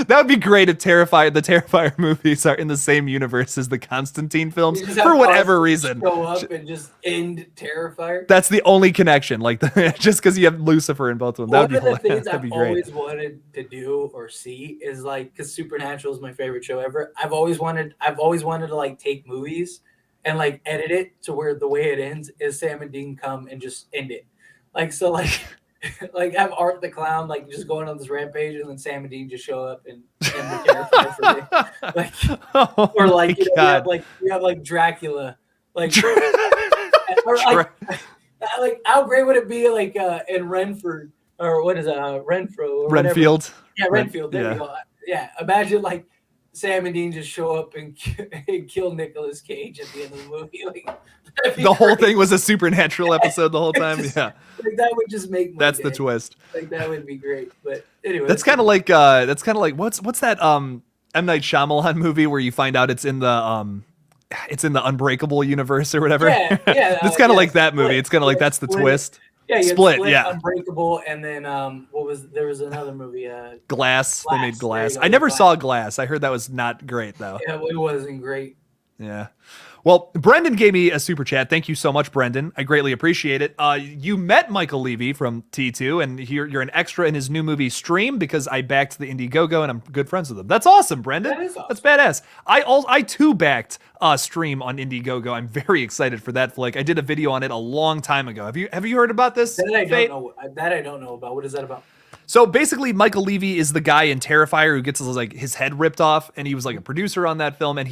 That would be great if the Terrifier movies are in the same universe as the Constantine films for whatever reason. Show up and just end Terrifier. That's the only connection, like just because you have Lucifer in both of them. One of the things I've always wanted to do or see is like, because Supernatural is my favorite show ever. I've always wanted to like take movies and like edit it to where the way it ends is Sam and Dean come and just end it. Like, so like. Like, have Art the Clown like just going on this rampage, and then Sam and Dean just show up and end the character for me. Like, or like, you know, you have like Dracula, like, or like how great would it be like in Renford, or what is it, Renfro, or Renfield? Whatever. Yeah, Renfield. There you go. Yeah, imagine like Sam and Dean just show up and kill Nicolas Cage at the end of the movie. That'd be The whole great. thing was a supernatural episode the whole time. Yeah, Like, that would just make my that's day. the twist. Like, that would be great. But anyway, That's kind of like what's that M. Night Shyamalan movie where you find out it's in the Unbreakable universe or whatever. Yeah, yeah. It's kind of like that Split, movie. It's kind of like that's the Split. twist. Yeah, you had Split, yeah. Unbreakable, and then there was another movie. Glass. They made Glass. Glass. There you go, I never Glass. saw Glass. I heard that was not great though. Yeah, it wasn't great. Yeah. Well, Brendan gave me a super chat. Thank you so much, Brendan. I greatly appreciate it. You met Michael Levy from T2, and you're an extra in his new movie Stream because I backed the Indiegogo, and I'm good friends with him. That's awesome, Brendan. That is awesome. That's badass. I too backed Stream on Indiegogo. I'm very excited for that flick. I did a video on it a long time ago. Have you heard about this? That I Fate? don't know. That I don't know about. What is that about? So basically, Michael Levy is the guy in Terrifier who gets his head ripped off, and he was like a producer on that film, and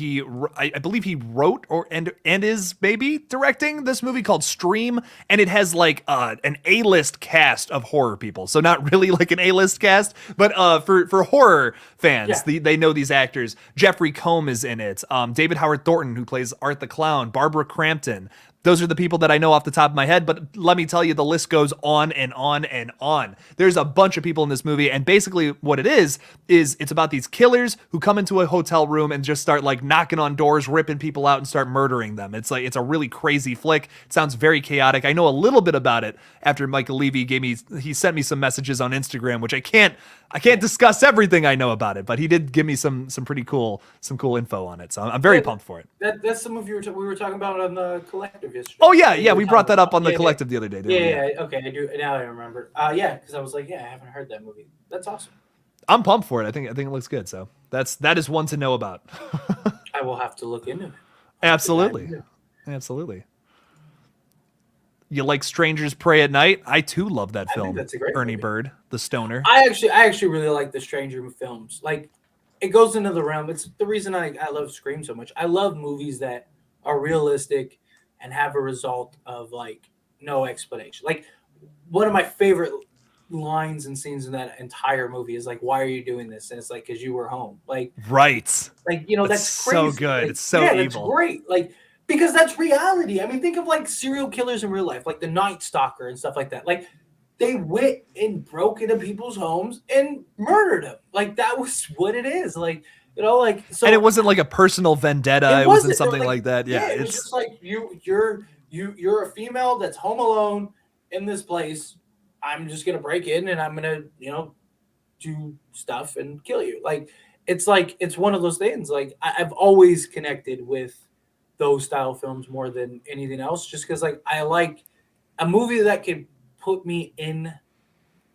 I believe he wrote and is maybe directing this movie called Stream, and it has like an A-list cast of horror people. So not really like an A-list cast, but for horror fans, Yeah. they know these actors. Jeffrey Combs is in it. David Howard Thornton, who plays Art the Clown. Barbara Crampton. Those are the people that I know off the top of my head, but let me tell you, the list goes on and on and on. There's a bunch of people in this movie, and basically what it is it's about these killers who come into a hotel room and just start like knocking on doors, ripping people out, and start murdering them. It's a really crazy flick. It sounds very chaotic. I know a little bit about it after Michael Levy he sent me some messages on Instagram, which I can't discuss everything I know about it, but he did give me some pretty cool info on it. So I'm very pumped for it. That's the movie we were talking about on the Collective yesterday. Oh yeah, we brought that up on the Collective the other day. Didn't we? Yeah. Okay, I do. Now I remember. Yeah, because I was like, I haven't heard that movie. That's awesome. I'm pumped for it. I think it looks good. So that is one to know about. I will have to look into it. Absolutely. You like Strangers Pray at Night? I too love that film. think that's a great Ernie movie. Bird, the stoner. I actually really like the Stranger films. Like, it goes into the realm. It's the reason I love Scream so much. I love movies that are realistic and have a result of like no explanation. Like, one of my favorite lines and scenes in that entire movie is like, "Why are you doing this?" And it's like, "Because you were home." Like, Right. that's crazy. so good. Like, It's so yeah, evil. That's great. Like, because that's reality. I mean, think of like serial killers in real life, like the Night Stalker and stuff like that. Like, they went and broke into people's homes and murdered them. Like, that was what it is. Like, so. And it wasn't like a personal vendetta. It wasn't something like that. Yeah, it was just like you're a female that's home alone in this place. I'm just gonna break in and I'm gonna do stuff and kill you. Like, it's one of those things. Like, I've always connected with those style films more than anything else, just because like I like a movie that can put me in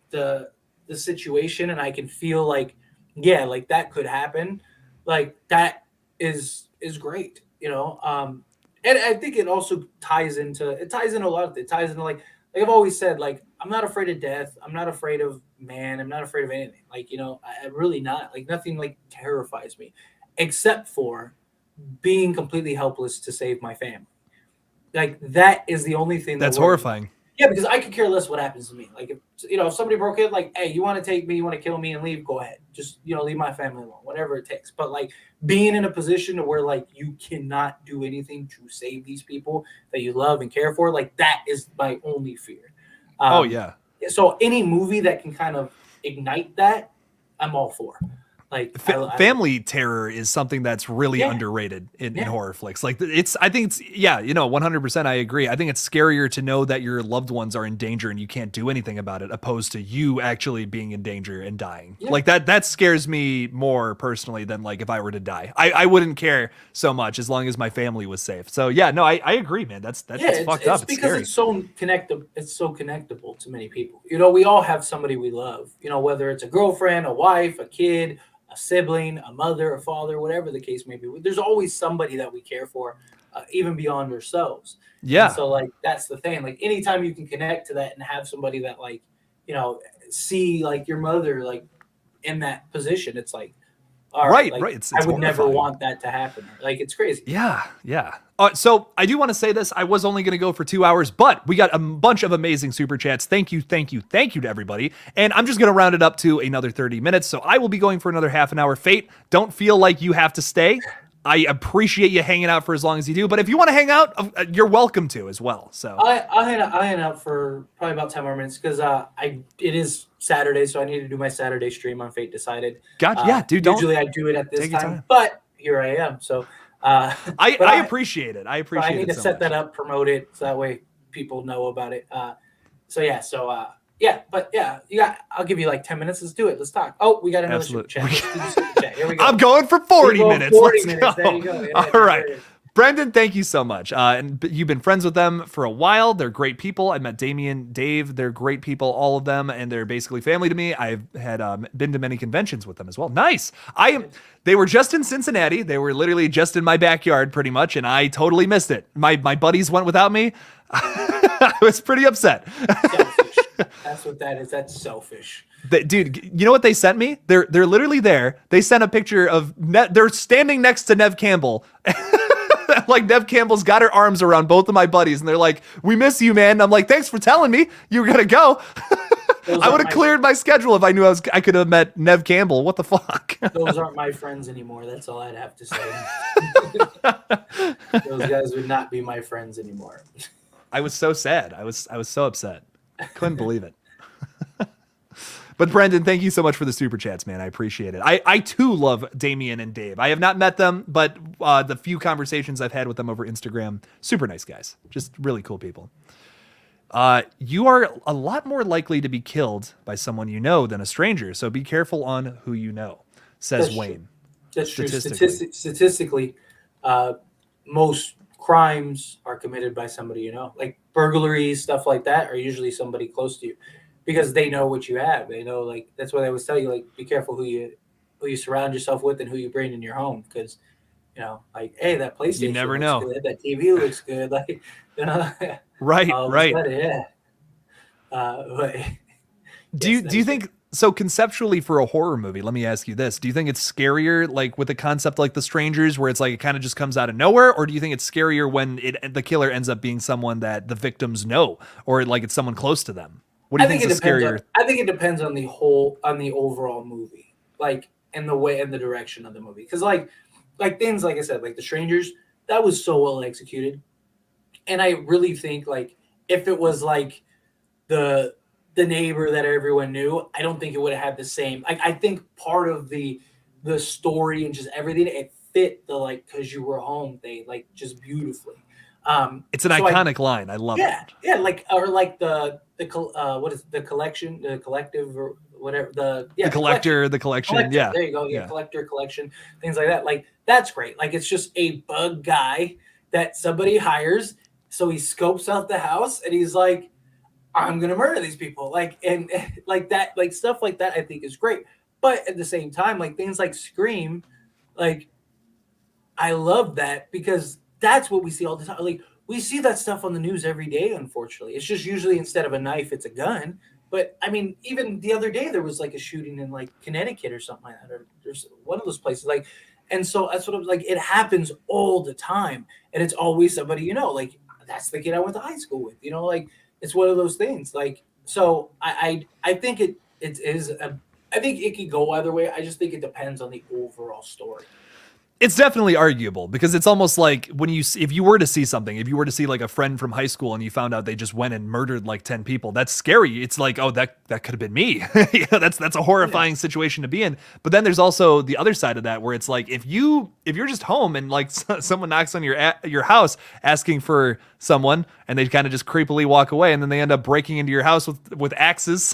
the situation and I can feel like, yeah, like that could happen. Like, that is great, and I think it also ties into a lot of it. It ties into like I've always said, like, I'm not afraid of death. I'm not afraid of man. I'm not afraid of anything. Like, I'm really not. Like, nothing like terrifies me except for being completely helpless to save my family. Like, that is the only thing that's that worries me. horrifying. Yeah, because I could care less what happens to me. Like, if somebody broke in, like, hey, you want to take me, you want to kill me and leave, go ahead. Just, leave my family alone, whatever it takes. But like, being in a position where like you cannot do anything to save these people that you love and care for, like, that is my only fear. Oh yeah. So any movie that can kind of ignite that, I'm all for. Like, family terror is something that's really underrated in horror flicks. Like, I think it's 100%. I agree. I think it's scarier to know that your loved ones are in danger and you can't do anything about it, opposed to you actually being in danger and dying. Yeah. Like, that scares me more personally than like if I were to die. I wouldn't care so much as long as my family was safe. So yeah, no, I agree, man. That's fucked up. It's because scary. it's so connectable. It's so connectable to many people. We all have somebody we love. Whether it's a girlfriend, a wife, a kid, a sibling, a mother, a father, whatever the case may be. There's always somebody that we care for, even beyond ourselves. Yeah. And so like, that's the thing. Like, anytime you can connect to that and have somebody that like, see like your mother like in that position, it's like, all right, like, right. It's I would never horrifying. want that to happen. Like, it's crazy. Yeah. So I do want to say this. I was only going to go for 2 hours, but we got a bunch of amazing super chats. Thank you to everybody. And I'm just going to round it up to another 30 minutes. So I will be going for another half an hour. Fate, don't feel like you have to stay. I appreciate you hanging out for as long as you do. But if you want to hang out, you're welcome to as well. So I'll hang out for probably about 10 more minutes because it is Saturday, so I need to do my Saturday stream on Fate Decided. gotcha. Yeah, dude. Usually I do it at this take your time, but here I am. So I appreciate it. I appreciate it. I need to set that up, promote it, so that way people know about it. I'll give you like 10 minutes. Let's do it. Let's talk. Oh, we got another super chat. Here we go. I'm going for 40 minutes. 40 minutes. There you go. Yeah, all right. Brendan, thank you so much. And you've been friends with them for a while. They're great people. I met Damien, Dave. They're great people, all of them, and they're basically family to me. I've had been to many conventions with them as well. Nice. They were just in Cincinnati. They were literally just in my backyard, pretty much, and I totally missed it. My buddies went without me. I was pretty upset. Selfish. That's what that is. That's selfish. Dude, you know what they sent me? They're literally there. They sent a picture of they're standing next to Nev Campbell. Like Nev Campbell's got her arms around both of my buddies, and they're like, "We miss you, man." And I'm like, "Thanks for telling me you were gonna go." I would have cleared my schedule if I knew I could have met Nev Campbell. What the fuck? Those aren't my friends anymore. That's all I'd have to say. Those guys would not be my friends anymore. I was so sad. I was so upset. Couldn't believe it. But Brendan, thank you so much for the super chats, man. I appreciate it. I too love Damien and Dave. I have not met them, but the few conversations I've had with them over Instagram, super nice guys. Just really cool people. You are a lot more likely to be killed by someone you know than a stranger, so be careful on who you know, says That's Wayne. That's true. Statistically, most crimes are committed by somebody you know. Like burglaries, stuff like that, are usually somebody close to you. Because they know what you have. They know, like, that's what I always tell you, like, be careful who you surround yourself with and who you bring in your home. Because, like, hey, that PlayStation you never know. Good, that TV looks good. Like, Right. Yeah. But, do you think, so conceptually for a horror movie, let me ask you this. Do you think it's scarier, like, with a concept like The Strangers, where it's like it kind of just comes out of nowhere? Or do you think it's scarier when the killer ends up being someone that the victims know? Or, like, it's someone close to them? What do you think is scarier? I think it depends on the overall movie, like, and the way and the direction of the movie. Because like things like I said, like The Strangers, that was so well executed, and I really think like if it was like the neighbor that everyone knew, I don't think it would have had the same. Like I think part of the story and just everything, it fit the like because you were home thing like just beautifully. It's an iconic line. I love it. Yeah, like or like the what is the collection, the collective or whatever the collector, the collection. Yeah, there you go. Yeah, collector, collection, things like that. Like that's great. Like it's just a bug guy that somebody hires, so he scopes out the house and he's like, I'm gonna murder these people. Like and like that, like stuff like that. I think is great. But at the same time, like things like Scream, like I love that because that's what we see all the time. Like we see that stuff on the news every day, unfortunately. It's just usually instead of a knife, it's a gun. But I mean, even the other day there was like a shooting in like Connecticut or something like that, or there's one of those places. Like, and so that's what I'm like, it happens all the time. And it's always somebody, like that's the kid I went to high school with, like it's one of those things. Like, so I think it is I think it could go either way. I just think it depends on the overall story. It's definitely arguable because it's almost like when if you were to see something, if you were to see like a friend from high school and you found out they just went and murdered like 10 people, that's scary. It's like, oh, that could have been me. That's a horrifying situation to be in. But then there's also the other side of that where it's like, if you're just home and like someone knocks on your house asking for someone and they kind of just creepily walk away and then they end up breaking into your house with axes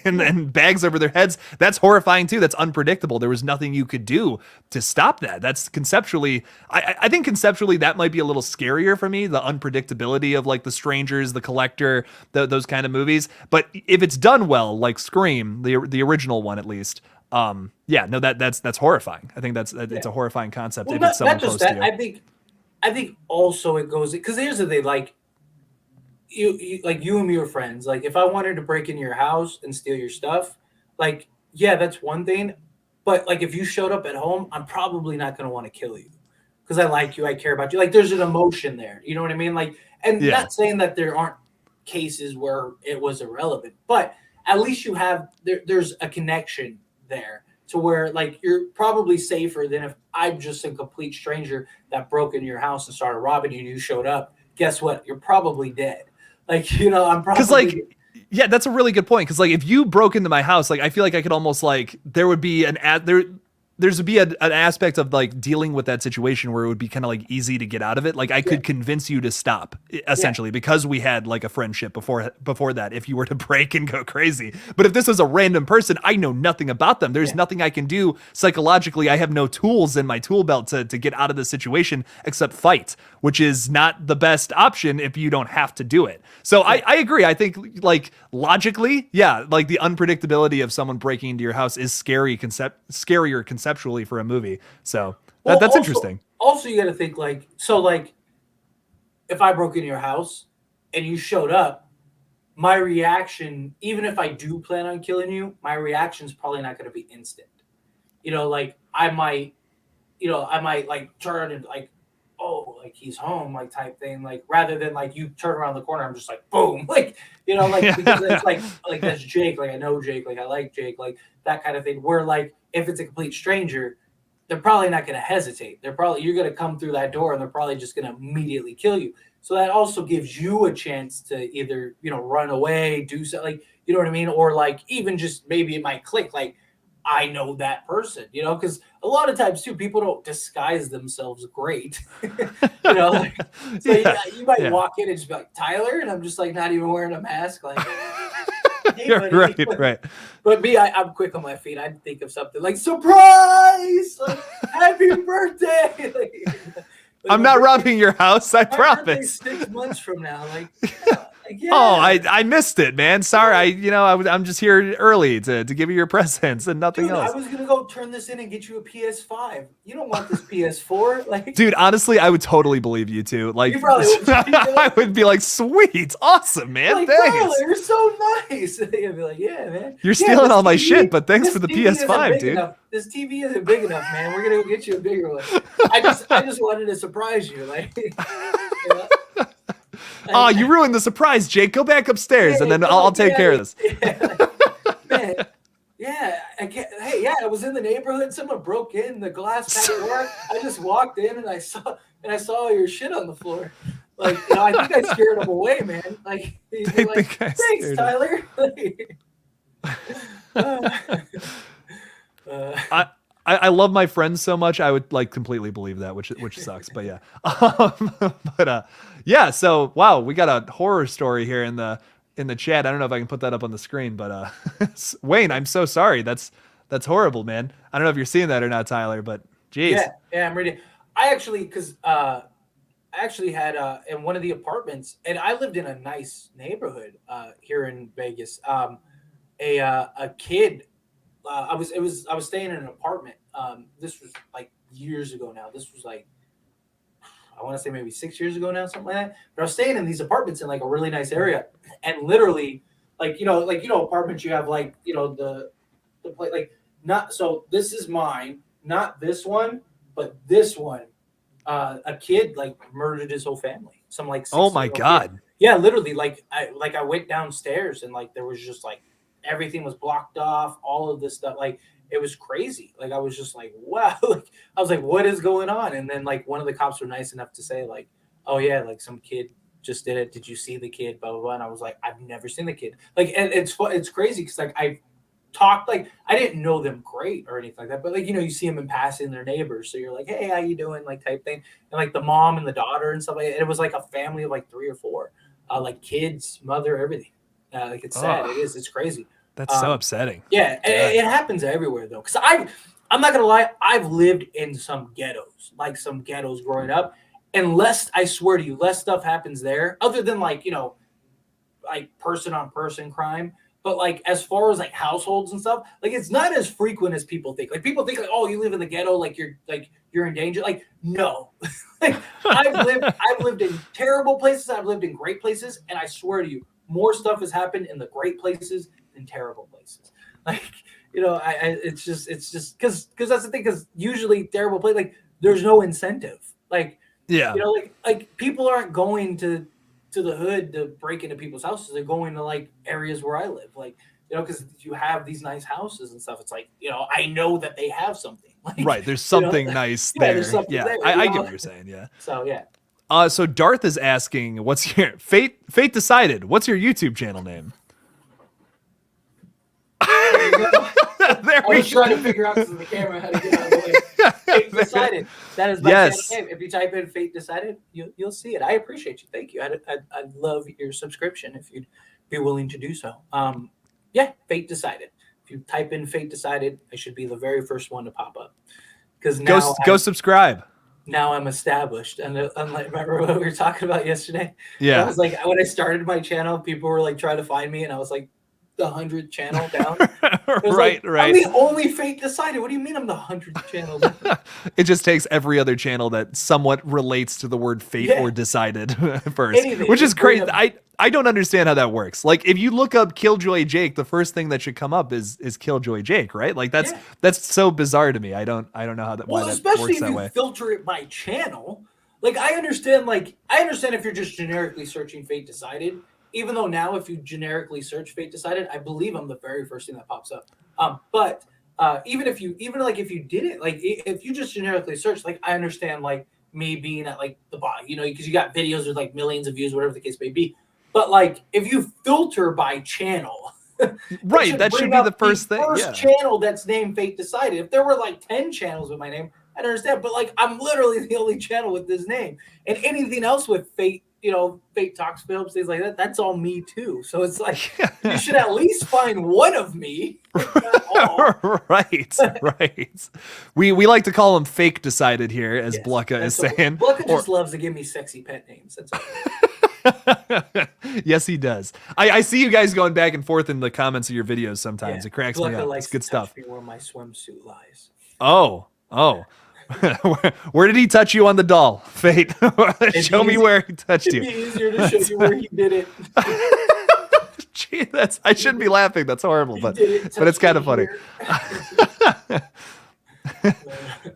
and bags over their heads, that's horrifying too. That's unpredictable. There was nothing you could do to stop that. That's conceptually, I think conceptually that might be a little scarier for me, the unpredictability of like The Strangers, The Collector, those kind of movies. But if it's done well, like Scream, the original one at least, that's horrifying. I think it's a horrifying concept if it's someone close to you. I think also it goes because here's the thing, like you and me are friends. Like if I wanted to break into your house and steal your stuff, like yeah, that's one thing. But like if you showed up at home, I'm probably not going to want to kill you because I like you, I care about you. Like there's an emotion there. You know what I mean? Like, and not saying that there aren't cases where it was irrelevant, but at least you have there's a connection there to where like you're probably safer than if I'm just a complete stranger that broke into your house and started robbing you and you showed up. Guess what? You're probably dead. Like, I'm Because probably yeah, that's a really good point. Because like if you broke into my house, like I feel like I could almost like there would be there's be an aspect of like dealing with that situation where it would be kind of like easy to get out of it. Like I could convince you to stop essentially because we had like a friendship before that if you were to break and go crazy. But if this is a random person, I know nothing about them. There's nothing I can do psychologically. I have no tools in my tool belt to get out of the situation except fight, which is not the best option if you don't have to do it. So I agree. I think like logically, yeah, like the unpredictability of someone breaking into your house is scarier conceptually for a movie. So that's also, interesting. Also, you got to think like, so like if I broke into your house and you showed up, my reaction, even if I do plan on killing you, my reaction is probably not going to be instant. Like I might like turn and like, oh, like he's home, like type thing. Like rather than like you turn around the corner, I'm just like boom, like because it's like that's Jake. Like I know Jake, like I like Jake, like that kind of thing. Where like if it's a complete stranger, they're probably not going to hesitate. You're going to come through that door and they're probably just going to immediately kill you. So that also gives you a chance to either, run away, do something, like, you know what I mean? Or like, even just maybe it might click, like, I know that person, because a lot of times too, people don't disguise themselves great, like, so you might walk in and just be like, Tyler, and I'm just like, not even wearing a mask. Like, hey, right. But me, I'm quick on my feet. I'd think of something like surprise, like happy birthday. Like, I'm not robbing your house. I promise. 6 months from now, like yeah. Oh, I missed it, man. Sorry. I'm just here early to give you your presents and nothing else. I was gonna go turn this in and get you a PS5. You don't want this PS4, like. Dude, honestly, I would totally believe you too. Like, you probably would. I would be like, sweet, awesome, man. Like, thanks. Tyler, you're so nice. You'd be like, yeah, man. You're stealing all my shit, but thanks for the PS5, dude. Enough. This TV isn't big enough, man. We're gonna go get you a bigger one. I just wanted to surprise you, like. Oh, you ruined the surprise, Jake. Go back upstairs, and then I'll take care of this. Man, I was in the neighborhood. Someone broke in the glass back door. I just walked in and I saw your shit on the floor. Like, I think I scared him away, man. Like, thanks, Tyler. I love my friends so much. I would like completely believe that, which sucks, but yeah. Yeah. So wow, we got a horror story here in the chat. I don't know if I can put that up on the screen, but Wayne, I'm so sorry. That's horrible, man. I don't know if you're seeing that or not, Tyler, but geez. Yeah, I'm ready. I actually had in one of the apartments, and I lived in a nice neighborhood here in Vegas. A kid. I was staying in an apartment. This was like years ago now. This was like, I want to say maybe 6 years ago now, something like that. But I was staying in these apartments in like a really nice area, and literally, apartments you have like the place, like, not so. This is mine, not this one, but this one. A kid like murdered his whole family. Some like, oh my God. Kid. Yeah, literally. I went downstairs and like there was just like everything was blocked off, all of this stuff. Like, it was crazy. Like, I was just like, wow. Like, I was like, what is going on? And then like one of the cops were nice enough to say like, oh yeah, like some kid just did it. Did you see the kid? Blah, blah, blah. And I was like, I've never seen the kid. Like, and it's crazy because like I talked, like I didn't know them great or anything like that, but like, you see them in passing, their neighbors. So you're like, hey, how you doing? Like type thing. And like the mom and the daughter and stuff like that. It was like a family of like 3 or 4, like kids, mother, everything. Like, it's sad. It's crazy. That's so upsetting. Yeah, it happens everywhere though. Because I'm not gonna lie, I've lived in some ghettos growing up, and I swear to you, less stuff happens there, other than like like person on person crime. But like as far as like households and stuff, like it's not as frequent as people think. Like people think like, oh, you live in the ghetto, like you're in danger. Like, no. Like I've lived in terrible places, I've lived in great places, and I swear to you, more stuff has happened in the great places than terrible places. Like, it's just because that's the thing, because usually terrible place, like there's no incentive. Like, yeah, like people aren't going to the hood to break into people's houses. They're going to like areas where I live. Like, you know, because you have these nice houses and stuff. It's like, you know, I know that they have something. Like, Right. There's something nice there. There's something there. I get what you're saying. Yeah. So yeah. So Darth is asking, what's your Fate decided? What's your YouTube channel name? I was trying to figure out because of the camera how to get out of the way. Fate decided. That is my channel name. If you type in Fate decided, you'll see it. I appreciate you. Thank you. I'd love your subscription if you'd be willing to do so. Yeah, Fate decided. If you type in Fate decided, I should be the very first one to pop up. Because now go subscribe. Now I'm established, and unlike, remember what we were talking about yesterday? Yeah, I was like, when I started my channel, people were like trying to find me, and I was like the 100th channel down. right. I'm the only Fate decided. What do you mean I'm the 100th channel down? It just takes every other channel that somewhat relates to the word fate or decided first, which is crazy. I don't understand how that works. Like, if you look up Killjoy Jake, the first thing that should come up is Killjoy Jake, right? Like, that's so bizarre to me. I don't know how that why that works that way. Especially if you filter it by channel. Like, I understand if you're just generically searching Fate Decided, even though now if you generically search Fate Decided, I believe I'm the very first thing that pops up. But even if you didn't, like, if you just generically search, like, I understand, like, me being at, like, the bottom, you know, because you got videos with, like, millions of views, whatever the case may be. But, like, if you filter by channel, right, that should be the first thing. First channel that's named Fate Decided. If there were, like, 10 channels with my name, I'd understand. But, like, I'm literally the only channel with this name. And anything else with Fate, you know, Fate Talks Films, things like that, that's all me too. So it's like, you should at least find one of me. Right. We like to call them Fake Decided here, as Blucka is saying. Blucka just loves to give me sexy pet names. That's all. Yes, he does. I see you guys going back and forth in the comments of your videos sometimes. It cracks me up. It's good stuff. Me where my swimsuit lies. Oh. Where did he touch you on the doll, Fate? Show me where he touched you. It'd be easier to show you where he did it. Gee, I shouldn't be laughing. That's horrible, but it's kind of funny.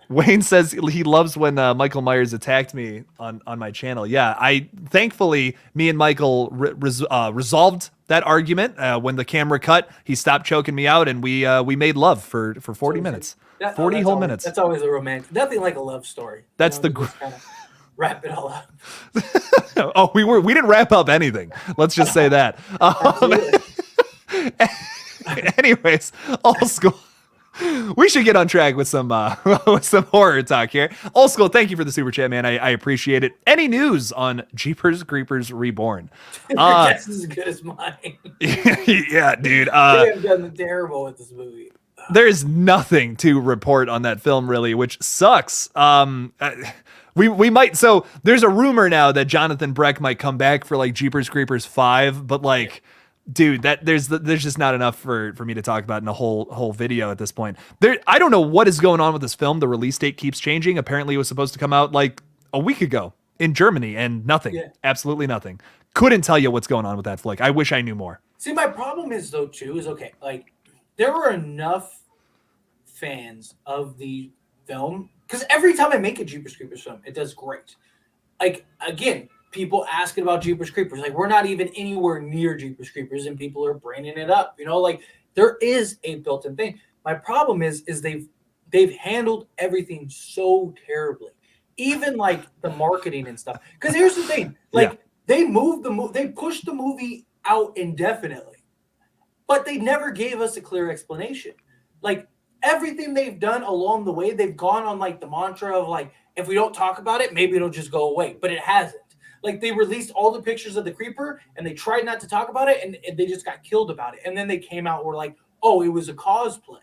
Wayne says he loves when Michael Myers attacked me on my channel. Yeah, thankfully me and Michael resolved that argument when the camera cut. He stopped choking me out, and we made love for 40 minutes. 40 whole minutes. That's always a romantic. Nothing like a love story. That's kind of wrap it all up. Oh, we didn't wrap up anything. Let's just say that. Anyways, Old School. We should get on track with some horror talk here. Old School, thank you for the super chat, man. I appreciate it. Any news on Jeepers Creepers Reborn? Your guess is as good as mine. Yeah, dude. They have done terrible with this movie. There is nothing to report on that film, really, which sucks. We might. So there's a rumor now that Jonathan Breck might come back for like Jeepers Creepers 5, but like, dude, there's just not enough for me to talk about in a whole video at this point. I don't know what is going on with this film. The release date keeps changing. Apparently, it was supposed to come out like a week ago in Germany, and nothing, absolutely nothing. Couldn't tell you what's going on with that flick. I wish I knew more. See, my problem is though too is okay, like there were enough fans of the film because every time I make a Jeepers Creepers film, it does great. Like again, people asking about Jeepers Creepers, like we're not even anywhere near Jeepers Creepers, and people are bringing it up. You know, like there is a built-in thing. My problem is they've handled everything so terribly, even like the marketing and stuff. Because here's the thing, like they pushed the movie out indefinitely, but they never gave us a clear explanation. Like everything they've done along the way, they've gone on like the mantra of like, if we don't talk about it, maybe it'll just go away. But it hasn't. Like they released all the pictures of the creeper and they tried not to talk about it and they just got killed about it. And then they came out and were like, oh, it was a cosplay.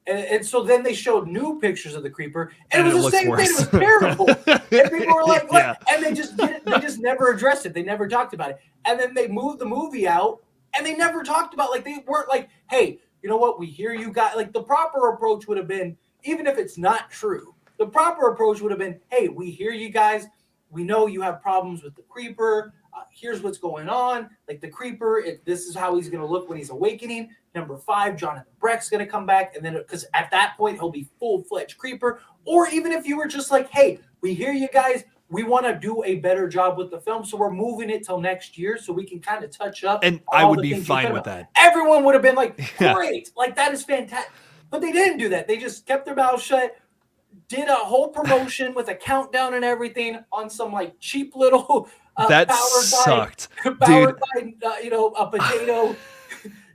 And so then they showed new pictures of the creeper and it was the same thing. It was terrible. And people were like, what? Yeah. And they just never addressed it. They never talked about it. And then they moved the movie out and they never talked about, like, they weren't like, hey, you know what? We hear you guys. Like the proper approach would have been, even if it's not true, the proper approach would have been, hey, we hear you guys. We know you have problems with the creeper. Here's what's going on. Like the creeper, this is how he's going to look when he's awakening. Number 5, Jonathan Breck's going to come back. And then, because at that point, he'll be full-fledged creeper. Or even if you were just like, hey, we hear you guys. we want to do a better job with the film, so we're moving it till next year so we can kind of touch up. And I would be fine with that. Everyone would have been like, great, like that is fantastic. But they didn't do that. They just kept their mouth shut, did a whole promotion with a countdown and everything on some like cheap little that sucked, dude. A potato.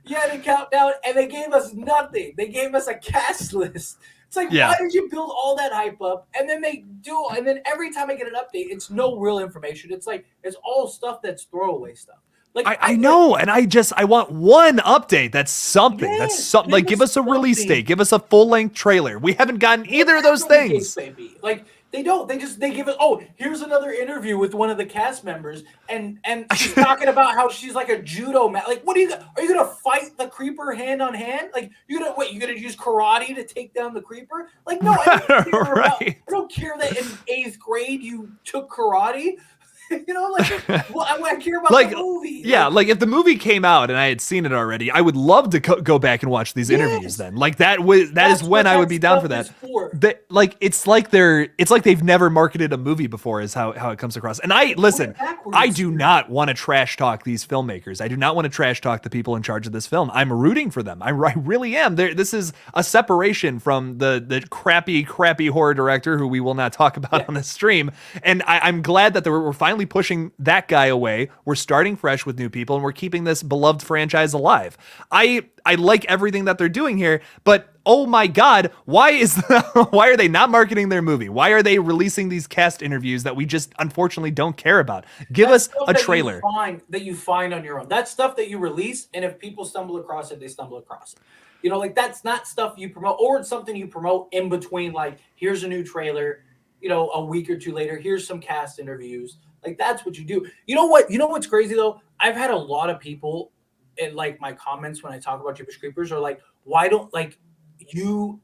Yeah, the countdown, and they gave us nothing. They gave us a cast list. It's like, why did you build all that hype up? And then and then every time I get an update, it's no real information. It's like, it's all stuff that's throwaway stuff. Like I know, and I want one update. That's something. Yes, that's something. Like, give us a release date. Give us a full-length trailer. We haven't gotten either of those things. Like, they don't. They give it. Oh, here's another interview with one of the cast members, and she's talking about how she's like a judo man. Like, are you gonna fight the creeper hand on hand? Like, you're gonna use karate to take down the creeper? Like, no, I don't care that in 8th grade you took karate. I care about the movie. Yeah, like if the movie came out and I had seen it already, I would love to go back and watch these interviews. Then, like that is when I would be down for that. It's like they've never marketed a movie before, is how it comes across. And I do not want to trash talk these filmmakers. I do not want to trash talk the people in charge of this film. I'm rooting for them. I really am. This is a separation from the crappy horror director who we will not talk about on this stream. And I'm glad that we're finally pushing that guy away. We're starting fresh with new people, and we're keeping this beloved franchise alive. I like everything that they're doing here, but oh my God, why are they not marketing their movie? Why are they releasing these cast interviews that we just unfortunately don't care about? Give us a trailer. That you find on your own. That's stuff that you release, and if people stumble across it, they stumble across it. Like that's not stuff you promote, or it's something you promote in between, like here's a new trailer, a week or two later, here's some cast interviews. Like that's what you do. You know what's crazy though? I've had a lot of people in like my comments when I talk about Jeepers Creepers are like, why don't like you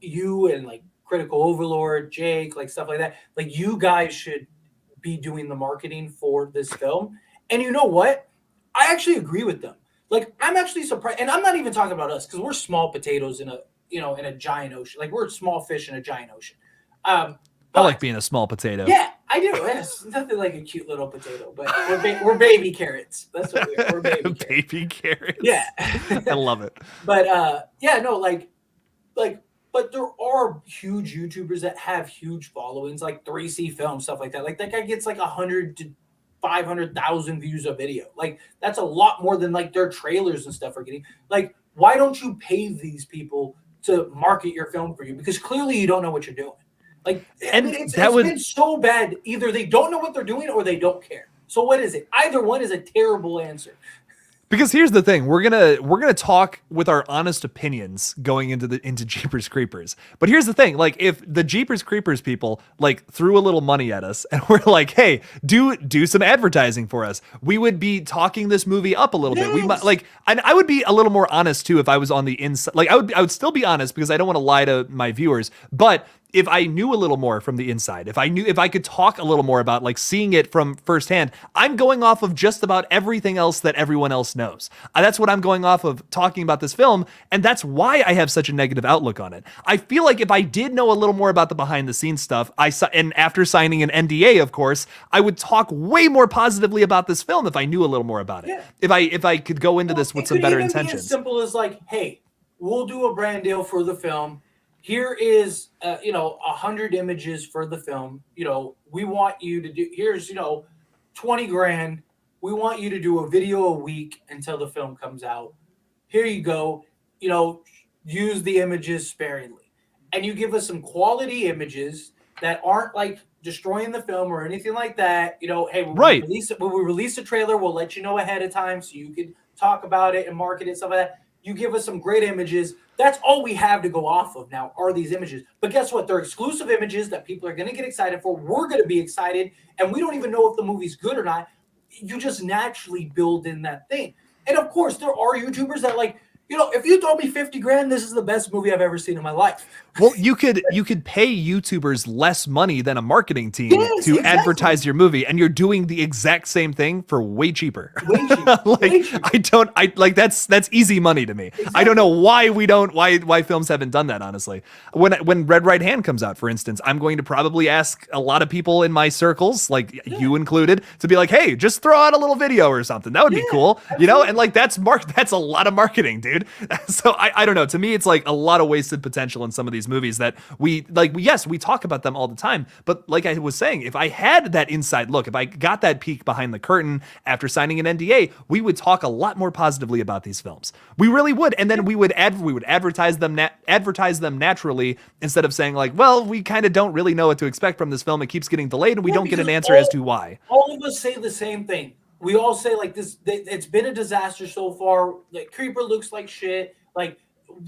and like Critical Overlord, Jake, like stuff like that. Like you guys should be doing the marketing for this film. And you know what? I actually agree with them. Like I'm actually surprised, and I'm not even talking about us because we're small potatoes in a giant ocean. Like we're small fish in a giant ocean. I like being a small potato. Yeah, I do. It's nothing like a cute little potato, but we're baby carrots. That's what we are. We're baby carrots. Baby carrots. Yeah. I love it. But but there are huge YouTubers that have huge followings, like 3C Film, stuff like that. Like that guy gets like 100 to 500,000 views a video. Like that's a lot more than like their trailers and stuff are getting. Like, why don't you pay these people to market your film for you? Because clearly you don't know what you're doing. Like, and it's been so bad. Either they don't know what they're doing or they don't care. So what is it? Either one is a terrible answer. Because here's the thing, we're gonna talk with our honest opinions going into Jeepers Creepers. But here's the thing, like if the Jeepers Creepers people like threw a little money at us and we're like, hey, do some advertising for us, we would be talking this movie up a little bit. We might and I would be a little more honest too if I was on the inside. Like I would still be honest because I don't want to lie to my viewers, but if I knew a little more from the inside, if I could talk a little more about like seeing it from firsthand, I'm going off of just about everything else that everyone else knows. That's what I'm going off of talking about this film. And that's why I have such a negative outlook on it. I feel like if I did know a little more about the behind the scenes stuff, and after signing an NDA, of course, I would talk way more positively about this film if I knew a little more about it. Yeah. If I could go into this with some better intentions. As simple as like, hey, we'll do a brand deal for the film. Here is, 100 images for the film. We want you to do, here's, 20 grand. We want you to do a video a week until the film comes out. Here you go. Use the images sparingly. And you give us some quality images that aren't like destroying the film or anything like that. Hey, when we release a trailer, we'll let you know ahead of time so you can talk about it and market it, stuff like that. You give us some great images. That's all we have to go off of now are these images. But guess what? They're exclusive images that people are going to get excited for. We're going to be excited. And we don't even know if the movie's good or not. You just naturally build in that thing. And of course, there are YouTubers that like if you throw me 50 grand, this is the best movie I've ever seen in my life. Well, you could pay YouTubers less money than a marketing team Yes, to exactly. advertise your movie, and you're doing the exact same thing for way cheaper. Way cheaper. Way cheaper. That's easy money to me. Exactly. I don't know why films haven't done that, honestly. When Red Right Hand comes out, for instance, I'm going to probably ask a lot of people in my circles, like you included, to be like, hey, just throw out a little video or something. That would be cool. Absolutely. And like that's a lot of marketing, dude. So I don't know. To me, it's like a lot of wasted potential in some of these movies that we talk about them all the time. But like I was saying, if I had that inside look, if I got that peek behind the curtain after signing an NDA, we would talk a lot more positively about these films. We really would. And then we would advertise them naturally instead of saying like, well, we kind of don't really know what to expect from this film. It keeps getting delayed and we don't get an answer as to why. All of us say the same thing. We all say like this, it's been a disaster so far. Like Creeper looks like shit. Like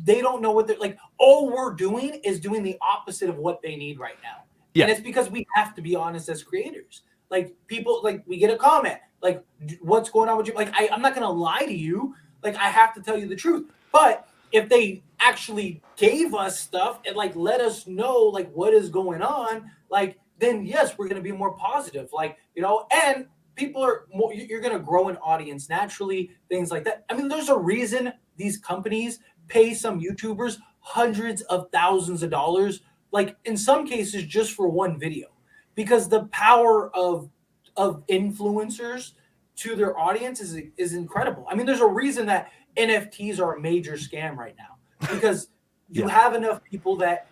they don't know what they're like. All we're doing is doing the opposite of what they need right now. Yeah. And it's because we have to be honest as creators. Like people, like we get a comment, like what's going on with you? Like I'm not gonna lie to you. Like I have to tell you the truth. But if they actually gave us stuff and like let us know like what is going on, like then yes, we're gonna be more positive. Like and people are more. You're gonna grow an audience naturally. Things like that. I mean, there's a reason these companies pay some YouTubers hundreds of thousands of dollars, like in some cases just for one video, because the power of influencers to their audience is incredible. I mean, there's a reason that NFTs are a major scam right now, because you have enough people that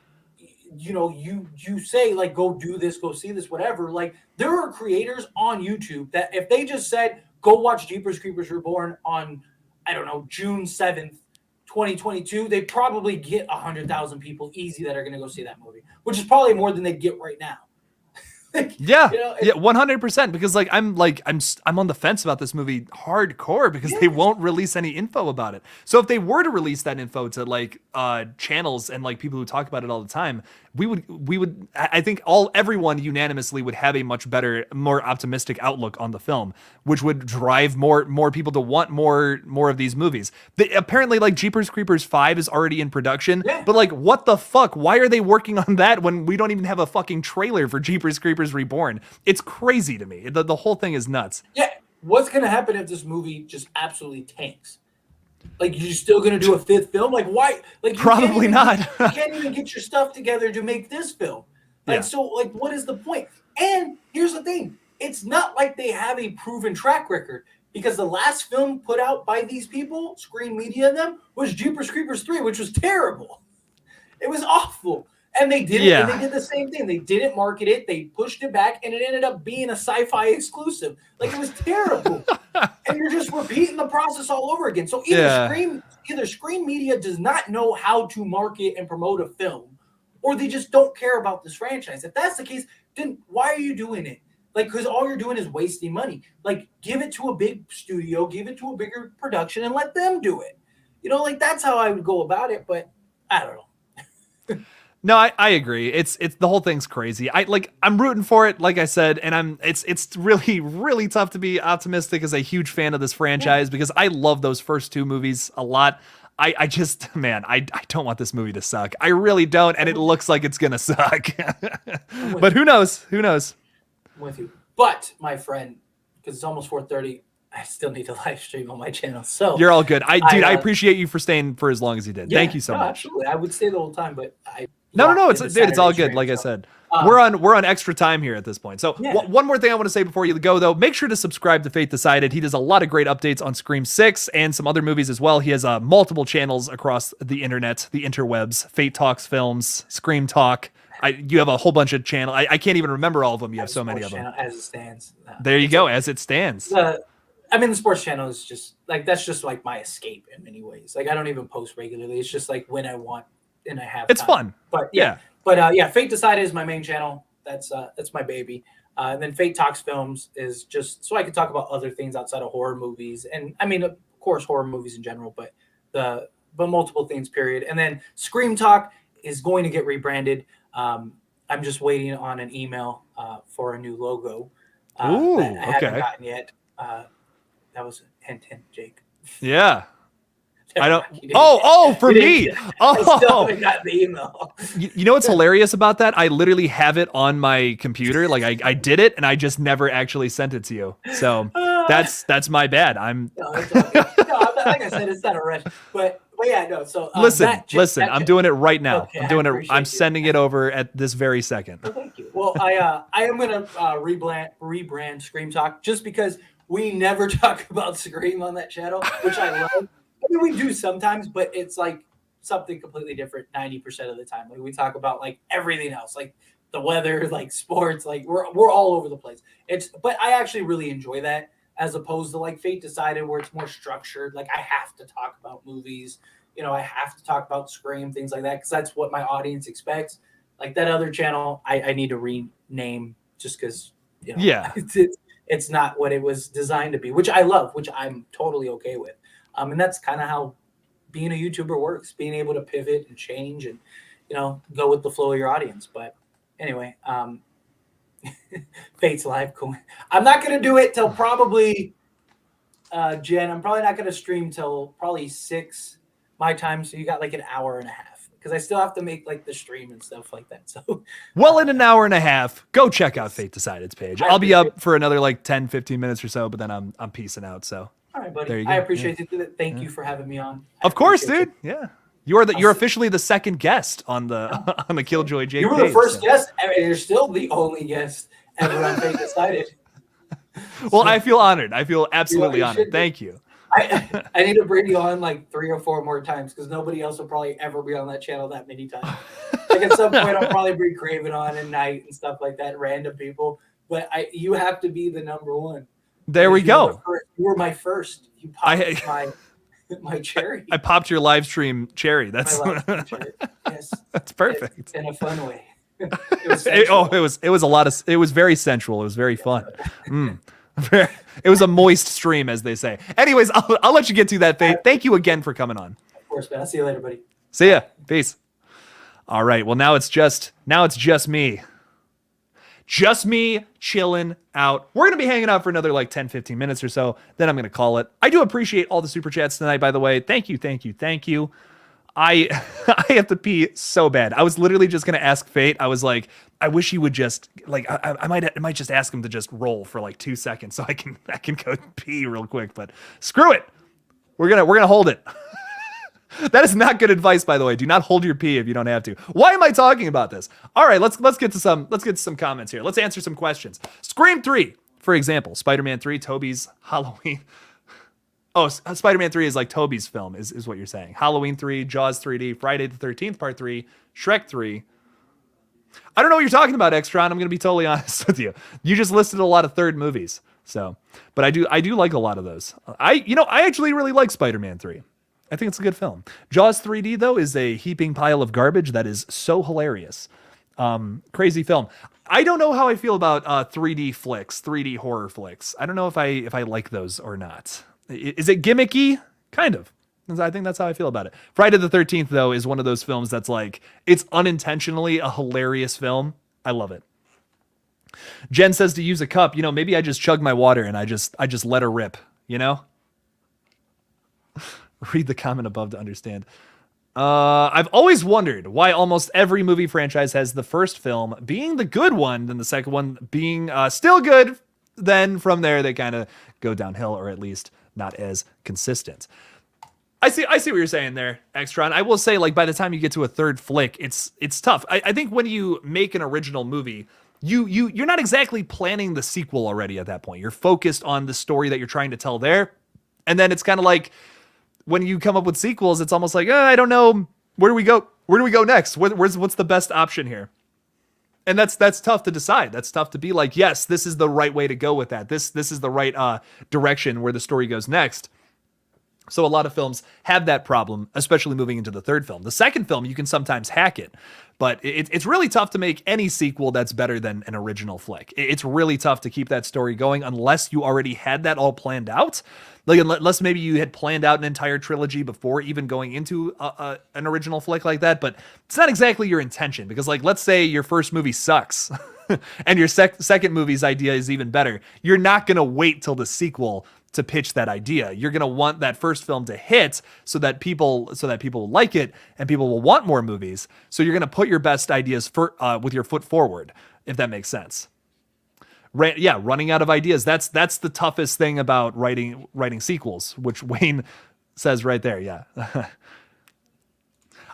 you say like go do this, go see this, whatever. Like there are creators on YouTube that if they just said go watch Jeepers Creepers Reborn on June 7th 2022, they probably get 100,000 people easy that are going to go see that movie, which is probably more than they get right now. 100%. Because like I'm on the fence about this movie hardcore because they won't release any info about it. So if they were to release that info to like channels and like people who talk about it all the time, we would I think everyone unanimously would have a much better, more optimistic outlook on the film, which would drive more people to want more of these movies. Apparently like Jeepers Creepers 5 is already in production, but like what the fuck? Why are they working on that when we don't even have a fucking trailer for Jeepers Creepers Reborn? It's crazy to me. The whole thing is nuts. Yeah. What's going to happen if this movie just absolutely tanks? Like, you're still going to do a fifth film? Like, why? Like, probably not. You can't even get your stuff together to make this film. Like, so, like, what is the point? And here's the thing. It's not like they have a proven track record, because the last film put out by these people, Screen Media and them, was Jeepers Creepers 3, which was terrible. It was awful. And they did it, and they did the same thing. They didn't market it. They pushed it back, and it ended up being a sci-fi exclusive. Like, it was terrible. And you're just repeating the process all over again. So either Screen Media does not know how to market and promote a film, or they just don't care about this franchise. If that's the case, then why are you doing it? Like, because all you're doing is wasting money. Like, give it to a big studio, give it to a bigger production, and let them do it. Like, that's how I would go about it, but I don't know. No, I agree. It's the whole thing's crazy. I'm rooting for it, like I said, and it's really, really tough to be optimistic as a huge fan of this franchise because I love those first two movies a lot. I just, man, I don't want this movie to suck. I really don't, and it looks like it's gonna suck. But who knows? Who knows? I'm with you. But my friend, because it's almost 4:30, I still need to live stream on my channel. So you're all good. I appreciate you for staying for as long as you did. Thank you so much. Absolutely. I would stay the whole time, but No. It's all good. Like I said, we're on extra time here at this point. So one more thing I want to say before you go, though, make sure to subscribe to Fate Decided. He does a lot of great updates on Scream 6 and some other movies as well. He has multiple channels across the internet, the interwebs. Fate Talks Films, Scream Talk. You have a whole bunch of channels. I can't even remember all of them. You have so many of them. As it stands. There you go. As it stands. The sports channel is just like, that's just like my escape in many ways. Like, I don't even post regularly. It's just like when I want and I have. It's time. fun. But Fate Decided is my main channel. That's my baby. And then Fate Talks Films is just so I can talk about other things outside of horror movies. And I mean, of course, horror movies in general, but multiple things, period. And then Scream Talk is going to get rebranded. I'm just waiting on an email for a new logo that I haven't gotten yet. That was a hint, Jake. Yeah. I don't. You didn't- Oh, for you didn't me. get- I still Oh, haven't got the email. you know what's hilarious about that? I literally have it on my computer. Like I did it, and I just never actually sent it to you. So that's my bad. I'm. No, it's all good. No, like I said, it's not a rush. But yeah, no. So Listen. I'm doing it right now. Okay, I'm doing I it. appreciate I'm you. sending it over at this very second. Well, thank you. Well, I am gonna rebrand Scream Talk just because we never talk about Scream on that channel, which I love. I mean, we do sometimes, but it's like something completely different 90% of the time. Like we talk about like everything else, like the weather, like sports, like we're all over the place. But I actually really enjoy that as opposed to like Fate Decided where it's more structured. Like I have to talk about movies, I have to talk about Scream, things like that, because that's what my audience expects. Like that other channel, I need to rename just because Yeah. it's not what it was designed to be, which I love, which I'm totally okay with. And that's kind of how being a YouTuber works, being able to pivot and change and, go with the flow of your audience. But anyway, Fate's live. I'm not going to do it till probably, Jen, I'm probably not going to stream till probably 6 my time. So you got like an hour and a half because I still have to make like the stream and stuff like that. So Well, in an hour and a half, go check out Fate Decided's page. I'll be up for another like 10, 15 minutes or so, but then I'm peacing out. So all right, buddy. there you go. I appreciate it. Thank you for having me on. Of course, dude. Yeah. You're officially the second guest on the on the Killjoy Jake. You were the page, first so. guest, and you're still the only guest ever on Fate Decided. Well, I feel honored. I feel absolutely you honored. should be. Thank you. I need to bring you on like 3 or 4 more times because nobody else will probably ever be on that channel that many times. Like at some point, I'll probably bring Craven on at night and stuff like that, random people. But you have to be the number one. There we go. You were my first. You popped my cherry. I popped your live stream cherry. That's My live stream cherry. Yes, that's perfect. in a fun way. It was it was very sensual. It was very fun. It was a moist stream, as they say. Anyways, I'll let you get to that, Faith. Thank you again for coming on. Of course, man. I'll see you later, buddy. See ya. Peace. All right. Well, now it's just me. Just me chilling out. We're going to be hanging out for another like 10, 15 minutes or so. Then I'm going to call it. I do appreciate all the super chats tonight, by the way. Thank you. I have to pee so bad. I was literally just going to ask Fate. I was like, I wish he would just like, I might just ask him to just roll for like 2 seconds so I can go pee real quick, but screw it. We're going to hold it. That is not good advice, by the way. Do not hold your pee if you don't have to. Why am I talking about this? All right, let's get to some comments here. Let's answer some questions. Scream 3, for example, Spider-Man 3, Tobey's Halloween. Oh, Spider-Man 3 is like Tobey's film, is what you're saying. Halloween 3, Jaws 3D, Friday the 13th Part 3, Shrek 3. I don't know what you're talking about, Extron. I'm going to be totally honest with you. You just listed a lot of third movies. So, but I do like a lot of those. I actually really like Spider-Man 3. I think it's a good film. Jaws 3D, though, is a heaping pile of garbage that is so hilarious. Crazy film. I don't know how I feel about 3D flicks, 3D horror flicks. I don't know if I like those or not. Is it gimmicky? Kind of. I think that's how I feel about it. Friday the 13th, though, is one of those films that's like, it's unintentionally a hilarious film. I love it. Jen says to use a cup. Maybe I just chug my water and I just let her rip, Read the comment above to understand. I've always wondered why almost every movie franchise has the first film being the good one, then the second one being still good. Then from there, they kind of go downhill, or at least not as consistent. I see what you're saying there, Extron. I will say, like, by the time you get to a third flick, it's tough. I think when you make an original movie, you're not exactly planning the sequel already at that point. You're focused on the story that you're trying to tell there. And then it's kind of like, when you come up with sequels, it's almost like, I don't know, where do we go? Where do we go next? What's the best option here? And that's tough to decide. That's tough to be like, yes, this is the right way to go with that. This is the right direction where the story goes next. So a lot of films have that problem, especially moving into the third film. The second film, you can sometimes hack it, but it's really tough to make any sequel that's better than an original flick. It's really tough to keep that story going unless you already had that all planned out. Like, unless maybe you had planned out an entire trilogy before even going into an original flick like that, but it's not exactly your intention, because, like, let's say your first movie sucks and your second movie's idea is even better. You're not going to wait till the sequel to pitch that idea. You're going to want that first film to hit so that people will like it and people will want more movies. So you're going to put your best ideas with your foot forward, if that makes sense. Running out of ideas. That's the toughest thing about writing sequels, which Wayne says right there. Yeah.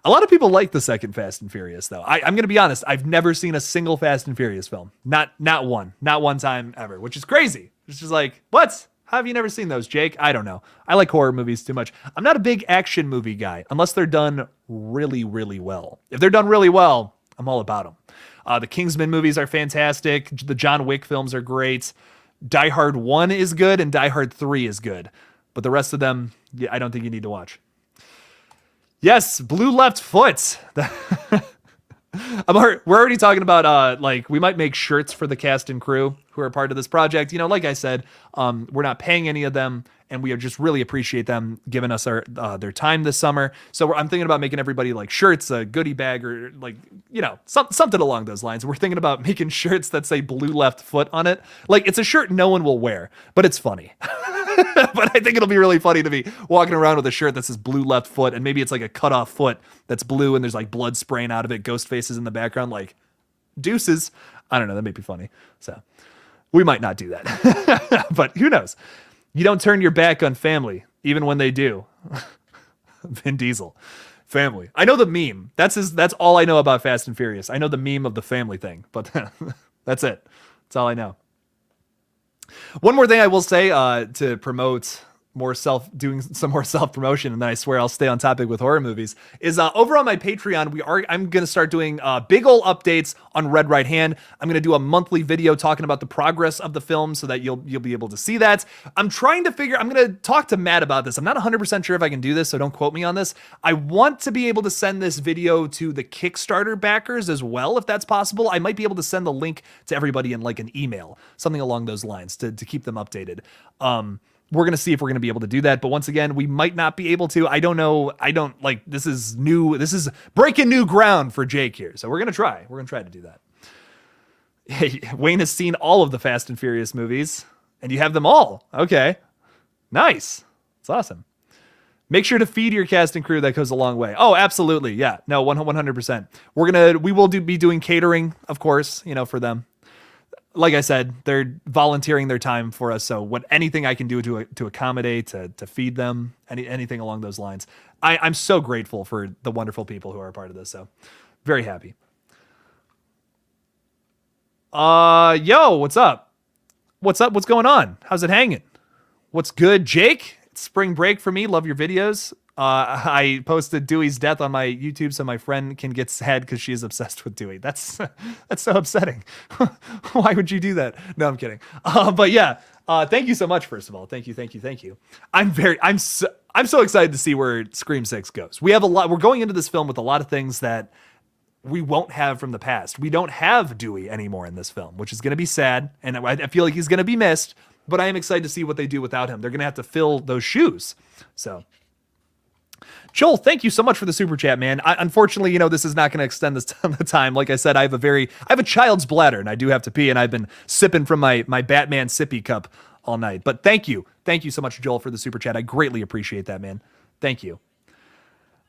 A lot of people like the second Fast and Furious, though. I'm going to be honest. I've never seen a single Fast and Furious film. Not one time ever, which is crazy. It's just like, what? How have you never seen those, Jake? I don't know. I like horror movies too much. I'm not a big action movie guy unless they're done really, really well. If they're done really well, I'm all about them. The Kingsman movies are fantastic. The John Wick films are great. Die Hard 1 is good and Die Hard 3 is good. But the rest of them, I don't think you need to watch. Yes, Blue Left Foot. We're already talking about we might make shirts for the cast and crew who are part of this project. Like I said, we're not paying any of them, and we just really appreciate them giving us their time this summer. So I'm thinking about making everybody like shirts, a goodie bag, or something along those lines. We're thinking about making shirts that say Blue Left Foot on it. Like, it's a shirt no one will wear, but it's funny. But I think it'll be really funny to be walking around with a shirt that says Blue Left Foot, and maybe it's like a cut off foot that's blue and there's like blood spraying out of it, ghost faces in the background, like deuces. I don't know, that may be funny. So we might not do that. But who knows? You don't turn your back on family, even when they do. Vin Diesel. Family. I know the meme. That's all I know about Fast and Furious. I know the meme of the family thing, but that's it. That's all I know. One more thing I will say to promote doing some more self-promotion, and then I swear I'll stay on topic with horror movies, is over on my Patreon, I'm going to start doing big ol' updates on Red Right Hand. I'm going to do a monthly video talking about the progress of the film so that you'll be able to see that. I'm going to talk to Matt about this. I'm not 100% sure if I can do this, so don't quote me on this. I want to be able to send this video to the Kickstarter backers as well, if that's possible. I might be able to send the link to everybody in like an email, something along those lines to keep them updated. We're going to see if we're going to be able to do that. But once again, we might not be able to. I don't know. This is new. This is breaking new ground for Jake here. So we're going to try. We're going to try to do that. Hey, Wayne has seen all of the Fast and Furious movies, and you have them all. Okay. Nice. It's awesome. Make sure to feed your cast and crew. That goes a long way. Oh, absolutely. Yeah. No, 100%. We will be doing catering, of course, for them. Like I said, they're volunteering their time for us. So anything I can do to accommodate, to feed them, anything along those lines. I'm so grateful for the wonderful people who are a part of this. So very happy. Yo, what's up? What's up? What's going on? How's it hanging? What's good, Jake? It's spring break for me. Love your videos. I posted Dewey's death on my YouTube so my friend can get sad because she is obsessed with Dewey. That's so upsetting. Why would you do that? No, I'm kidding. But yeah, thank you so much. First of all, thank you. I'm so excited to see where Scream 6 goes. We're going into this film with a lot of things that we won't have from the past. We don't have Dewey anymore in this film, which is going to be sad. And I feel like he's going to be missed, but I am excited to see what they do without him. They're going to have to fill those shoes. So Joel, thank you so much for the super chat, man. Unfortunately, this is not going to extend the time. Like I said, I have a child's bladder, and I do have to pee, and I've been sipping from my Batman sippy cup all night. But thank you so much, Joel, for the super chat. I greatly appreciate that, man. Thank you.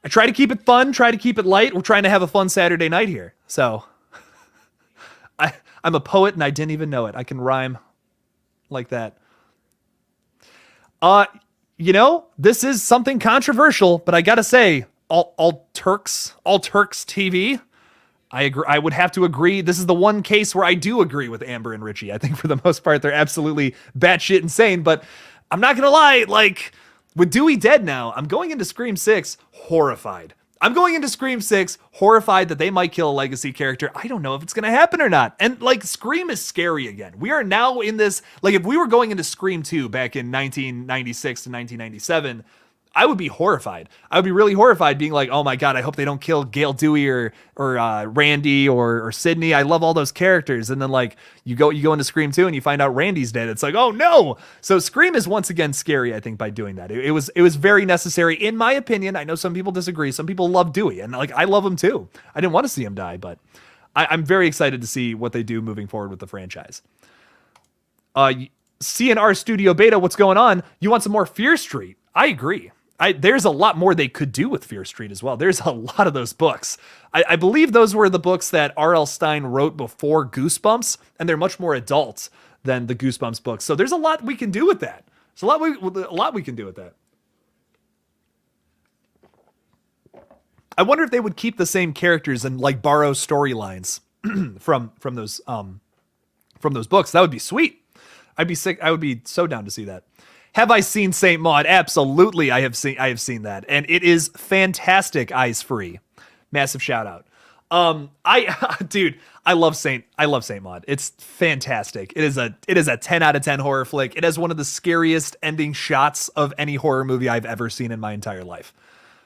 I try to keep it fun, try to keep it light. We're trying to have a fun Saturday night here. So I'm a poet, and I didn't even know it. I can rhyme like that. This is something controversial, but I gotta say, all Turks TV. I agree. I would have to agree. This is the one case where I do agree with Amber and Richie. I think for the most part, they're absolutely batshit insane. But I'm not gonna lie. Like, with Dewey dead now, I'm going into Scream 6 horrified. I'm going into Scream 6 horrified that they might kill a legacy character. I don't know if it's going to happen or not. And Scream is scary again. We are now in this, if we were going into Scream 2 back in 1996 to 1997, I would be horrified. I would be really horrified being like, oh my God, I hope they don't kill Gail Dewey or Randy or Sydney. I love all those characters. And then you go into Scream 2 and you find out Randy's dead. It's like, oh no. So Scream is once again scary, I think, by doing that. It was very necessary, in my opinion. I know some people disagree. Some people love Dewey, and I love him too. I didn't want to see him die, but I'm very excited to see what they do moving forward with the franchise. CNR Studio Beta, what's going on? You want some more Fear Street? I agree. There's a lot more they could do with Fear Street as well. There's a lot of those books. I believe those were the books that R.L. Stine wrote before Goosebumps, and they're much more adult than the Goosebumps books. So there's a lot we can do with that. There's a lot we can do with that. I wonder if they would keep the same characters and like borrow storylines from those books. That would be sweet. I'd be sick. I would be so down to see that. Have I seen Saint Maud? Absolutely, I have seen that, and it is fantastic. Eyes free, massive shout out. I love Saint Maud. It's fantastic. It is a 10 out of 10 horror flick. It has one of the scariest ending shots of any horror movie I've ever seen in my entire life.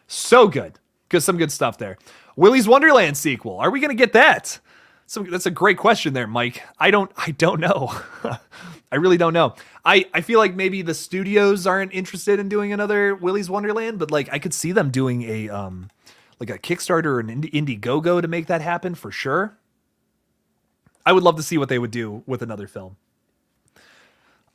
So good, because some good stuff there. Willy's Wonderland sequel. Are we gonna get that? So that's a great question there, Mike. I don't know. I really don't know. I feel like maybe the studios aren't interested in doing another Willy's Wonderland, but like I could see them doing a like a Kickstarter or an Indiegogo to make that happen for sure. I would love to see what they would do with another film.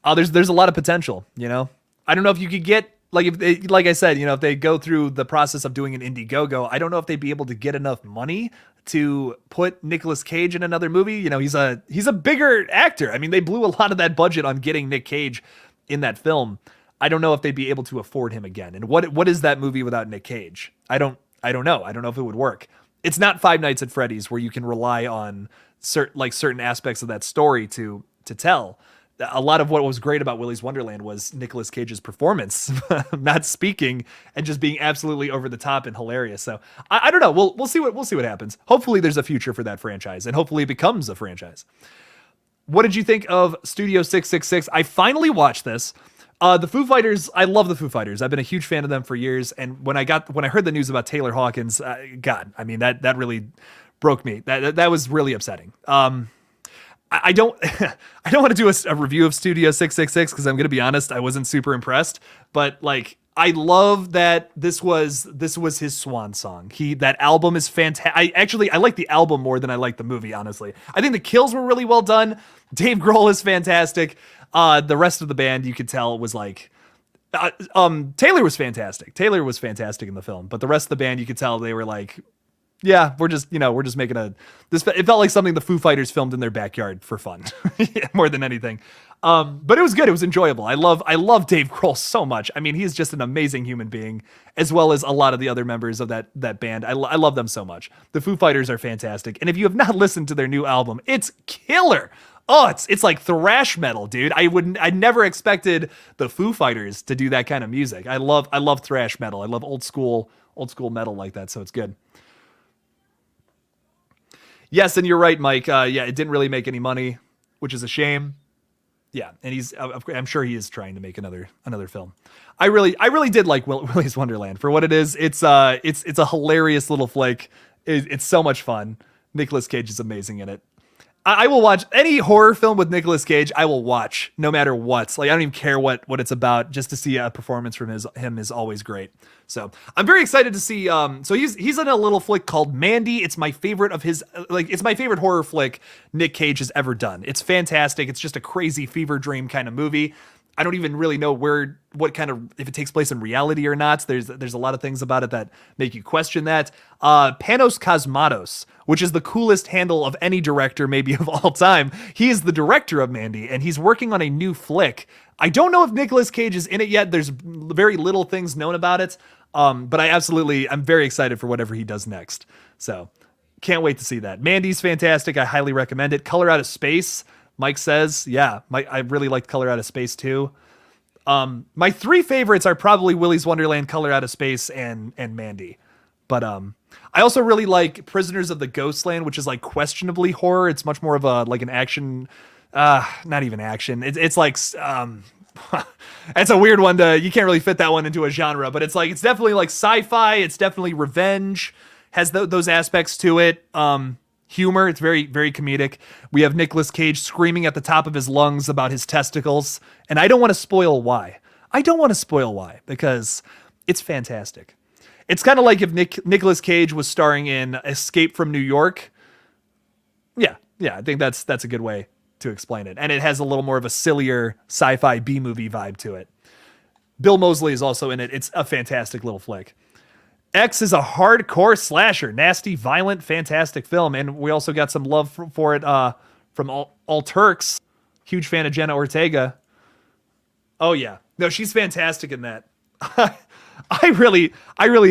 There's a lot of potential, you know. I don't know if you could get like I said, you know, if they go through the process of doing an Indiegogo, I don't know if they'd be able to get enough money to put Nicolas Cage in another movie. You know, he's a bigger actor. I mean, they blew a lot of that budget on getting Nick Cage in that film. I don't know if they'd be able to afford him again. And what is that movie without Nick Cage? I don't know. I don't know if it would work. It's not Five Nights at Freddy's where you can rely on certain aspects of that story to tell. A lot of what was great about Willy's Wonderland was Nicolas Cage's performance, not speaking and just being absolutely over the top and hilarious. So I don't know. We'll see what happens. Hopefully there's a future for that franchise, and hopefully it becomes a franchise. What did you think of Studio 666? I finally watched this. The Foo Fighters, I love the Foo Fighters. I've been a huge fan of them for years. And when I heard the news about Taylor Hawkins, God, I mean, that really broke me. That was really upsetting. I don't want to do a review of Studio 666 because I'm going to be honest, I wasn't super impressed, but like, I love that this was his swan song. That album is fantastic. I like the album more than I like the movie, honestly. I think the kills were really well done. Dave Grohl is fantastic. The rest of the band, you could tell, was like, Taylor was fantastic. Taylor was fantastic in the film, but the rest of the band, you could tell they were like, yeah, we're just making this. It felt like something the Foo Fighters filmed in their backyard for fun, more than anything. But it was good. It was enjoyable. I love Dave Grohl so much. I mean, he's just an amazing human being, as well as a lot of the other members of that band. I love them so much. The Foo Fighters are fantastic, and if you have not listened to their new album, it's killer. Oh, it's like thrash metal, dude. I never expected the Foo Fighters to do that kind of music. I love thrash metal. I love old school metal like that. So it's good. Yes, and you're right, Mike. Yeah, it didn't really make any money, which is a shame. Yeah, and I'm sure he is trying to make another film. I really did like Willy's Wonderland for what it is. It's a hilarious little flick. It's so much fun. Nicolas Cage is amazing in it. I will watch any horror film with Nicolas Cage. I will watch no matter what. Like, I don't even care what it's about. Just to see a performance from him is always great. So I'm very excited to see. So he's in a little flick called Mandy. It's my favorite of his. It's my favorite horror flick Nick Cage has ever done. It's fantastic. It's just a crazy fever dream kind of movie. I don't even really know if it takes place in reality or not. There's a lot of things about it that make you question that. Panos Cosmatos, which is the coolest handle of any director maybe of all time. He is the director of Mandy, and he's working on a new flick. I don't know if Nicolas Cage is in it yet. There's very little things known about it. But I'm very excited for whatever he does next. So can't wait to see that. Mandy's fantastic. I highly recommend it. Color Out of Space, Mike says, yeah, I really liked Color Out of Space too. My three favorites are probably Willy's Wonderland, Color Out of Space, and Mandy. But I also really like Prisoners of the Ghostland, which is like questionably horror. It's much more of an action, not even action. It's like it's a weird one you can't really fit that one into a genre, but it's definitely like sci-fi. It's definitely revenge, has those aspects to it. Humor. It's very, very comedic. We have Nicolas Cage screaming at the top of his lungs about his testicles. And I don't want to spoil why. Because it's fantastic. It's kind of like if Nicolas Cage was starring in Escape from New York. Yeah, I think that's a good way to explain it. And it has a little more of a sillier sci-fi B-movie vibe to it. Bill Moseley is also in it. It's a fantastic little flick. X is a hardcore slasher, nasty, violent, fantastic film. And we also got some love for it from All Turks. Huge fan of Jenna Ortega. Oh, yeah. No, she's fantastic in that. I really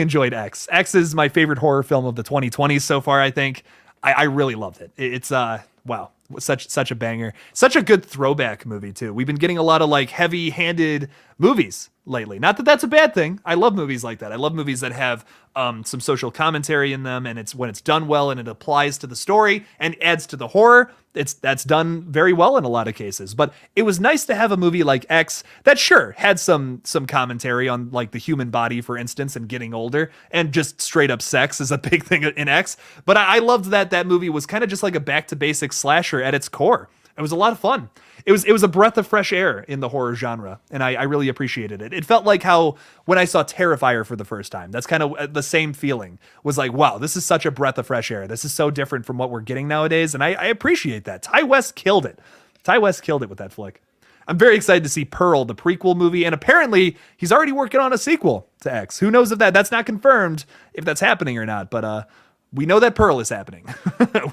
enjoyed X. X is my favorite horror film of the 2020s so far, I think. I really loved it. It's wow, such a banger. Such a good throwback movie too. We've been getting a lot of like heavy-handed movies lately. Not that that's a bad thing. I love movies like that. I love movies that have some social commentary in them, and it's when it's done well and it applies to the story and adds to the horror. That's done very well in a lot of cases. But it was nice to have a movie like X that sure had some commentary on like the human body, for instance, and getting older, and just straight up sex is a big thing in X. But I loved that movie was kind of just like a back to basics slasher at its core. It was a lot of fun. It was a breath of fresh air in the horror genre, and I really appreciated it. It felt like how when I saw Terrifier for the first time, that's kind of the same feeling. Was like, wow, this is such a breath of fresh air. This is so different from what we're getting nowadays, and I appreciate that. Ty West killed it. Ty West killed it with that flick. I'm very excited to see Pearl, the prequel movie, and apparently he's already working on a sequel to X. Who knows if that's not confirmed, if that's happening or not, but we know that Pearl is happening.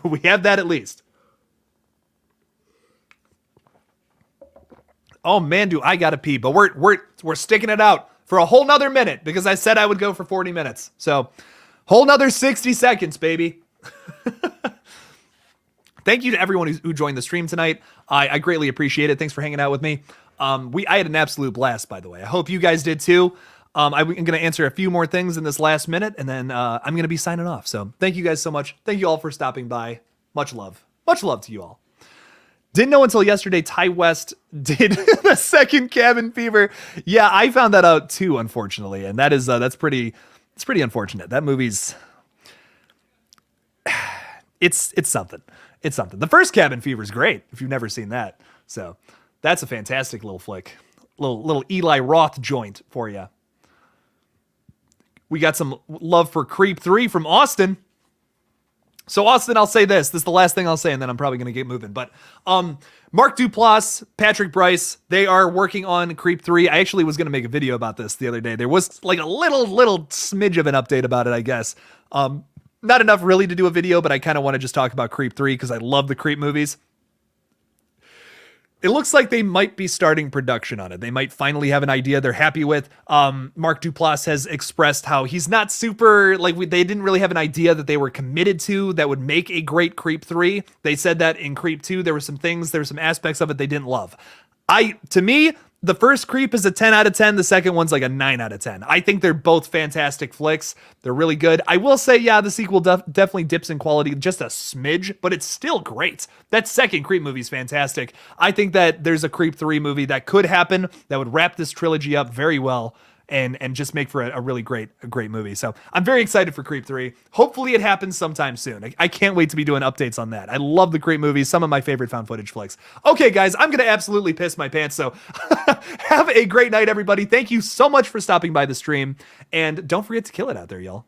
We have that at least. Oh man, do I gotta pee, but we're sticking it out for a whole nother minute because I said I would go for 40 minutes. So whole nother 60 seconds, baby. Thank you to everyone who joined the stream tonight. I greatly appreciate it. Thanks for hanging out with me. I had an absolute blast, by the way. I hope you guys did too. I'm going to answer a few more things in this last minute, and then I'm going to be signing off. So thank you guys so much. Thank you all for stopping by. Much love. Much love to you all. Didn't know until yesterday Ty West did the second Cabin Fever. Yeah, I found that out too, unfortunately, and that's pretty unfortunate. That movie's it's something. It's something. The first Cabin Fever is great if you've never seen that. So that's a fantastic little flick, little Eli Roth joint for you. We got some love for Creep 3 from Austin. So Austin, I'll say this. This is the last thing I'll say, and then I'm probably going to get moving. But Mark Duplass, Patrick Bryce, they are working on Creep 3. I actually was going to make a video about this the other day. There was like a little smidge of an update about it, I guess. Not enough really to do a video, but I kind of want to just talk about Creep 3 because I love the Creep movies. It looks like they might be starting production on it. They might finally have an idea they're happy with. Mark Duplass has expressed how he's not super, they didn't really have an idea that they were committed to that would make a great Creep 3. They said that in Creep 2, there were some aspects of it they didn't love. To me, the first Creep is a 10 out of 10. The second one's like a 9 out of 10. I think they're both fantastic flicks. They're really good. I will say, yeah, the sequel definitely dips in quality just a smidge, but it's still great. That second Creep movie is fantastic. I think that there's a Creep 3 movie that could happen that would wrap this trilogy up very well and just make for a really great movie. So I'm very excited for Creep 3. Hopefully it happens sometime soon. I can't wait to be doing updates on that. I love the Creep movies, some of my favorite found footage flicks. Okay, guys, I'm going to absolutely piss my pants. So have a great night, everybody. Thank you so much for stopping by the stream. And don't forget to kill it out there, y'all.